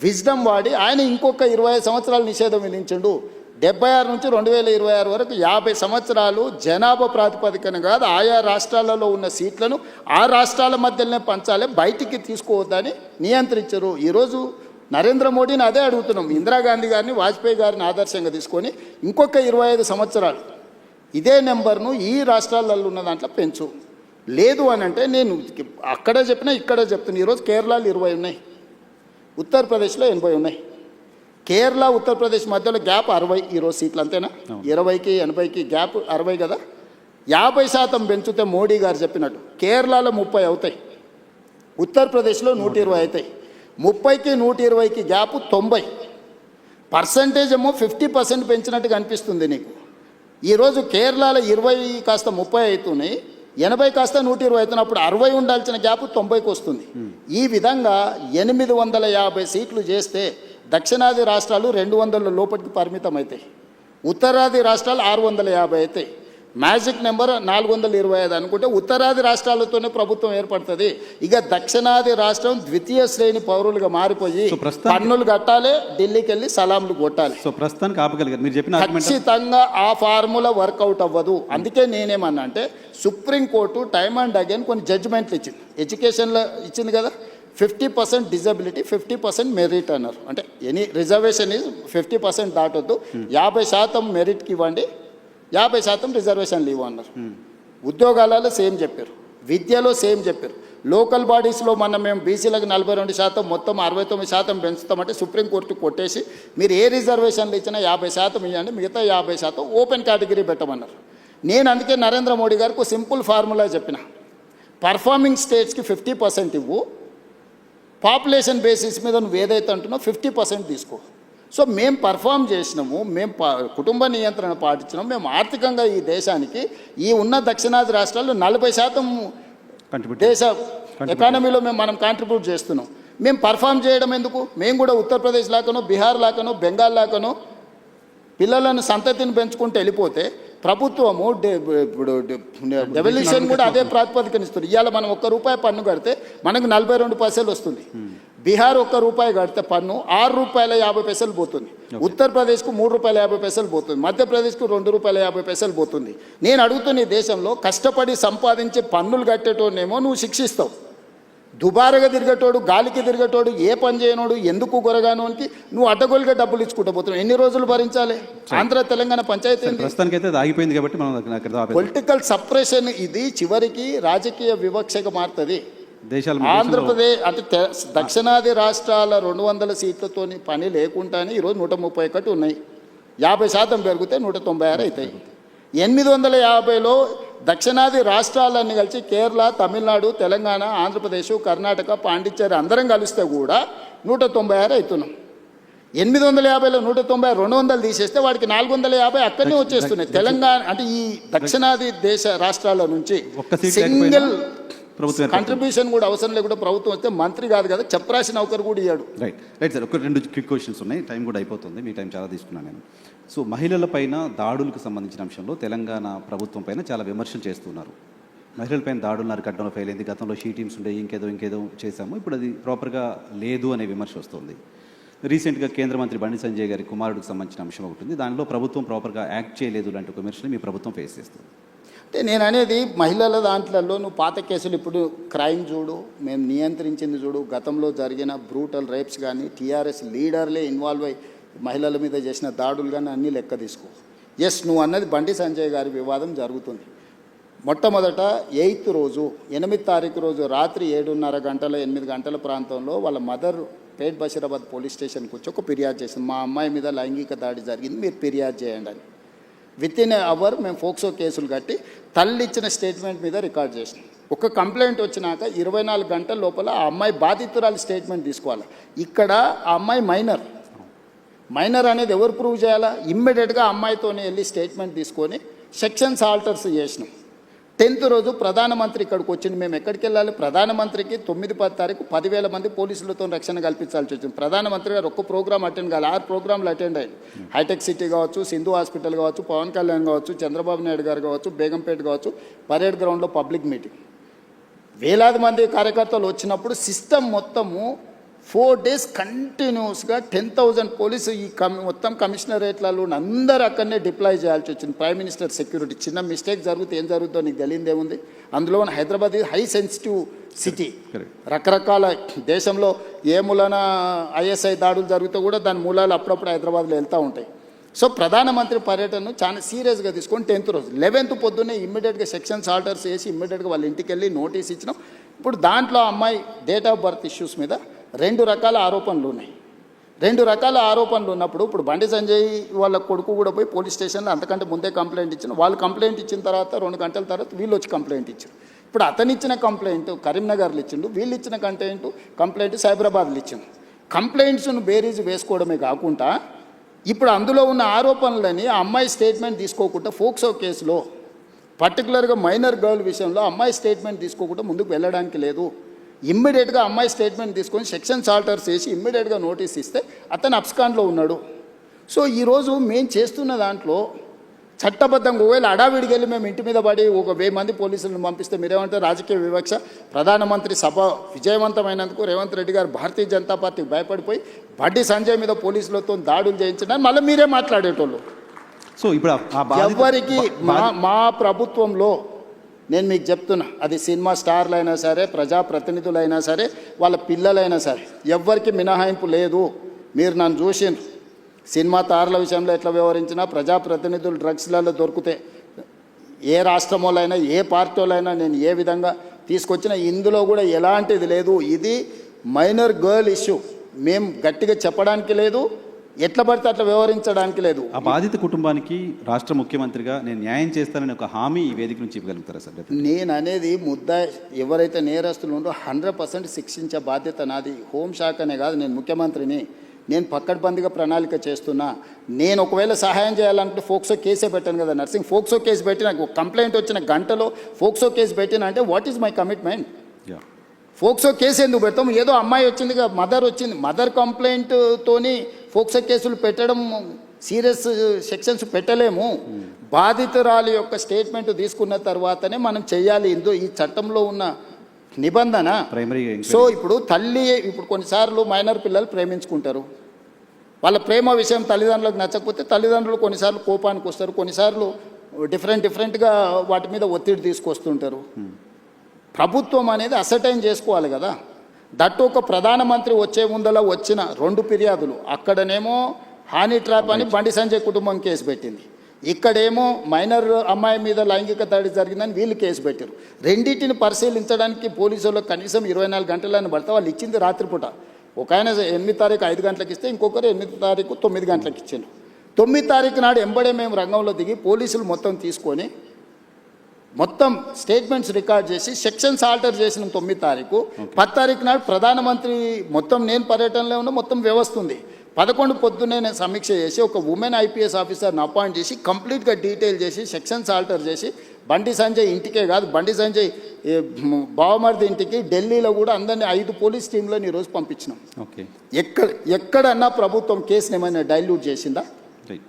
విజ్డమ్ వాడి ఆయన ఇంకొక 25 సంవత్సరాలు నిషేధం విధించిండు. 76 నుంచి 2026 వరకు 50 సంవత్సరాలు జనాభా ప్రాతిపదికన కాదు, ఆయా రాష్ట్రాలలో ఉన్న సీట్లను ఆ రాష్ట్రాల మధ్యలోనే పంచాలి, బయటికి తీసుకోవద్దని నియంత్రించరు. ఈరోజు నరేంద్ర మోడీని అదే అడుగుతున్నాం. ఇందిరాగాంధీ గారిని వాజ్పేయి గారిని ఆదర్శంగా తీసుకొని ఇంకొక 25 సంవత్సరాలు ఇదే నెంబర్ను ఈ రాష్ట్రాలలో ఉన్న దాంట్లో పెంచు. లేదు అని అంటే నేను అక్కడ చెప్పినా ఇక్కడ చెప్తున్నా. ఈరోజు కేరళలో 20 ఉన్నాయి, ఉత్తరప్రదేశ్లో 80 ఉన్నాయి. కేరళ ఉత్తరప్రదేశ్ మధ్యలో గ్యాప్ 60 ఈరోజు సీట్లు, అంతేనా? 20కి 80కి గ్యాప్ 60 కదా. 50% పెంచితే మోడీ గారు చెప్పినట్టు కేరళలో 30 అవుతాయి, ఉత్తరప్రదేశ్లో 120 అవుతాయి. 30కి 120కి గ్యాప్ 90%. ఏమో 50% పెంచినట్టుగా అనిపిస్తుంది నీకు. ఈరోజు కేరళలో 20 కాస్త 30 అవుతున్నాయి, 80 కాస్త 120 అవుతున్నప్పుడు 60 ఉండాల్సిన గ్యాప్ 90కి వస్తుంది. ఈ విధంగా 850 సీట్లు చేస్తే దక్షిణాది రాష్ట్రాలు 200 లోపలికి పరిమితం అవుతాయి, ఉత్తరాది రాష్ట్రాలు 650 అవుతాయి. మ్యాజిక్ నెంబర్ 425 అనుకుంటే ఉత్తరాది రాష్ట్రాలతోనే ప్రభుత్వం ఏర్పడుతుంది. ఇక దక్షిణాది రాష్ట్రం ద్వితీయ శ్రేణి పౌరులుగా మారిపోయి పన్నులు కట్టాలి, ఢిల్లీకి వెళ్ళి సలాంలు కొట్టాలి. సో ప్రస్తుతానికి ఆపగలిగారు మీరు చెప్పిన ఖచ్చితంగా ఆ ఫార్ములా వర్కౌట్ అవ్వదు. అందుకే నేనేమన్నా అంటే సుప్రీంకోర్టు టైమ్ అండ్ అగైన్ కొన్ని జడ్జిమెంట్లు ఇచ్చింది. ఎడ్యుకేషన్లో ఇచ్చింది కదా, 50% డిజబిలిటీ, 50% మెరిట్ అన్నారు. అంటే ఎనీ రిజర్వేషన్ ఈజ్ 50% దాటొద్దు, 50% మెరిట్కి ఇవ్వండి, 50% రిజర్వేషన్లు ఇవ్వన్నారు. ఉద్యోగాలలో సేమ్ చెప్పారు, విద్యలో సేమ్ చెప్పారు. లోకల్ బాడీస్లో మేము బీసీలకు 42%, మొత్తం 69% పెంచుతామంటే సుప్రీంకోర్టు కొట్టేసి మీరు ఏ రిజర్వేషన్లు ఇచ్చినా 50% ఇవ్వండి, మిగతా 50% ఓపెన్ కేటగిరీ పెట్టమన్నారు. నేను అందుకే నరేంద్ర మోడీ గారికి సింపుల్ ఫార్ములా చెప్పిన, పర్ఫార్మింగ్ స్టేట్స్కి 50% ఇవ్వు, పాపులేషన్ బేసిస్ మీద నువ్వు ఏదైతే అంటున్నావు 50% తీసుకో. సో మేము పర్ఫామ్ చేసినాము, మేము కుటుంబ నియంత్రణ పాటించినాము, మేము ఆర్థికంగా ఈ దేశానికి ఈ ఉన్న దక్షిణాది రాష్ట్రాల్లో 40% దేశ ఎకానమీలో మనం కాంట్రిబ్యూట్ చేస్తున్నాం. మేము పర్ఫామ్ చేయడం ఎందుకు? మేము కూడా ఉత్తరప్రదేశ్ లాకనో, బీహార్ లాకనో, బెంగాల్ లాకనో పిల్లలను సంతతిని పెంచుకుంటూ వెళ్ళిపోతే ప్రభుత్వము ఇప్పుడు డెవల్యూషన్ కూడా అదే ప్రాతిపదికనిస్తుంది. ఇవాళ మనం ₹1 పన్ను కడితే మనకు 42 పైసలు వస్తుంది. బీహార్ ₹1 కడితే పన్ను ₹6.50 పోతుంది, ఉత్తరప్రదేశ్కు ₹3.50 పోతుంది, మధ్యప్రదేశ్కు ₹2.50 పోతుంది. నేను అడుగుతున్న ఈ దేశంలో కష్టపడి సంపాదించి పన్నులు కట్టేటోనేమో నువ్వు శిక్షిస్తావు, దుబారగా తిరిగేటోడు, గాలికి తిరిగేటోడు, ఏ పని చేయనోడు, ఎందుకు గొరగానోనికి నువ్వు అడ్డగోలుగా డబ్బులు ఇచ్చుకుంటూ పోతున్నావు. ఎన్ని రోజులు భరించాలి? ఆంధ్ర తెలంగాణ పంచాయతీ ఆగిపోయింది కాబట్టి పొలిటికల్ సప్రెషన్ ఇది చివరికి రాజకీయ వివక్షగా మారుతుంది. ఆంధ్రప్రదేశ్ అంటే దక్షిణాది రాష్ట్రాల 200 సీట్లతోని పని లేకుండానే ఈరోజు 131 ఉన్నాయి, 50% పెరిగితే 196 అవుతాయి. 850లో దక్షిణాది రాష్ట్రాలన్నీ కలిసి కేరళ, తమిళనాడు, తెలంగాణ, ఆంధ్రప్రదేశ్, కర్ణాటక, పాండిచ్చేరి అందరం కలిస్తే కూడా 196 అవుతున్నాం. 850లో 190, 200 తీసేస్తే వాడికి 450 అక్కడనే వచ్చేస్తున్నాయి. తెలంగాణ అంటే ఈ దక్షిణాది దేశ రాష్ట్రాల నుంచి సింగిల్ కంట్రిబ్యూషన్ కూడా అవసరం లేకుండా ప్రభుత్వం వస్తే మంత్రి కాదు కదా, చెప్పరాసిన నౌకరు కూడా ఇయ్యాడు. రైట్ సార్, ఒక 2 క్విక్ క్వశ్చన్స్ ఉన్నాయి, టైం కూడా అయిపోతుంది, మీ టైం చాలా తీసుకున్నాను నేను. సో మహిళల పైన దాడులకు సంబంధించిన అంశంలో తెలంగాణ ప్రభుత్వం పైన చాలా విమర్శలు చేస్తున్నారు. మహిళలపైన దాడులు అరికట్టడంలో ఫెయిల్ అయింది, గతంలో షీ టీమ్స్ ఉండే ఇంకేదో చేశాము, ఇప్పుడు అది ప్రాపర్గా లేదు అనే విమర్శ వస్తుంది. రీసెంట్గా కేంద్ర మంత్రి బండి సంజయ్ గారి కుమారుడికి సంబంధించిన అంశం ఒకటి ఉంది, దానిలో ప్రభుత్వం ప్రాపర్గా యాక్ట్ చేయలేదు లాంటి ఒక విమర్శలు మీ ప్రభుత్వం ఫేస్ చేస్తుంది. అంటే నేను అనేది మహిళల దాంట్లలో నువ్వు పాత కేసులు ఇప్పుడు క్రైమ్ చూడు, మేము నియంత్రించింది చూడు, గతంలో జరిగిన బ్రూటల్ రేప్స్ కానీ టీఆర్ఎస్ లీడర్లే ఇన్వాల్వ్ అయ్యి మహిళల మీద చేసిన దాడులు కానీ అన్నీ లెక్క తీసుకో. ఎస్, నువ్వు అన్నది బండి సంజయ్ గారి వివాదం జరుగుతుంది. మొట్టమొదట 8th రోజు 8వ తారీఖు రోజు రాత్రి 7:30 గంటల 8 గంటల ప్రాంతంలో వాళ్ళ మదర్ పేట్ బషీరాబాద్ పోలీస్ స్టేషన్కి వచ్చి ఒక ఫిర్యాదు చేసింది, మా అమ్మాయి మీద లైంగిక దాడి జరిగింది, మీరు ఫిర్యాదు చేయండి అని. వితిన్ అవర్ మేము ఫోక్సో కేసులు కట్టి తల్లి ఇచ్చిన స్టేట్మెంట్ మీద రికార్డ్ చేసినాం. ఒక కంప్లైంట్ వచ్చినాక 24 గంటల లోపల ఆ అమ్మాయి బాధితురాలి స్టేట్మెంట్ తీసుకోవాలి. ఇక్కడ ఆ అమ్మాయి మైనర్ అనేది ఎవరు ప్రూవ్ చేయాలా? ఇమ్మీడియట్గా అమ్మాయితోనే వెళ్ళి స్టేట్మెంట్ తీసుకొని సెక్షన్స్ ఆల్టర్స్ చేసినాం. 10th రోజు ప్రధానమంత్రి ఇక్కడికి వచ్చింది. మేము ఎక్కడికి వెళ్ళాలి? ప్రధానమంత్రికి 9-10 తారీఖు 10,000 మంది పోలీసులతో రక్షణ కల్పించాల్సి వచ్చింది. ప్రధానమంత్రి గారు ఒక్క ప్రోగ్రామ్ అటెండ్ కావాలి, 6 ప్రోగ్రాంలు అటెండ్ అయ్యారు. హైటెక్ సిటీ కావచ్చు, సింధు హాస్పిటల్ కావచ్చు, పవన్ కళ్యాణ్ కావచ్చు, చంద్రబాబు నాయుడు గారు కావచ్చు, బేగంపేట కావచ్చు, పరేడ్ గ్రౌండ్లో పబ్లిక్ మీటింగ్. వేలాది మంది కార్యకర్తలు వచ్చినప్పుడు సిస్టమ్ మొత్తము 4 days కంటిన్యూస్గా 10,000 పోలీసు ఈ మొత్తం కమిషనరేట్లలో అందరూ అక్కడనే డిప్లాయ్ చేయాల్సి వచ్చింది. Prime minister security. చిన్న మిస్టేక్ జరిగితే ఏం జరుగుతుందో నీకు తెలియదేముంది. అందులో హైదరాబాద్ హై సెన్సిటివ్ సిటీ. రకరకాల దేశంలో ఏ మూలన ఐఎస్ఐ దాడులు జరిగితే కూడా దాని మూలాలు అప్పుడప్పుడు హైదరాబాద్లో వెళ్తూ ఉంటాయి. సో ప్రధానమంత్రి పర్యటనను చాలా సీరియస్గా తీసుకొని 10th రోజు 11th పొద్దున్నే ఇమ్మీడియట్గా సెక్షన్స్ ఆర్డర్స్ చేసి ఇమ్మీడియట్గా వాళ్ళ ఇంటికి వెళ్ళి నోటీస్ ఇచ్చినాం. ఇప్పుడు దాంట్లో అమ్మాయి డేట్ ఆఫ్ బర్త్ ఇష్యూస్ మీద 2 రకాల ఆరోపణలు ఉన్నాయి. 2 రకాల ఆరోపణలు ఉన్నప్పుడు ఇప్పుడు బండి సంజయ్ వాళ్ళ కొడుకు కూడా పోయి పోలీస్ స్టేషన్లో అంతకంటే ముందే కంప్లైంట్ ఇచ్చిన. వాళ్ళు కంప్లైంట్ ఇచ్చిన తర్వాత 2 గంటల తర్వాత వీళ్ళు వచ్చి కంప్లైంట్ ఇచ్చారు. ఇప్పుడు అతను ఇచ్చిన కంప్లైంట్ కరీంనగర్లో ఇచ్చిండు, వీళ్ళు ఇచ్చిన కంప్లైంట్ సైబరాబాద్లో ఇచ్చిండు. కంప్లైంట్స్ను బేరీజ్ వేసుకోవడమే కాకుండా ఇప్పుడు అందులో ఉన్న ఆరోపణలని ఆ అమ్మాయి స్టేట్మెంట్ తీసుకోకుండా ఫోక్సో కేసులో పర్టికులర్గా మైనర్ గర్ల్ విషయంలో అమ్మాయి స్టేట్మెంట్ తీసుకోకుండా ముందుకు వెళ్ళడానికి లేదు. ఇమ్మీడియట్గా అమ్మాయి స్టేట్మెంట్ తీసుకొని సెక్షన్స్ ఆల్టర్స్ చేసి ఇమ్మీడియట్గా నోటీస్ ఇస్తే అతను అబ్స్కాండ్లో ఉన్నాడు. సో ఈరోజు మేము చేస్తున్న దాంట్లో చట్టబద్ధంగా ఒకవేళ అడావిడికి వెళ్ళి మేము ఇంటి మీద పడి 1,000 మంది పోలీసులను పంపిస్తే మీరేమంటే రాజకీయ వివక్ష. ప్రధానమంత్రి సభ విజయవంతమైనందుకు రేవంత్ రెడ్డి గారు భారతీయ జనతా పార్టీకి భయపడిపోయి బండి సంజయ్ మీద పోలీసులతో దాడులు చేయించడానికి మళ్ళీ మీరే మాట్లాడేటోళ్ళు. సో ఇప్పుడు ఎవరికి మా ప్రభుత్వంలో నేను మీకు చెప్తున్నా, అది సినిమా స్టార్లు అయినా సరే, ప్రజాప్రతినిధులైనా సరే, వాళ్ళ పిల్లలైనా సరే, ఎవ్వరికి మినహాయింపు లేదు. మీరు నన్ను చూసిండ్రు. సినిమా తారల విషయంలో ఎట్లా వ్యవహరించినా, ప్రజాప్రతినిధులు డ్రగ్స్లలో దొరికితే ఏ రాష్ట్రం వాళ్ళైనా ఏ పార్టీ వాళ్ళైనా నేను ఏ విధంగా తీసుకొచ్చినా ఇందులో కూడా ఎలాంటిది లేదు. ఇది మైనర్ గర్ల్ ఇష్యూ. మేము గట్టిగా చెప్పడానికి లేదు, ఎట్లా పడితే అట్లా వ్యవహరించడానికి లేదు. ఆ బాధిత కుటుంబానికి రాష్ట్ర ముఖ్యమంత్రిగా నేను న్యాయం చేస్తానని ఒక హామీ ఈ వేదిక నుంచి ఇవ్వగలుగుతారా సార్? నేను అనేది ఎవరైతే నేరస్తులు ఉందో 100% శిక్షించే బాధ్యత నాది. హోంశాఖనే కాదు, నేను ముఖ్యమంత్రిని. నేను పక్కడ్బందీగా ప్రణాళిక చేస్తున్నా. నేను ఒకవేళ సహాయం చేయాలంటే ఫోక్సో కేసే పెట్టాను కదా నర్సింగ్. ఫోక్సో కేసు పెట్టి నాకు కంప్లైంట్ వచ్చిన గంటలో ఫోక్సో కేసు పెట్టినా అంటే what is my commitment? POCSO case ఎందుకు పెడతాం? ఏదో అమ్మాయి వచ్చింది, మదర్ వచ్చింది, మదర్ కంప్లైంట్తోని ఫోక్సో కేసులు పెట్టడం సీరియస్ సెక్షన్స్ పెట్టలేము. బాధితురాలి యొక్క స్టేట్మెంట్ తీసుకున్న తర్వాతనే మనం చెయ్యాలి. ఈ చట్టంలో ఉన్న నిబంధన. సో ఇప్పుడు ఇప్పుడు కొన్నిసార్లు మైనర్ పిల్లలు ప్రేమించుకుంటారు. వాళ్ళ ప్రేమ విషయం తల్లిదండ్రులకు నచ్చకపోతే తల్లిదండ్రులు కొన్నిసార్లు కోపానికి వస్తారు, కొన్నిసార్లు డిఫరెంట్గా వాటి మీద ఒత్తిడి తీసుకొస్తుంటారు. ప్రభుత్వం అనేది అసర్టైన్ చేసుకోవాలి కదా. దట్టు ఒక ప్రధానమంత్రి వచ్చే ముందల వచ్చిన 2 ఫిర్యాదులు, అక్కడనేమో హానీ ట్రాప్ అని బండి సంజయ్ కుటుంబం కేసు పెట్టింది, ఇక్కడేమో మైనర్ అమ్మాయి మీద లైంగిక దాడి జరిగిందని వీళ్ళు కేసు పెట్టారు. రెండింటిని పరిశీలించడానికి పోలీసులకు కనీసం 24 గంటలను పడితే వాళ్ళు ఇచ్చింది రాత్రిపూట. ఒక ఆయన 8 తారీఖు 5 గంటలకు ఇస్తే ఇంకొకరు 8 తారీఖు 9 గంటలకు ఇచ్చాను. 9 తారీఖు నాడు ఎంబడే మేము రంగంలో దిగి పోలీసులు మొత్తం తీసుకొని మొత్తం స్టేట్మెంట్స్ రికార్డ్ చేసి సెక్షన్స్ ఆల్టర్ చేసిన 9 తారీఖు. 10 తారీఖు నాడు ప్రధానమంత్రి మొత్తం నేను పర్యటనలో ఉన్న మొత్తం వ్యవస్థ ఉంది. 11 పొద్దున్నే నేను సమీక్ష చేసి ఒక ఉమెన్ ఐపీఎస్ ఆఫీసర్ని అపాయింట్ చేసి కంప్లీట్గా డీటెయిల్ చేసి సెక్షన్స్ ఆల్టర్ చేసి బండి సంజయ్ ఇంటికే కాదు, బండి సంజయ్ బావమర్ది ఇంటికి ఢిల్లీలో కూడా అందరినీ 5 పోలీస్ టీంలను ఈరోజు పంపించినాం. ఎక్కడన్నా ప్రభుత్వం కేసుని ఏమైనా డైల్యూట్ చేసిందా?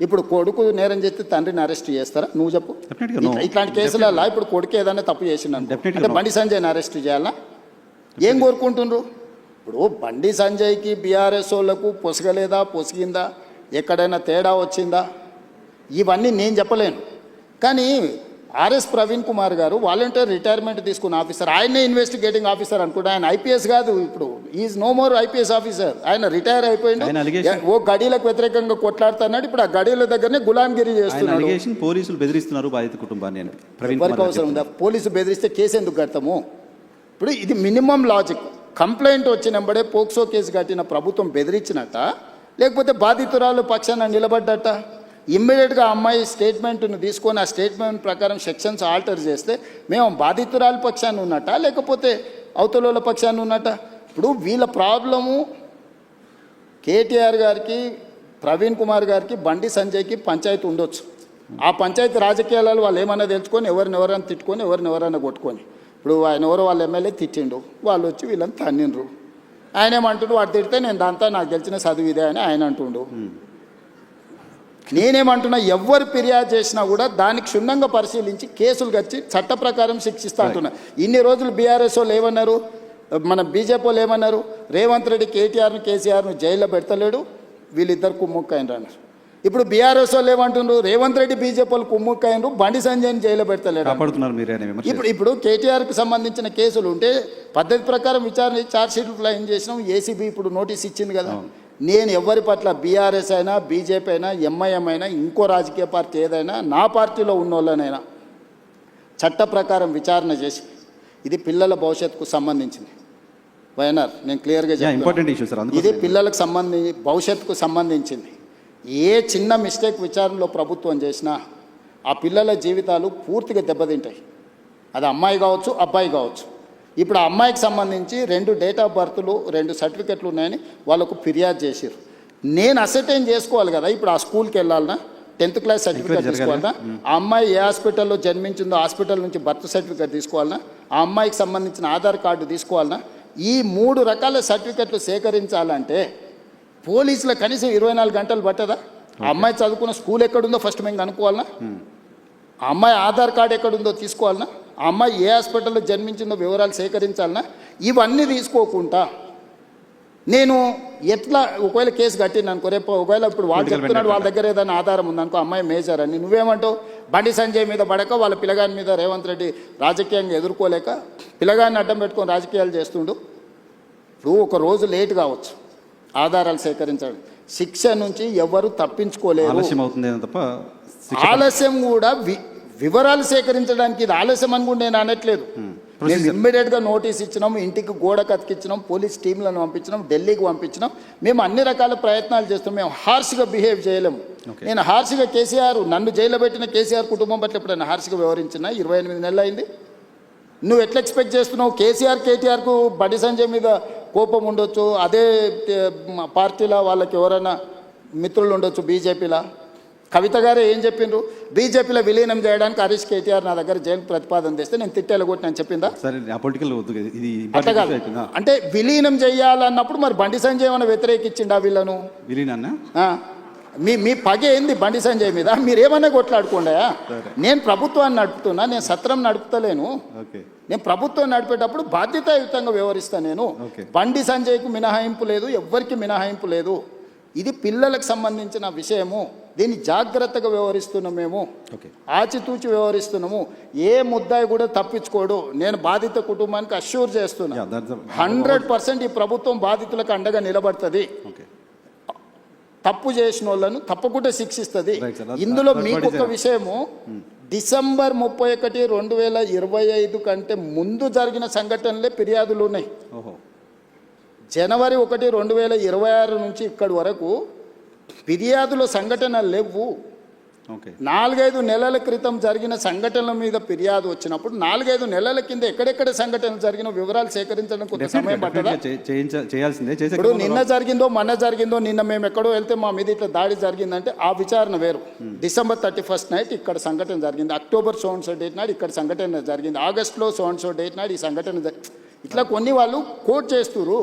ఇప్పుడు కొడుకు నేరం చేస్తే తండ్రిని అరెస్ట్ చేస్తారా? నువ్వు చెప్పు. ఇట్లాంటి కేసులలో ఇప్పుడు కొడుకు ఏదైనా తప్పు చేసిండు అంటే బండి సంజయ్ని అరెస్ట్ చేయాలా? ఏం కోరుకుంటుండ్రు? ఇప్పుడు బండి సంజయ్కి బీఆర్ఎస్ వాళ్ళకు పొసగలేదా, పొసిగిందా, ఎక్కడైనా తేడా వచ్చిందా, ఇవన్నీ నేను చెప్పలేను. కానీ ఆర్ఎస్ ప్రవీణ్ కుమార్ గారు వాలంటీర్ రిటైర్మెంట్ తీసుకున్న ఆఫీసర్, ఆయనే ఇన్వెస్టిగేటింగ్ ఆఫీసర్ అనుకుంటా. ఆయన ఐపీఎస్ కాదు, ఇప్పుడు is no more IPS officer. ఆయన రిటైర్ అయిపోయింది. ఓ గడీలకు వ్యతిరేకంగా కొట్లాడుతున్నాడు, ఇప్పుడు ఆ గడీల దగ్గరనే గులాంగిరి చేస్తున్నాడు. పోలీసులు బెదిరిస్తున్నారు బాధిత కుటుంబాన్ని. ఎవరికి అవసరం ఉందా? పోలీసు బెదిరిస్తే కేసు ఎందుకు కడతాము? ఇప్పుడు ఇది మినిమం లాజిక్. కంప్లైంట్ వచ్చినప్పుడే పోక్సో కేసు కట్టిన ప్రభుత్వం బెదిరించినట్ట, లేకపోతే బాధితురాలు పక్షాన నిలబడ్డట? ఇమ్మీడియట్గా అమ్మాయి స్టేట్మెంట్ను తీసుకొని ఆ స్టేట్మెంట్ ప్రకారం సెక్షన్స్ ఆల్టర్ చేస్తే మేము బాధితురాలు పక్షాన్ని ఉన్నట్ట, లేకపోతే అవతల పక్షాన్ని ఉన్నట్ట? ఇప్పుడు వీళ్ళ ప్రాబ్లము కేటీఆర్ గారికి ప్రవీణ్ కుమార్ గారికి బండి సంజయ్కి పంచాయతీ ఉండొచ్చు. ఆ పంచాయతీ రాజకీయాలలో వాళ్ళు ఏమన్నా తెలుసుకొని ఎవరినెవరైనా తిట్టుకొని ఎవరినెవరైనా కొట్టుకొని, ఇప్పుడు ఆయన ఎవరో వాళ్ళ ఎమ్మెల్యే తిట్టిండు, వాళ్ళు వచ్చి వీళ్ళని తన్నిండ్రు. ఆయన ఏమంటుండు, వాడు తిడితే నేను దాంతో నాకు తెలిసిన చదువు ఇదే అని ఆయన అంటుండు. నేనేమంటున్నా, ఎవరు ఫిర్యాదు చేసినా కూడా దానికి క్షుణ్ణంగా పరిశీలించి కేసులు కచ్చి చట్ట ప్రకారం శిక్షిస్తా అంటున్నా. ఇన్ని రోజులు బీఆర్ఎస్ వాళ్ళు ఏమన్నారు, మన బీజేపీ వాళ్ళు ఏమన్నారు, రేవంత్ రెడ్డి కేటీఆర్ను కేసీఆర్ను జైల్లో పెడతలేడు, వీళ్ళిద్దరు కుమ్ముక్కైనరు అన్నారు. ఇప్పుడు బీఆర్ఎస్ వాళ్ళు ఏమంటున్నారు, రేవంత్ రెడ్డి బీజేపీ వాళ్ళు కుమ్ముక్కైనరు, బండి సంజయ్ని జైల్లో పెడతలేడు. ఇప్పుడు కేటీఆర్కి సంబంధించిన కేసులు ఉంటే పద్ధతి ప్రకారం విచారణ ఛార్జ్షీట్లు క్లెయిమ్ చేసినాం. ఏసీబీ ఇప్పుడు నోటీస్ ఇచ్చింది కదా. నేను ఎవరి పట్ల బీఆర్ఎస్ అయినా బీజేపీ అయినా ఎంఐఎం అయినా ఇంకో రాజకీయ పార్టీ ఏదైనా నా పార్టీలో ఉన్న వాళ్ళనైనా చట్ట ప్రకారం విచారణ చేసి, ఇది పిల్లల భవిష్యత్తుకు సంబంధించింది. వైఎన్ఆర్ నేను క్లియర్గా చెప్తాను, ఇది పిల్లలకు భవిష్యత్తుకు సంబంధించింది. ఏ చిన్న మిస్టేక్ విచారణలో ప్రభుత్వం చేసినా ఆ పిల్లల జీవితాలు పూర్తిగా దెబ్బతింటాయి. అది అమ్మాయి కావచ్చు అబ్బాయి కావచ్చు. ఇప్పుడు ఆ అమ్మాయికి సంబంధించి 2 డేట్ ఆఫ్ బర్త్లు 2 సర్టిఫికెట్లు ఉన్నాయని వాళ్ళకు ఫిర్యాదు చేశారు. నేను అసర్టైన్ చేసుకోవాలి కదా, ఇప్పుడు ఆ స్కూల్కి వెళ్ళాలన్నా, 10th క్లాస్ సర్టిఫికేట్ తీసుకోవాలన్నా, ఆ అమ్మాయి ఏ హాస్పిటల్లో జన్మించిందో హాస్పిటల్ నుంచి బర్త్ సర్టిఫికేట్ తీసుకోవాలన్నా, ఆ అమ్మాయికి సంబంధించిన ఆధార్ కార్డు తీసుకోవాలన్నా, ఈ 3 రకాల సర్టిఫికెట్లు సేకరించాలంటే పోలీసులకు కనీసం 24 గంటలు పట్టదా? ఆ అమ్మాయి చదువుకున్న స్కూల్ ఎక్కడుందో ఫస్ట్ మేము కనుక్కోవాలన్నా, ఆ అమ్మాయి ఆధార్ కార్డు ఎక్కడుందో తీసుకోవాలన్నా, ఆ అమ్మాయి ఏ హాస్పిటల్లో జన్మించిందో వివరాలు సేకరించాలన్నా, ఇవన్నీ తీసుకోకుండా నేను ఎట్లా ఒకవేళ కేసు కట్టిన అనుకో, రేపు ఒకవేళ ఇప్పుడు వాళ్ళు చెప్తున్నాడు వాళ్ళ దగ్గర ఏదైనా ఆధారం ఉందనుకో, అమ్మాయి మేజర్ అని, నువ్వేమంటావు? బండి సంజయ్ మీద పడక వాళ్ళ పిల్లగాని మీద రేవంత్ రెడ్డి రాజకీయంగా ఎదుర్కోలేక పిల్లగాన్ని అడ్డం పెట్టుకొని రాజకీయాలు చేస్తుండు. ఇప్పుడు ఒక రోజు లేట్ కావచ్చు ఆధారాలు సేకరించడం, శిక్ష నుంచి ఎవరు తప్పించుకోలేరు. ఆలస్యం కూడా వివరాలు సేకరించడానికి ఇది ఆలస్యం అని కూడా నేను అనట్లేదు. మేము ఇమ్మీడియట్గా నోటీస్ ఇచ్చినాం, ఇంటికి గోడ కతికిచ్చినాం, పోలీస్ టీంలను పంపించినాం, ఢిల్లీకి పంపించినాం. మేము అన్ని రకాల ప్రయత్నాలు చేస్తున్నాం. మేము హార్ష్గా బిహేవ్ చేయలేము. నేను హార్ష్గా నన్ను జైల్లో పెట్టిన కేసీఆర్ కుటుంబం పట్ల ఎప్పుడైనా హార్ష్గా వ్యవహరించిన 28 నెలలు అయింది. నువ్వు ఎట్లా ఎక్స్పెక్ట్ చేస్తున్నావు? కేటీఆర్కు బండి సంజయ్ మీద కోపం ఉండొచ్చు, అదే పార్టీలో వాళ్ళకి ఎవరైనా మిత్రులు ఉండొచ్చు, బీజేపీలో. కవిత గారే ఏం చెప్పిండ్రు, బీజేపీలో విలీనం చేయడానికి హరీష్ కేటీఆర్ నా దగ్గర జైలు ప్రతిపాదన తెస్తే నేను తిట్టేలా కొట్టి నేను చెప్పిందా? అట్లా కాదు. అంటే విలీనం చేయాలన్నప్పుడు మరి బండి సంజయ్ ఏమైనా వ్యతిరేకించిండా వీళ్ళను? మీ పగ ఏంది బండి సంజయ్ మీద? మీరేమన్నా కొట్లాడుకోండా? నేను ప్రభుత్వాన్ని నడుపుతున్నా, నేను సత్రం నడుపుతలేను. నేను ప్రభుత్వం నడిపేటప్పుడు బాధ్యతాయుతంగా వ్యవహరిస్తాను. నేను బండి సంజయ్కు మినహాయింపు లేదు, ఎవ్వరికి మినహాయింపు లేదు. ఇది పిల్లలకు సంబంధించిన విషయము. దీన్ని జాగ్రత్తగా వ్యవహరిస్తున్నాం, మేము ఆచితూచి వ్యవహరిస్తున్నాము. ఏ ముద్దాయి కూడా తప్పించుకోడు. నేను బాధిత కుటుంబానికి అష్యూర్ చేస్తున్నా, 100% ఈ ప్రభుత్వం బాధితులకు అండగా నిలబడుతుంది. తప్పు చేసిన వాళ్ళను తప్పకుండా శిక్షిస్తుంది. ఇందులో మీకు ఒక విషయము, డిసెంబర్ 31, 2025 కంటే ముందు జరిగిన సంఘటనలే ఫిర్యాదులు ఉన్నాయి. జనవరి 1, 2026 నుంచి ఇక్కడి వరకు ఫిర్యాదుల సంఘటనలు లేవు. 4-5 నెలల క్రితం జరిగిన సంఘటనల మీద ఫిర్యాదు వచ్చినప్పుడు 4-5 నెలల కింద ఎక్కడెక్కడ సంఘటనలు జరిగిన వివరాలు సేకరించడం కొంత సమయం పట్టదా? ఇప్పుడు నిన్న జరిగిందో మొన్న జరిగిందో, నిన్న మేము ఎక్కడో వెళ్తే మా మీద ఇట్లా దాడి జరిగిందంటే ఆ విచారణ వేరు. డిసెంబర్ 31 నైట్ ఇక్కడ సంఘటన జరిగింది, October so and so date నాడు ఇక్కడ సంఘటన జరిగింది, ఆగస్టులో సో అండ్ సో డేట్ నాడు ఈ సంఘటన ఇట్లా కొన్ని వాళ్ళు కోట్ చేస్తున్నారు.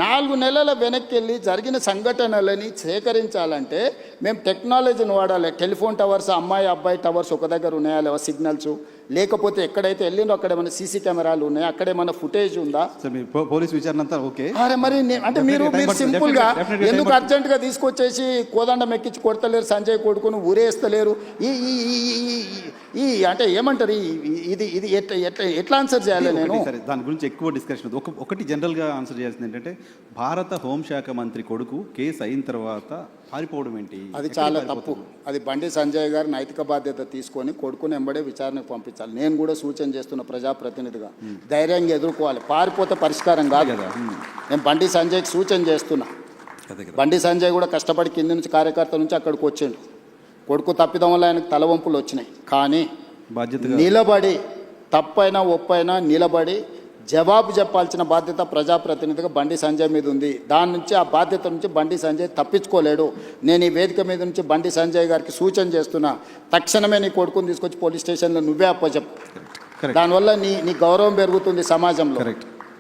4 నెలల వెనక్కి వెళ్ళి జరిగిన సంఘటనలని సేకరించాలంటే మేము టెక్నాలజీని వాడాలి. టెలిఫోన్ టవర్స్, అమ్మాయి అబ్బాయి టవర్స్ ఒక దగ్గర ఉన్నాయా లేవా సిగ్నల్స్, లేకపోతే ఎక్కడైతే వెళ్ళిందో అక్కడ ఏమైనా సీసీ కెమెరాలు ఉన్నాయా, అక్కడ ఏమైనా ఫుటేజ్ ఉందా? పోలీస్ విచారణ అంతా ఓకే. అరే మరి అంటే మీరు సింపుల్గా ఎందుకు అర్జెంటుగా తీసుకొచ్చేసి కోదండం ఎక్కించి కొడతలేరు, సంజయ్ కొడుకును ఊరేస్తలేరు? ఈ అంటే ఏమంటారు, ఇది ఇది ఎట్లా ఆన్సర్ చేయాలి? నేను దాని గురించి ఎక్కువ డిస్కషన్. ఒకటి జనరల్గా ఆన్సర్ చేయాల్సింది ఏంటంటే, భారత హోంశాఖ మంత్రి కొడుకు కేసు అయిన తర్వాత పారిపోవడం ఏంటి? అది చాలా తప్పు. అది బండి సంజయ్ గారు నైతిక బాధ్యత తీసుకొని కొడుకుని వెంబడే విచారణకు పంపించాలి. నేను కూడా సూచన చేస్తున్న ప్రజాప్రతినిధిగా ధైర్యంగా ఎదుర్కోవాలి. పారిపోతే పరిష్కారం కాదు కదా. నేను బండి సంజయ్కి సూచన చేస్తున్నా. బండి సంజయ్ కూడా కష్టపడి కింద నుంచి కార్యకర్త నుంచి అక్కడికి వచ్చిండు. కొడుకు తప్పిదం వల్ల ఆయనకు తలవంపులు వచ్చినాయి. కానీ నిలబడి తప్పైనా ఒప్పైనా నిలబడి జవాబు చెప్పాల్సిన బాధ్యత ప్రజాప్రతినిధిగా బండి సంజయ్ మీద ఉంది. దాని నుంచి ఆ బాధ్యత నుంచి బండి సంజయ్ తప్పించుకోలేడు. నేను ఈ వేదిక మీద నుంచి బండి సంజయ్ గారికి సూచన చేస్తున్నా, తక్షణమే నీ కొడుకుని తీసుకొచ్చి పోలీస్ స్టేషన్లో నువ్వే అప్పచెప్పు. దానివల్ల నీ గౌరవం పెరుగుతుంది సమాజంలో.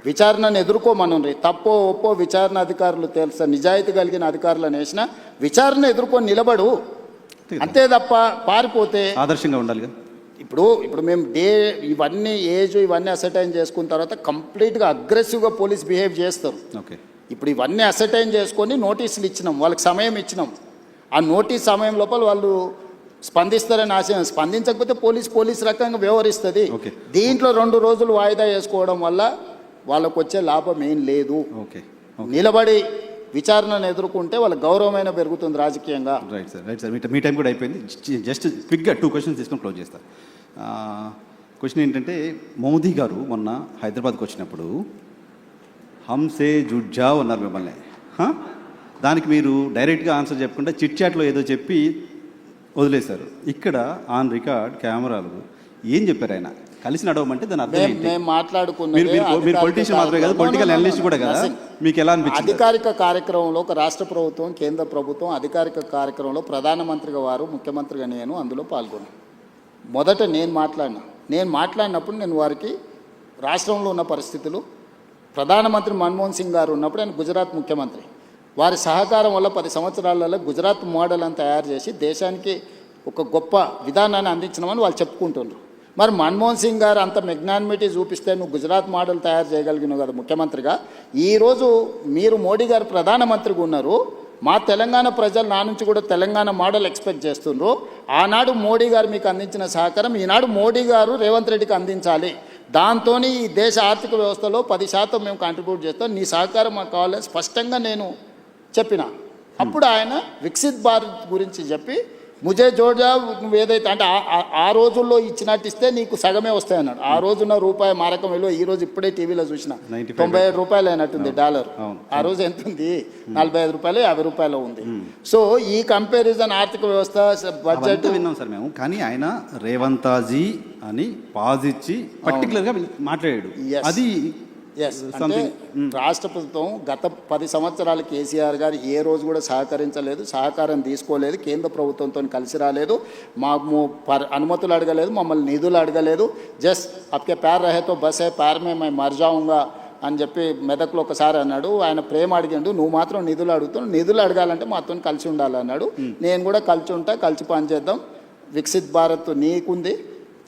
విచారణను ఎదుర్కోమనుండ్రి. తప్పో ఒప్పో విచారణ అధికారులు తెలుసా, నిజాయితీ కలిగిన అధికారులను వేసిన విచారణ ఎదుర్కొని నిలబడు. అంతే తప్ప పారిపోతే ఆదర్శంగా ఉండాలి. ఇప్పుడు మేము ఇవన్నీ ఇవన్నీ అసర్టైన్ చేసుకున్న తర్వాత కంప్లీట్గా అగ్రెసివ్గా పోలీస్ బిహేవ్ చేస్తారు. ఓకే, ఇప్పుడు ఇవన్నీ అసర్టైన్ చేసుకొని నోటీసులు ఇచ్చినాం, వాళ్ళకి సమయం ఇచ్చినాం. ఆ నోటీస్ సమయం లోపల వాళ్ళు స్పందిస్తారని ఆశ, స్పందించకపోతే పోలీస్ రకంగా వ్యవహరిస్తుంది. దీంట్లో 2 రోజులు వాయిదా వేసుకోవడం వల్ల వాళ్ళకు వచ్చే లాభం ఏం లేదు. నిలబడి విచారణను ఎదుర్కొంటే వాళ్ళ గౌరవమైన పెరుగుతుంది రాజకీయంగా. Right sir. మీ టైం కూడా అయిపోయింది. జస్ట్ క్విక్గా 2 క్వశ్చన్స్ తీసుకొని క్లోజ్ చేస్తారు. క్వశ్చన్ ఏంటంటే, మోదీ గారు మొన్న హైదరాబాద్కి వచ్చినప్పుడు హంసే జుడ్జావ్ అన్నారు మిమ్మల్ని. దానికి మీరు డైరెక్ట్గా ఆన్సర్ చెప్పకుండా చిట్ చాట్లో ఏదో చెప్పి వదిలేశారు. ఇక్కడ ఆన్ రికార్డ్ కెమెరాలు ఏం చెప్పారు ఆయన? కలిసి నడవమంటే దాని అర్థం ఏంటి? మేము మాట్లాడుకున్నది మీరు పొలిటీషియన్ మాత్రమే కదా, పొలిటికల్ అనలిస్ట్ కూడా కదా. మీకు ఎలా అనిపించింది? అధికారిక కార్యక్రమంలో ఒక రాష్ట్ర ప్రభుత్వం, కేంద్ర ప్రభుత్వం అధికారిక కార్యక్రమంలో ప్రధానమంత్రిగా వారు, ముఖ్యమంత్రిగా నేను అందులో పాల్గొన్నాను. మొదట నేను మాట్లాడినప్పుడు నేను వారికి రాష్ట్రంలో ఉన్న పరిస్థితులు, ప్రధానమంత్రి మన్మోహన్ సింగ్ గారు ఉన్నప్పుడు ఆయన గుజరాత్ ముఖ్యమంత్రి, వారి సహకారం వల్ల 10 సంవత్సరాలలో గుజరాత్ మోడల్ అని తయారు చేసి దేశానికి ఒక గొప్ప విధానాన్ని అందించినామని వాళ్ళు చెప్పుకుంటున్నారు. మరి మన్మోహన్ సింగ్ గారు అంత మెగ్నానిమిటీ చూపిస్తే నువ్వు గుజరాత్ మోడల్ తయారు చేయగలిగినావు కదా ముఖ్యమంత్రిగా. ఈరోజు మీరు మోడీ గారు ప్రధానమంత్రిగా ఉన్నారు. మా తెలంగాణ ప్రజలు నా నుంచి కూడా తెలంగాణ మోడల్ ఎక్స్పెక్ట్ చేస్తున్నారు. ఆనాడు మోడీ గారు మీకు అందించిన సహకారం ఈనాడు మోడీ గారు రేవంత్ రెడ్డికి అందించాలి. దాంతో ఈ దేశ ఆర్థిక వ్యవస్థలో 10% మేము కాంట్రిబ్యూట్ చేస్తాం, నీ సహకారం మాకు కావాలని స్పష్టంగా నేను చెప్పిన. అప్పుడు ఆయన వికసిత్ భారత్ గురించి చెప్పి ముజే జోజా నువ్వు ఏదైతే అంటే ఆ రోజుల్లో ఇచ్చినట్టు ఇస్తే నీకు సగమే వస్తాయన్నాడు. ఆ రోజున్న రూపాయి మారకం విలువ ఈ రోజు ఇప్పుడే టీవీలో చూసిన 97 రూపాయలు అయినట్టుంది డాలర్. ఆ రోజు ఎంత ఉంది? 45 రూపాయలు 50 రూపాయలు ఉంది. సో ఈ కంపారిజన్ ఆర్థిక వ్యవస్థ బడ్జెట్ విన్నాం సార్ మేము. కానీ ఆయన రేవంతాజీ అని పాజిచ్చి పర్టికులర్గా మాట్లాడాడు. అది అంటే రాష్ట్ర ప్రభుత్వం గత 10 సంవత్సరాలు కేసీఆర్ గారు ఏ రోజు కూడా సహకరించలేదు, సహకారం తీసుకోలేదు, కేంద్ర ప్రభుత్వంతో కలిసి రాలేదు, మాకు అనుమతులు అడగలేదు, మమ్మల్ని నిధులు అడగలేదు. జస్ట్ అప్కే ప్యార్ రహేతో బస్ హై ప్యార్ మే మై మర్ జాऊंगा అని చెప్పి మెదక్లో ఒకసారి అన్నాడు. ఆయన ప్రేమ అడిగిండు, నువ్వు మాత్రం నిధులు అడుగుతావు, నిధులు అడగాలంటే మాతో కలిసి ఉండాలన్నాడు. నేను కూడా కలిసి ఉంటా, కలిసి పనిచేద్దాం. వికసిత్ భారత్ నీకుంది,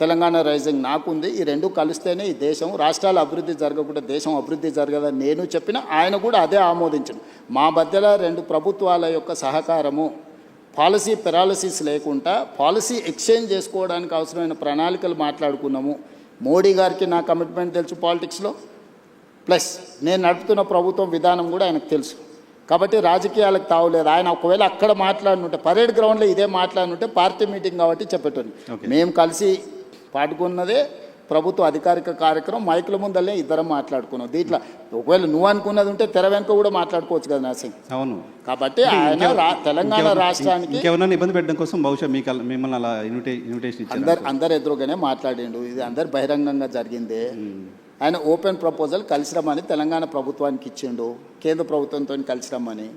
తెలంగాణ రైజింగ్ నాకుంది. ఈ 2 కలిస్తేనే ఈ దేశం, రాష్ట్రాల అభివృద్ధి జరగకుండా దేశం అభివృద్ధి జరగదని నేను చెప్పిన, ఆయన కూడా అదే ఆమోదించను. మా మధ్యలో 2 ప్రభుత్వాల యొక్క సహకారము, పాలసీ పెరాలసిస్ లేకుండా పాలసీ ఎక్స్చేంజ్ చేసుకోవడానికి అవసరమైన ప్రణాళికలు మాట్లాడుకున్నాము. మోడీ గారికి నా కమిట్మెంట్ తెలుసు పాలిటిక్స్లో, ప్లస్ నేను నడుపుతున్న ప్రభుత్వం విధానం కూడా ఆయనకు తెలుసు. కాబట్టి రాజకీయాలకు తావులేదు. ఆయన ఒకవేళ అక్కడ మాట్లాడినుంటే, పరేడ్ గ్రౌండ్లో ఇదే మాట్లాడినుంటే పార్టీ మీటింగ్ కాబట్టి చెప్పేటోని. మేము కలిసి పాటుకున్నదే ప్రభుత్వ అధికారిక కార్యక్రమం, మైకుల ముందలే ఇద్దరం మాట్లాడుకున్నాం. దీంట్లో ఒకవేళ నువ్వు అనుకున్నది ఉంటే తెర వెనుక కూడా మాట్లాడుకోవచ్చు కదా నరసింగ్. అవును. కాబట్టి ఆయన తెలంగాణ రాష్ట్రానికి ఇబ్బంది పెట్టడం కోసం బహుశా మిమ్మల్ని అలా ఇన్విటేషన్ అందరు ఎదురుగానే మాట్లాడిండు. ఇది అందరు బహిరంగంగా జరిగిందే. ఆయన ఓపెన్ ప్రపోజల్ కలిసి రమ్మని తెలంగాణ ప్రభుత్వానికి ఇచ్చిండు, కేంద్ర ప్రభుత్వంతో కలిసి రమ్మని.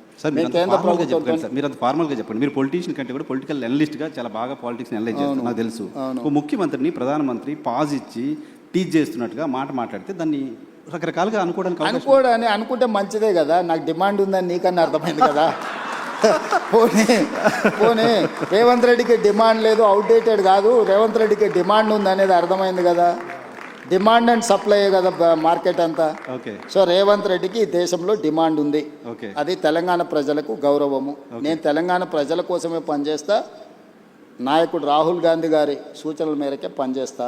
కేంద్ర ప్రభుత్వం మీరు అది ఫార్మల్గా చెప్పండి. మీరు పొలిటీషియన్ కంటే కూడా పొలిటికల్ అనలిస్ట్గా చాలా బాగా పాలిటిక్స్ అనలైజ్ చేస్తారు, నాకు తెలుసు. ముఖ్యమంత్రిని ప్రధానమంత్రి పాజ్ ఇచ్చి టీచ్ చేస్తున్నట్టుగా మాట్లాడితే దాన్ని రకరకాలుగా అనుకుంటే మంచిదే కదా. నాకు డిమాండ్ ఉందని నీకన్నా అర్థమైంది కదా. పోనీ రేవంత్ రెడ్డికి డిమాండ్ లేదు, అవుట్డేటెడ్ కాదు, రేవంత్ రెడ్డికి డిమాండ్ ఉంది అనేది అర్థమైంది కదా. డిమాండ్ అండ్ సప్లై కదా మార్కెట్ అంతా. సో రేవంత్ రెడ్డికి ఈ దేశంలో డిమాండ్ ఉంది, అది తెలంగాణ ప్రజలకు గౌరవము. నేను తెలంగాణ ప్రజల కోసమే పనిచేస్తా, నాయకుడు రాహుల్ గాంధీ గారి సూచనల మేరకే పనిచేస్తా.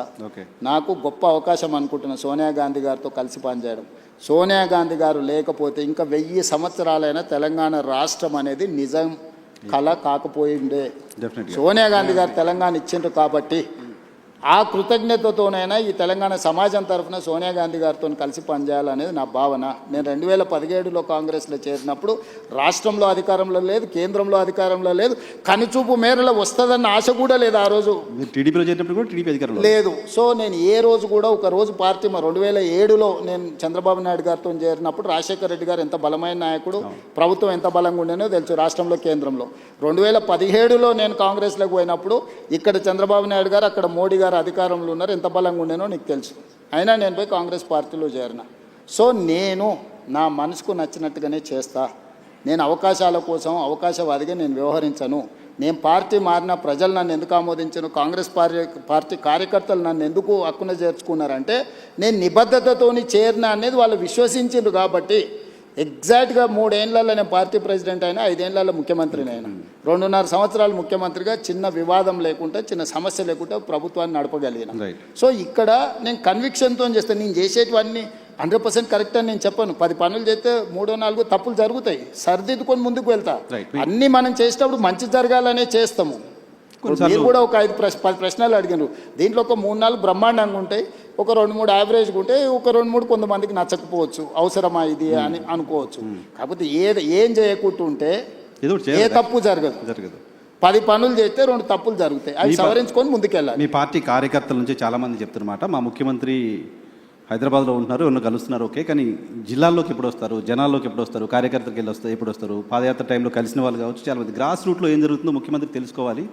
నాకు గొప్ప అవకాశం అనుకుంటున్నా సోనియా గాంధీ గారితో కలిసి పనిచేయడం. సోనియా గాంధీ గారు లేకపోతే ఇంకా 1000 సంవత్సరాలైనా తెలంగాణ రాష్ట్రం అనేది నిజం కళ కాకపోయిండే. సోనియా గాంధీ గారు తెలంగాణ ఇచ్చిండ్రు కాబట్టి ఆ కృతజ్ఞతతోనైనా ఈ తెలంగాణ సమాజం తరఫున సోనియా గాంధీ గారితో కలిసి పనిచేయాలనేది నా భావన. నేను 2017లో కాంగ్రెస్లో చేరినప్పుడు రాష్ట్రంలో అధికారంలో లేదు, కేంద్రంలో అధికారంలో లేదు, కనుచూపు మేరలో వస్తుందన్న ఆశ కూడా లేదు ఆ రోజు. టీడీపీలో చేరినప్పుడు కూడా టీడీపీ అధికారంలో లేదు. సో నేను ఏ రోజు కూడా ఒక రోజు పార్టీ 2007లో నేను చంద్రబాబు నాయుడు గారితో చేరినప్పుడు రాజశేఖర రెడ్డి గారు ఎంత బలమైన నాయకుడు, ప్రభుత్వం ఎంత బలంగా ఉండేనో తెలుసు రాష్ట్రంలో, కేంద్రంలో. 2017లో నేను కాంగ్రెస్లోకి పోయినప్పుడు ఇక్కడ చంద్రబాబు నాయుడు గారు, అక్కడ మోడీ గారు అధికారంలో ఉన్నారు, ఎంత బలంగా ఉండేనో నీకు తెలుసు. అయినా నేను పోయి కాంగ్రెస్ పార్టీలో చేరిన. సో నేను నా మనసుకు నచ్చినట్టుగానే చేస్తా. నేను అవకాశాల కోసం అవకాశవాదిగా నేను వ్యవహరించను. నేను పార్టీ మారిన ప్రజలు నన్ను ఎందుకు ఆమోదించను, కాంగ్రెస్ పార్టీ కార్యకర్తలు నన్ను ఎందుకు హక్కున చేర్చుకున్నారంటే నేను నిబద్ధతతోని చేరిన అనేది వాళ్ళు విశ్వసించారు కాబట్టి. ఎగ్జాక్ట్గా 3 ఏళ్లలో నేను పార్టీ ప్రెసిడెంట్ అయినా, 5 ఏళ్లలో ముఖ్యమంత్రిని అయినా, 2.5 సంవత్సరాలు ముఖ్యమంత్రిగా చిన్న వివాదం లేకుండా, చిన్న సమస్య లేకుండా ప్రభుత్వాన్ని నడపగలిగిన. సో ఇక్కడ నేను కన్విక్షన్తో చేస్తాను. నేను చేసేటివన్నీ 100% కరెక్ట్ అని నేను చెప్పను. 10 పనులు చేస్తే 3-4 తప్పులు జరుగుతాయి, సరిదిద్దుకొని ముందుకు వెళ్తా. అన్నీ మనం చేసేటప్పుడు మంచి జరగాలనే చేస్తాము. మీరు కూడా ఒక 5-10 ప్రశ్నలు అడిగినారు. దీంట్లో ఒక 3-4 బ్రహ్మాండంగా ఉంటాయి, ఒక 2-3 యావరేజ్గా ఉంటాయి, ఒక 2-3 కొంతమందికి నచ్చకపోవచ్చు, అవసరమా ఇది అని అనుకోవచ్చు. కాకపోతే ఏం చేయకుంటుంటే ఏ తప్పు జరగదు. 10 పనులు చేస్తే 2 తప్పులు జరుగుతాయి, అవి సవరించుకొని ముందుకెళ్ళాలి. మీ పార్టీ కార్యకర్తల నుంచి చాలామంది చెప్తున్నమాట, మా ముఖ్యమంత్రి హైదరాబాద్లో ఉంటున్నారు, ఎవరు కలుస్తున్నారు, ఓకే, కానీ జిల్లాల్లోకి ఎప్పుడు వస్తారు, జనాల్లోకి ఎప్పుడు వస్తారు, కార్యకర్తలకు వెళ్ళి వస్తారు, ఎప్పుడు వస్తారు, పాదయాత్ర టైంలో కలిసిన వాళ్ళు కావచ్చు, చాలామంది గ్రాస్ రూట్లో ఏం జరుగుతుందో ముఖ్యమంత్రి తెలుసుకోవాలి,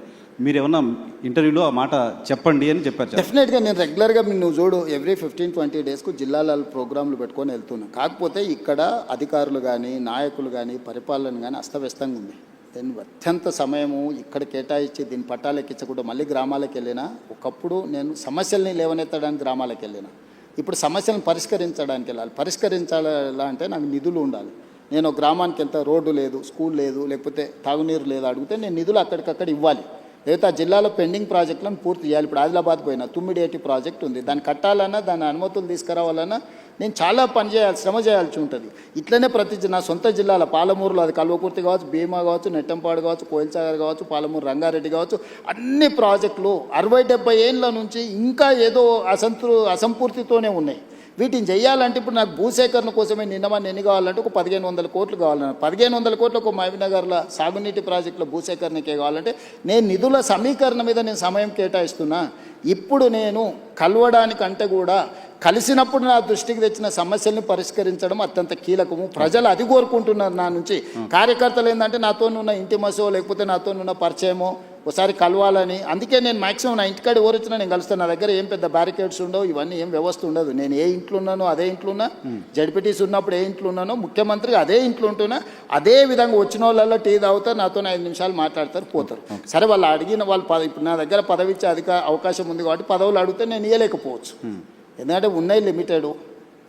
మీరు ఏమన్నా ఇంటర్వ్యూలో ఆ మాట చెప్పండి అని చెప్పారు. డెఫినెట్గా నేను రెగ్యులర్గా నువ్వు చూడు ఎవ్రీ 15-20 డేస్కు జిల్లాల ప్రోగ్రాంలు పెట్టుకొని వెళ్తున్నాను. కాకపోతే ఇక్కడ అధికారులు కానీ, నాయకులు కానీ, పరిపాలన కానీ అస్తవ్యస్తంగా ఉంది. దీన్ని అత్యంత సమయము ఇక్కడ కేటాయించి దీన్ని పట్టాలు ఎక్కించకుండా మళ్ళీ గ్రామాలకు వెళ్ళినా. ఒకప్పుడు నేను సమస్యల్ని లేవనెత్తడానికి గ్రామాలకు వెళ్ళినా, ఇప్పుడు సమస్యలను పరిష్కరించడానికి వెళ్ళాలి. పరిష్కరించాలా అంటే నాకు నిధులు ఉండాలి. నేను గ్రామానికి వెళ్తే రోడ్డు లేదు, స్కూల్ లేదు, లేకపోతే తాగునీరు లేదు అడిగితే నేను నిధులు అక్కడికక్కడ ఇవ్వాలి. లేకపోతే ఆ జిల్లాలో పెండింగ్ ప్రాజెక్టులను పూర్తి చేయాలి. ఇప్పుడు ఆదిలాబాద్ పోయినా తుమ్మిడేటి ప్రాజెక్ట్ ఉంది, దాన్ని కట్టాలన్నా, దాని అనుమతులు తీసుకురావాలన్నా నేను చాలా శ్రమ చేయాల్సి ఉంటుంది. ఇట్లనే నా సొంత జిల్లాల పాలమూరులో అది కల్వకుర్తి కావచ్చు, భీమా కావచ్చు, నెట్టంపాడు కావచ్చు, కోయిల్సాగర్ కావచ్చు, పాలమూరు రంగారెడ్డి కావచ్చు, అన్ని ప్రాజెక్టులు 60-70 ఏళ్ళ నుంచి ఇంకా ఏదో అసంపూర్తితోనే ఉన్నాయి. వీటిని చేయాలంటే ఇప్పుడు నాకు భూసేకరణ కోసమే ఎన్ని కావాలంటే ఒక 1500 కోట్లు కావాలన్నారు. 1500 కోట్లు ఒక మహబూబ్నగర్లో సాగునీటి ప్రాజెక్టుల భూసేకరణకే కావాలంటే నేను నిధుల సమీకరణ మీద నేను సమయం కేటాయిస్తున్నా. ఇప్పుడు నేను కలవడానికంటే కూడా కలిసినప్పుడు నా దృష్టికి తెచ్చిన సమస్యల్ని పరిష్కరించడం అత్యంత కీలకము. ప్రజలు అది కోరుకుంటున్నారు నా నుంచి. కార్యకర్తలు ఏంటంటే నాతోనున్న ఇంటిమసో లేకపోతే నాతోనున్న పరిచయమో ఒకసారి కలవాలని. అందుకే నేను మ్యాక్సిమం నా ఇంటికాడ ఎవరు వచ్చినా నేను కలుస్తాను. నా దగ్గర ఏం పెద్ద బ్యారికేడ్స్ ఉండవు, ఇవన్నీ ఏం వ్యవస్థ ఉండదు. నేను ఏ ఇంట్లో ఉన్నానో అదే ఇంట్లో ఉన్నా, జడ్పీటీసీ ఉన్నప్పుడు ఏ ఇంట్లో ఉన్నానో, ముఖ్యమంత్రిగా అదే ఇంట్లో ఉంటున్నా. అదే విధంగా వచ్చిన వాళ్ళల్లో టీ తాగుతారు, నాతో 5 నిమిషాలు మాట్లాడతారు, పోతారు. సరే వాళ్ళు అడిగిన వాళ్ళు ఇప్పుడు నా దగ్గర పదవి ఇచ్చే అవకాశం ఉంది కాబట్టి పదవులు అడిగితే నేను ఇవ్వలేకపోవచ్చు. ఎందుకంటే ఉన్నాయి లిమిటెడ్,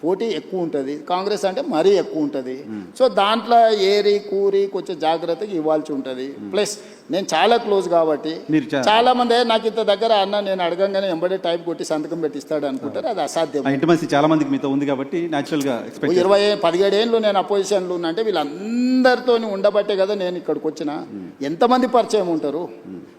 పోటీ ఎక్కువ ఉంటుంది. కాంగ్రెస్ అంటే మరీ ఎక్కువ ఉంటుంది. సో దాంట్లో ఏరి కూరి కొంచెం జాగ్రత్తగా ఇవ్వాల్సి ఉంటుంది. ప్లస్ నేను చాలా క్లోజ్ కాబట్టి చాలా మంది నాకు ఇంత దగ్గర అన్న నేను అడగంగానే ఎంబడే టైప్ కొట్టి సంతకం పెట్టిస్తాడు అనుకుంటారు. అది అసాధ్యం. చాలా మందికి మీతో ఉంది కాబట్టి న్యాచురల్గా 17 ఏళ్ళు నేను అపోజిషన్లో ఉన్నా అంటే వీళ్ళందరితో ఉండబట్టే కదా నేను ఇక్కడికి వచ్చిన. ఎంతమంది పరిచయం ఉంటారు.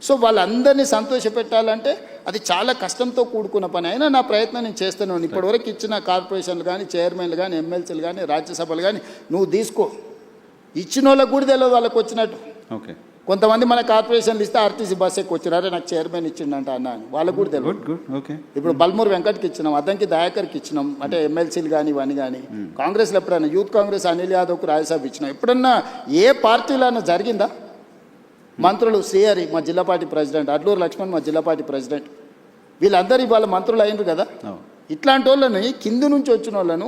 సో వాళ్ళందరినీ సంతోషపెట్టాలంటే అది చాలా కష్టంతో కూడుకున్న పని. అయినా నా ప్రయత్నం నేను చేస్తున్నాను. ఇప్పటివరకు ఇచ్చిన కార్పొరేషన్లు కానీ, చైర్మన్లు కానీ, ఎమ్మెల్సీలు కానీ, రాజ్యసభలు కానీ నువ్వు తీసుకో. ఇచ్చిన వాళ్ళకు కూడా తెలియదు వాళ్ళకి వచ్చినట్టు. ఓకే, కొంతమంది మన కార్పొరేషన్లు ఇస్తే ఆర్టీసీ బస్ ఎక్కువ వచ్చారు, నాకు చైర్మన్ ఇచ్చిండంట అన్న అని వాళ్ళకు కూడా తెలియదు. ఇప్పుడు బల్మూరు వెంకట్కి ఇచ్చినాం, అద్దంకి దయాకర్కి ఇచ్చినాం, అంటే ఎమ్మెల్సీలు కానీ ఇవన్నీ కానీ. కాంగ్రెస్లో ఎప్పుడైనా యూత్ కాంగ్రెస్ అనిల్ యాదవ్కు రాజ్యసభ ఇచ్చినాం. ఎప్పుడన్నా ఏ పార్టీలో జరిగిందా? మంత్రులు శ్రీహరి మా జిల్లా పార్టీ ప్రెసిడెంట్, అడ్లూరు లక్ష్మణ్ మా జిల్లా పార్టీ ప్రెసిడెంట్, వీళ్ళందరూ ఇవాళ మంత్రులు అయినరు కదా. ఇట్లాంటి వాళ్ళని కింది నుంచి వచ్చిన వాళ్ళను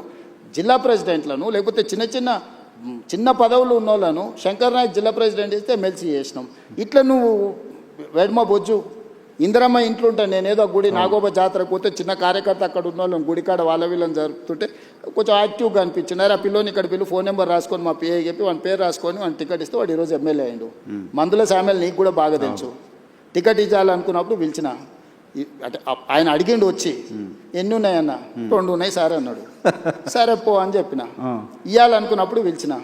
జిల్లా ప్రెసిడెంట్లను లేకపోతే చిన్న పదవులు ఉన్న వాళ్ళను శంకర్ నాయక్ జిల్లా ప్రెసిడెంట్ ఇస్తే ఎమ్మెల్సీ చేసినాం. ఇట్లా నువ్వు వెడ్మ బొజ్జు ఇందిరమ్మ ఇంట్లో ఉంటాను నేను, ఏదో గుడి నాగోబ జాతరకు పోతే చిన్న కార్యకర్త అక్కడ ఉన్న వాళ్ళని గుడికాడ వాళ్ళ వీళ్ళని జరుపుతుంటే కొంచెం యాక్టివ్గా అనిపించినారు. ఆ పిల్లోని ఇక్కడ పిల్లు ఫోన్ నెంబర్ రాసుకొని మా పిఏ చెప్పి వాని పేరు రాసుకొని వాని టికెట్ ఇస్తే వాడు ఈరోజు ఎమ్మెల్యే అయ్యిండు. మందుల సామెలు నీకు కూడా బాగా తెలుసు. టికెట్ ఇవ్వాలనుకున్నప్పుడు పిలిచిన, అంటే ఆయన అడిగిండు వచ్చి ఎన్ని ఉన్నాయన్న, 2 ఉన్నాయి సార్ అన్నాడు. సరే పో అని చెప్పిన. ఇవ్వాలనుకున్నప్పుడు పిలిచిన,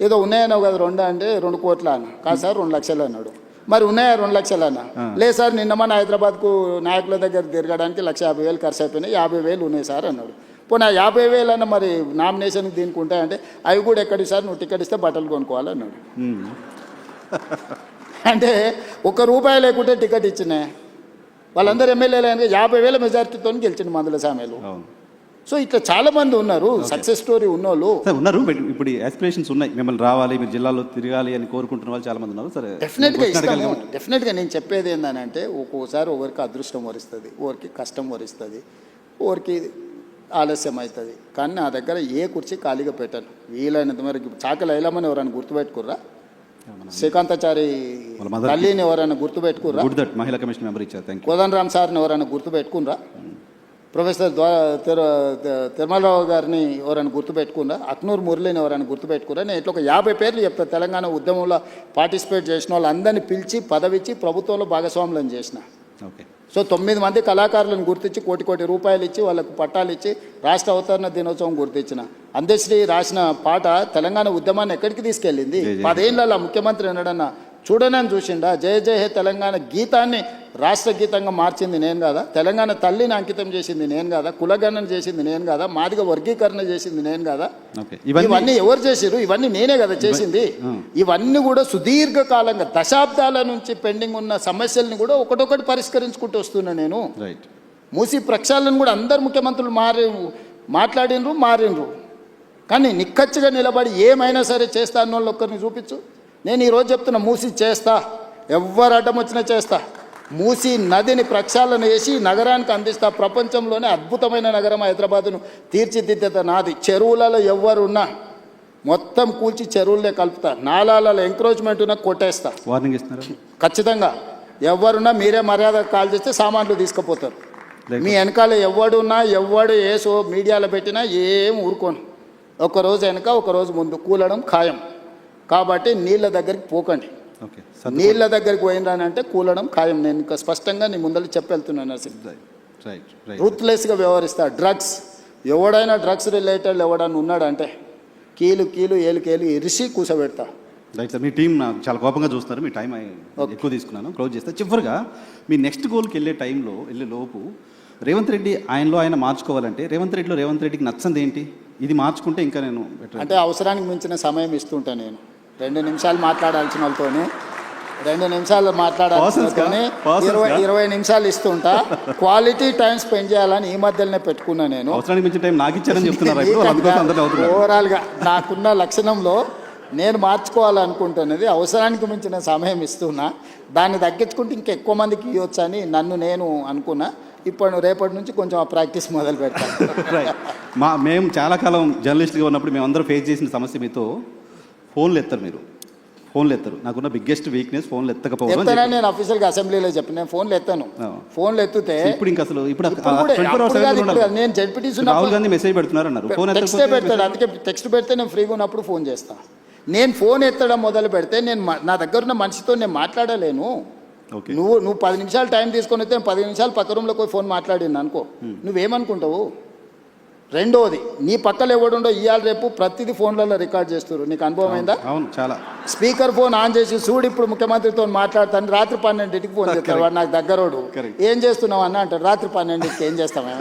ఏదో ఉన్నాయన్నావు కదా 2 అంటే 2 కోట్ల అన్న, కాదు సార్ 2 లక్షలు అన్నాడు. మరి ఉన్నాయా 2 లక్షలన్నా? లేదు సార్, నిన్న మన హైదరాబాద్కు నాయకుల దగ్గర తిరగడానికి 1,50,000 ఖర్చు అయిపోయినాయి, 50,000 ఉన్నాయి సార్ అన్నాడు. పోనీ 50,000 అన్న మరి నామినేషన్కి దీనికి ఉంటాయంటే అవి కూడా ఎక్కడికి సార్, నువ్వు టికెట్ ఇస్తే బట్టలు కొనుక్కోవాలన్నాడు. అంటే ₹1 లేకుంటే టికెట్ ఇచ్చినా వాళ్ళందరూ ఎమ్మెల్యేలు 50,000 మెజార్టీతో గెలిచిండు మందుల సామెలు. సో ఇట్లా చాలా మంది ఉన్నారు సక్సెస్ స్టోరీ ఉన్నోళ్ళు ఉన్నారు. ఇప్పుడు ఆస్పిరేషన్స్ ఉన్నాయి, మిమ్మల్ని రావాలి, మీరు జిల్లాలో తిరగాలి అని కోరుకుంటున్న వాళ్ళు చాలా మంది ఉన్నారు. సరే, డెఫినెట్గా నేను చెప్పేది ఏంటంటే ఒక్కోసారి ఒకరికి అదృష్టం వరిస్తుంది, ఒకరికి కష్టం వరిస్తుంది, ఒకరికి ఆలస్యం అవుతుంది. కానీ నా దగ్గర ఏ కుర్చీ ఖాళీగా పెట్టాను. వీలైనంత మేరకు చాకలి ఐలమ్మని ఎవరైనా గుర్తుపెట్టుకుర్రా? శ్రీకాంతాచారి తల్లిని ఎవరైనా గుర్తుపెట్టుకుర్రా? మహిళా కమిషన్ మెంబర్ ఇచ్చారు. కోదండరామ్ సార్ని ఎవరైనా గుర్తుపెట్టుకుర్రా? ప్రొఫెసర్ తిరుమలరావు గారిని ఎవరైనా గుర్తుపెట్టుకున్నా? అక్నూర్ మురళిని ఎవరైనా గుర్తుపెట్టుకున్నా? నేను ఇట్లా ఒక 50 పేర్లు చెప్తాను. తెలంగాణ ఉద్యమంలో పార్టిసిపేట్ చేసిన వాళ్ళందరినీ పిలిచి పదవిచ్చి ప్రభుత్వంలో భాగస్వాములను చేసిన. ఓకే. సో 9 మంది కళాకారులను గుర్తించి కోటి రూపాయలు ఇచ్చి వాళ్ళకు పట్టాలు ఇచ్చి రాష్ట్ర అవతరణ దినోత్సవం గుర్తించిన. అందశ్రీ రాసిన పాట తెలంగాణ ఉద్యమాన్ని ఎక్కడికి తీసుకెళ్ళింది? 10 ఏళ్ళ ముఖ్యమంత్రి ఎన్నడన్నా చూడనని చూసిండా? జయ జయ హే తెలంగాణ గీతాన్ని రాష్ట్ర గీతంగా మార్చింది నేను కదా? తెలంగాణ తల్లిని అంకితం చేసింది నేను కదా? కులగణన చేసింది నేను కదా? మాదిగ వర్గీకరణ చేసింది నేను కదా? ఇవన్నీ ఎవరు చేసిరు? ఇవన్నీ నేనే కదా చేసింది. ఇవన్నీ కూడా సుదీర్ఘకాలంగా దశాబ్దాల నుంచి పెండింగ్ ఉన్న సమస్యల్ని కూడా ఒకటొకటి పరిష్కరించుకుంటూ వస్తున్నా నేను. మూసి ప్రక్షాళన కూడా అందరు ముఖ్యమంత్రులు మాట్లాడినరు. కానీ నిక్కచ్చిగా నిలబడి ఏమైనా సరే చేస్తా అన్న వాళ్ళు ఒక్కరిని చూపించు. నేను ఈరోజు చెప్తున్నా, మూసి చేస్తా, ఎవరు అడ్డం వచ్చినా చేస్తా. మూసి నదిని ప్రక్షాళన చేసి నగరానికి అందిస్తా. ప్రపంచంలోనే అద్భుతమైన నగరం హైదరాబాదును తీర్చిదిద్దేత నాది. చెరువులలో ఎవరున్నా మొత్తం కూల్చి చెరువులనే కలుపుతా. నాలాలలో ఎంక్రోచ్మెంట్ ఉన్నా కొట్టేస్తా. వార్నింగ్ ఇస్తున్నారు ఖచ్చితంగా. ఎవరున్నా మీరే మర్యాద కాల్ చేస్తే సామాన్లు తీసుకుపోతారు. మీ వెనకాల ఎవడు ఏసో మీడియాలో పెట్టినా ఏం ఊరుకోను. ఒకరోజు వెనక ఒకరోజు ముందు కూలడం ఖాయం. కాబట్టి నీళ్ళ దగ్గరికి పోకండి. నీళ్ళ దగ్గరికి పోయినానంటే కూలడం ఖాయం. నేను ఇంకా స్పష్టంగా నీ ముందర చెప్పెళ్తున్నాను. రూత్లెస్గా వ్యవహరిస్తా. డ్రగ్స్ ఎవడైనా డ్రగ్స్ రిలేటెడ్ ఎవడన్నా ఉన్నాడంటే కీలు ఏలు ఇరిసి కూసబెడతా. రైట్ సార్, మీ టీం నాకు చాలా కోపంగా చూస్తున్నారు. మీ టైం ఎక్కువ తీసుకున్నాను, క్లోజ్ చేస్తా. చివరిగా మీ నెక్స్ట్ గోల్కి వెళ్ళే లోపు రేవంత్ రెడ్డి ఆయన మార్చుకోవాలంటే రేవంత్ రెడ్డికి నచ్చంది ఏంటి? ఇది మార్చుకుంటే ఇంకా నేను అంటే అవసరానికి మించిన సమయం ఇస్తుంటా. నేను 2 నిమిషాలు మాట్లాడాల్సిన వాళ్ళతోనే 2 నిమిషాలు మాట్లాడాల్సిన 20 నిమిషాలు ఇస్తుంటా. క్వాలిటీ టైం స్పెండ్ చేయాలని ఈ మధ్యలోనే పెట్టుకున్నా నేను. అవసరానికి మించిన టైం నాకు ఇచ్చారని చెప్తున్నారు. ఓవరాల్గా నాకున్న లక్షణంలో నేను మార్చుకోవాలనుకుంటున్నది అవసరానికి మించిన సమయం ఇస్తున్నా. దాన్ని తగ్గించుకుంటే ఇంకెక్కువ మందికి ఇవ్వచ్చు అని నేను అనుకున్నా. ఇప్పుడు రేపటి నుంచి కొంచెం ఆ ప్రాక్టీస్ మొదలు పెడతాను. మేము చాలా కాలం జర్నలిస్ట్గా ఉన్నప్పుడు మేమందరం ఫేస్ చేసిన సమస్య, మీతో ఫోన్లు ఎత్తరు. నాకున్న బిగ్గెస్ట్ వీక్నెస్ ఫోన్లు ఎత్తకపోవడం. నేను అఫీషియల్గా అసెంబ్లీలో చెప్పిన నేను ఫోన్లు ఎత్తాను. ఫోన్లు ఎత్తితే ఇప్పుడు ఇంకా అసలు నేను జడ్పీటీసీ రాహుల్ గాంధీ మెసేజ్ పెడుతున్నారు అన్నారు. టెక్స్ట్ పెడతాడు. అందుకే టెక్స్ట్ పెడితే నేను ఫ్రీగా ఉన్నప్పుడు ఫోన్ చేస్తాను. నేను ఫోన్ ఎత్తడం మొదలు పెడితే నా దగ్గర ఉన్న మనిషితో నేను మాట్లాడలేను. నువ్వు 10 నిమిషాలు టైం తీసుకొని వస్తే 10 నిమిషాలు పక్క రూమ్లోకి పోయి ఫోన్ మాట్లాడినా అనుకో, నువ్వేమనుకుంటావు? రెండోది, నీ పక్కన ఎవడుండో ఇవాళ రేపు ప్రతిదీ ఫోన్లలో రికార్డ్ చేస్తారు. నీకు అనుభవం అయిందా? అవును, చాలా. స్పీకర్ ఫోన్ ఆన్ చేసి చూడు ఇప్పుడు ముఖ్యమంత్రితో మాట్లాడతాను. రాత్రి 12ంటికి ఫోన్ చేస్తాడు వాడు. నాకు దగ్గరోడు ఏం చేస్తున్నావు అన్న అంటాడు. రాత్రి 12ంటికి ఏం చేస్తావా?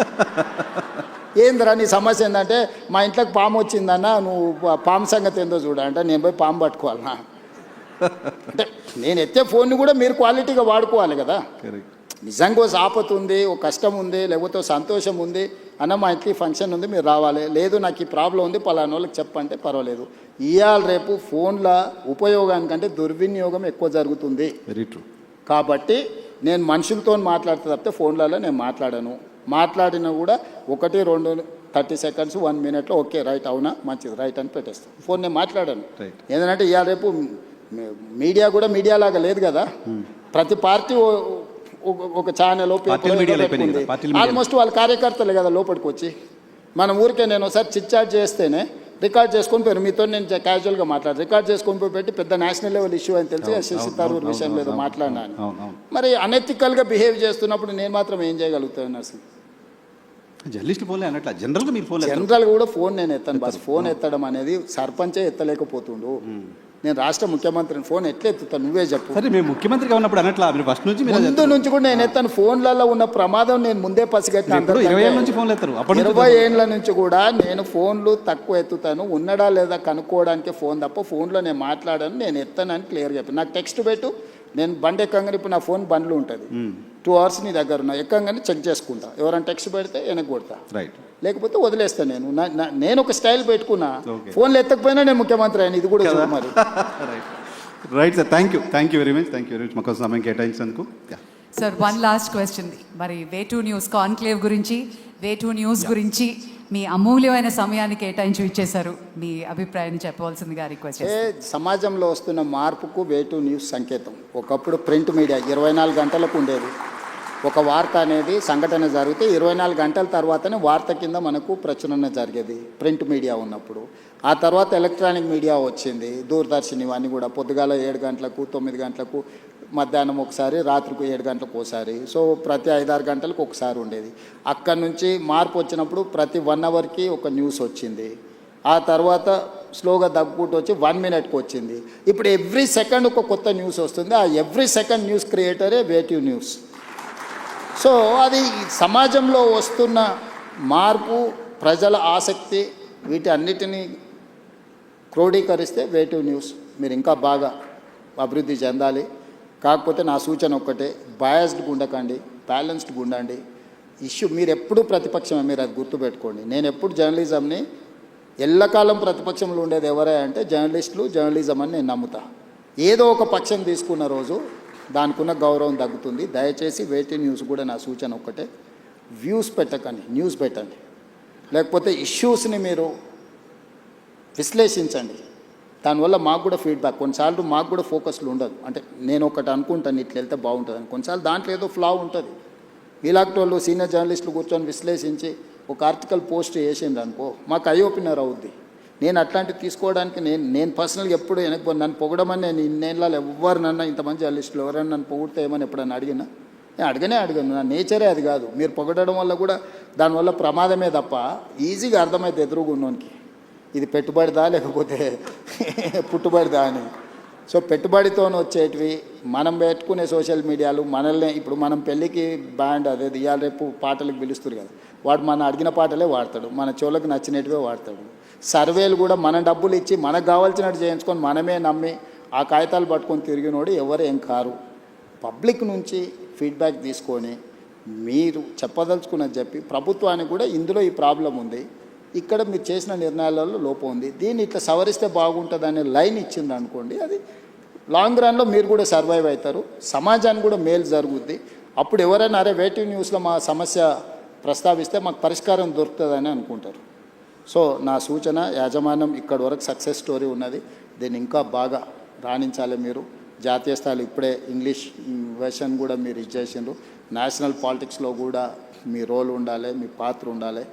ఏందిరా నీ సమస్య ఏంటంటే మా ఇంట్లోకి పాము వచ్చిందన్న, నువ్వు పాము సంగతి ఏందో చూడంటే నేను పోయి పాము పట్టుకోవాలన్నా. అంటే నేను ఎత్తే ఫోన్ని కూడా మీరు క్వాలిటీగా వాడుకోవాలి కదా. నిజంగా ఓ ఆపత్తు ఉంది, ఓ కష్టం ఉంది, లేకపోతే ఓ సంతోషం ఉంది అన్న, మా ఇంట్లో ఫంక్షన్ ఉంది మీరు రావాలి, లేదు నాకు ఈ ప్రాబ్లం ఉంది పలానా వాళ్ళకి చెప్పంటే పర్వాలేదు. ఇవాళ రేపు ఫోన్ల ఉపయోగానికంటే దుర్వినియోగం ఎక్కువ జరుగుతుంది. Very true. కాబట్టి నేను మనుషులతో మాట్లాడితే తప్పితే ఫోన్లలో నేను మాట్లాడినా కూడా 1, 2, 30 సెకండ్స్ 1 మినిట్లో ఓకే రైట్ అవునా మంచిది రైట్ అని పెట్టేస్తాను. ఫోన్ నేను మాట్లాడాను. ఏంటంటే ఇవాళ రేపు మీడియా కూడా మీడియా లాగా లేదు కదా. ప్రతి పార్టీ ఒక ఛానల్ ఆల్మోస్ట్ వాళ్ళ కార్యకర్తలే కదా లోపలికి వచ్చి. మన ఊరికే నేను ఒకసారి చిట్చాట్ చేస్తేనే రికార్డ్ చేసుకొని పోయారు. మీతో నేను క్యాజువల్గా రికార్డ్ చేసుకొని పోయి పెట్టి పెద్ద నేషనల్ లెవెల్ ఇష్యూ అని తెలిసి శశి తరూర్ విషయం లేదు మాట్లాడినాను. మరి అనెథికల్గా బిహేవ్ చేస్తున్నప్పుడు నేను మాత్రం ఏం చేయగలుగుతాను? అసలు జర్నలిస్ట్ ఫోన్లే అన్నట్ల జనరల్గా కూడా ఫోన్ నేను ఎత్తాను. బస్ ఫోన్ ఎత్తడం అనేది సర్పంచే ఎత్తలేకపోతుండు. నేను రాష్ట్ర ముఖ్యమంత్రిని ఫోన్ ఎట్లా ఎత్తుతాను నువ్వే చెప్పు. సరే మేము ముఖ్యమంత్రిగా ఉన్నప్పుడు అన్నట్లా మీరు ఫస్ట్ నుంచి మీరు ముందు నుంచి కూడా నేను ఎత్తాను. ఫోన్లలో ఉన్న ప్రమాదం నేను ముందే పసిగట్టిన. ఇప్పుడు 20 ఏళ్ళ నుంచి ఫోన్లు ఎత్తారు. అప్పుడు 20 ఏళ్ళ నుంచి కూడా నేను ఫోన్లు తక్కువ ఎత్తుతాను. ఉన్నడా లేదా కనుక్కోవడానికి ఫోన్ తప్ప ఫోన్లో నేను మాట్లాడాను, నేను ఎత్తానని క్లియర్గా చెప్పాను. నాకు టెక్స్ట్ పెట్టు, నేను బండి ఎక్కంగానే ఇప్పుడు నా ఫోన్ బండ్లు ఉంటుంది 2 hours నీ దగ్గర ఉన్నా, ఎక్కంగానే చెక్ చేసుకుంటా. ఎవరైనా టెక్స్ట్ పెడితే వెనక్కి కొడతా, రైట్ లేకపోతే వదిలేస్తాను. నేను ఒక స్టైల్ పెట్టుకున్నా. ఫోన్లు ఎత్తకపోయినా నేను ముఖ్యమంత్రి అయినా, ఇది కూడా చూడు మరి. Right sir, thank you very much మాకు సమయం కేటాయించినందుకు. Sir, one last question. మరి వే2 న్యూస్ కాన్క్లేవ్ గురించి, వే2 న్యూస్ గురించి మీ అమూల్యమైన సమయాన్ని కేటాయించి ఇచ్చేశారు. మీ అభిప్రాయాన్ని చెప్పవలసిందిగా రిక్వెస్ట్ చేస్తాను. సమాజంలో వస్తున్న మార్పుకు వే2 న్యూస్ సంకేతం. ఒకప్పుడు ప్రింట్ మీడియా 24 గంటలకు ఉండేది. ఒక వార్త అనేది సంఘటన జరిగితే 24 గంటల తర్వాతనే వార్త కింద మనకు ప్రచురణ జరిగేది ప్రింట్ మీడియా ఉన్నప్పుడు. ఆ తర్వాత ఎలక్ట్రానిక్ మీడియా వచ్చింది, దూరదర్శన్, ఇవన్నీ కూడా పొద్దుగాల 7 గంటలకు 9 గంటలకు, మధ్యాహ్నం ఒకసారి, రాత్రికి 7 గంటలకు ఒకసారి. సో ప్రతి 5-6 గంటలకు ఒకసారి ఉండేది. అక్కడి నుంచి మార్పు వచ్చినప్పుడు ప్రతి 1 అవర్కి ఒక న్యూస్ వచ్చింది. ఆ తర్వాత స్లోగా తగ్గుకుంటూ వచ్చి 1 మినిట్కి వచ్చింది. ఇప్పుడు ఎవ్రీ సెకండ్ ఒక కొత్త న్యూస్ వస్తుంది. ఆ ఎవ్రీ సెకండ్ న్యూస్ క్రియేటరే వే2 న్యూస్. సో అది సమాజంలో వస్తున్న మార్పు, ప్రజల ఆసక్తి, వీటి అన్నిటినీ క్రోడీకరిస్తే వే2 న్యూస్ మీరు ఇంకా బాగా అభివృద్ధి చెందాలి. కాకపోతే నా సూచన ఒక్కటే, బయాస్డ్గా ఉండకండి, బ్యాలెన్స్డ్గా ఉండండి. ఇష్యూ మీరు ఎప్పుడు ప్రతిపక్షమే, మీరు అది గుర్తుపెట్టుకోండి. నేను ఎప్పుడు జర్నలిజంని ఎల్లకాలం ప్రతిపక్షంలో ఉండేది ఎవరే అంటే జర్నలిస్టులు, జర్నలిజం అని నేను నమ్ముతా. ఏదో ఒక పక్షం తీసుకున్న రోజు దానికి ఉన్న గౌరవం తగ్గుతుంది. దయచేసి వే2 న్యూస్ కూడా నా సూచన ఒక్కటే, వ్యూస్ పెట్టకండి, న్యూస్ పెట్టండి. లేకపోతే ఇష్యూస్ని మీరు విశ్లేషించండి. దానివల్ల మాకు కూడా ఫీడ్బ్యాక్, కొన్నిసార్లు మాకు కూడా ఫోకస్లు ఉండదు. అంటే నేను ఒకటి అనుకుంటాను ఇట్లా వెళ్తే బాగుంటుందని, కొన్నిసార్లు దాంట్లో ఏదో ఫ్లా ఉంటుంది. మీలాంటి వాళ్ళు సీనియర్ జర్నలిస్టులు కూర్చొని విశ్లేషించి ఒక ఆర్టికల్ పోస్ట్ చేసింది అనుకో, మాకు ఐ ఓపెనర్ అవుద్ది. నేను అట్లాంటివి తీసుకోవడానికి నేను పర్సనల్గా ఎప్పుడు వెనక్కి నన్ను పొగడమని నేను ఇన్నేళ్ళలో ఎవరినన్నా, ఇంతమంది జర్నలిస్టులు ఎవరైనా నన్ను పొగిడితే ఏమని ఎప్పుడన్నా అడిగినా, నేను అడగను. నా నేచరే అది కాదు. మీరు పొగడడం వల్ల కూడా దానివల్ల ప్రమాదమే తప్ప ఈజీగా అర్థమైతే ఎదురుగున్నోనికి ఇది పెట్టుబడిదా లేకపోతే పుట్టుబడిదా అని. సో పెట్టుబడితో వచ్చేటివి మనం పెట్టుకునే సోషల్ మీడియాలు మనల్ని, ఇప్పుడు మనం పెళ్ళికి బ్యాండ్ అదే ఇవాళ రేపు పాటలకు పిలుస్తారు కదా, వాడు మన అడిగిన పాటలే వాడతాడు, మన చెవులకు నచ్చినట్టువే వాడతాడు. సర్వేలు కూడా మన డబ్బులు ఇచ్చి మనకు కావాల్సినట్టు చేయించుకొని మనమే నమ్మి ఆ కాగితాలు పట్టుకొని తిరిగినోడు ఎవరు ఏం కారు. పబ్లిక్ నుంచి ఫీడ్బ్యాక్ తీసుకొని మీరు చెప్పదలుచుకున్నది చెప్పి ప్రభుత్వానికి కూడా ఇందులో ఈ ప్రాబ్లం ఉంది, ఇక్కడ మీరు చేసిన నిర్ణయాలలో లోపం ఉంది, దీన్ని ఇట్లా సవరిస్తే బాగుంటుంది అనే లైన్ ఇచ్చింది అనుకోండి, అది లాంగ్ రన్లో మీరు కూడా సర్వైవ్ అవుతారు, సమాజానికి కూడా మేలు జరుగుద్ది. అప్పుడు ఎవరైనా అరే వే2 న్యూస్లో మా సమస్య ప్రస్తావిస్తే మాకు పరిష్కారం దొరుకుతుందని అనుకుంటారు. సో నా సూచన, యాజమాన్యం ఇక్కడి వరకు సక్సెస్ స్టోరీ ఉన్నది, దీన్ని ఇంకా బాగా రాణించాలి. మీరు జాతీయ స్థాయిలో ఇప్పుడే ఇంగ్లీష్ వెర్షన్ కూడా మీరు ఇచ్చేసిండ్రు. నేషనల్ పాలిటిక్స్లో కూడా మీ రోల్ ఉండాలి, మీ పాత్ర ఉండాలి.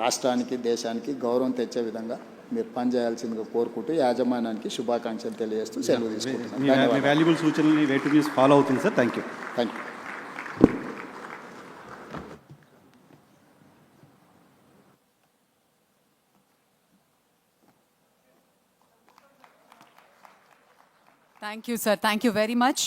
రాష్ట్రానికి, దేశానికి గౌరవం తెచ్చే విధంగా మీరు పనిచేయాల్సిందిగా కోరుకుంటూ యాజమాన్యానికి శుభాకాంక్షలు తెలియజేస్తూ సెలవు తీసుకుంటున్నాను. వాల్యుబుల్ సూచనల్ని వే2 న్యూస్ ఫాలో అవుతుంది sir. Thank you. Thank you, sir. Thank you very much.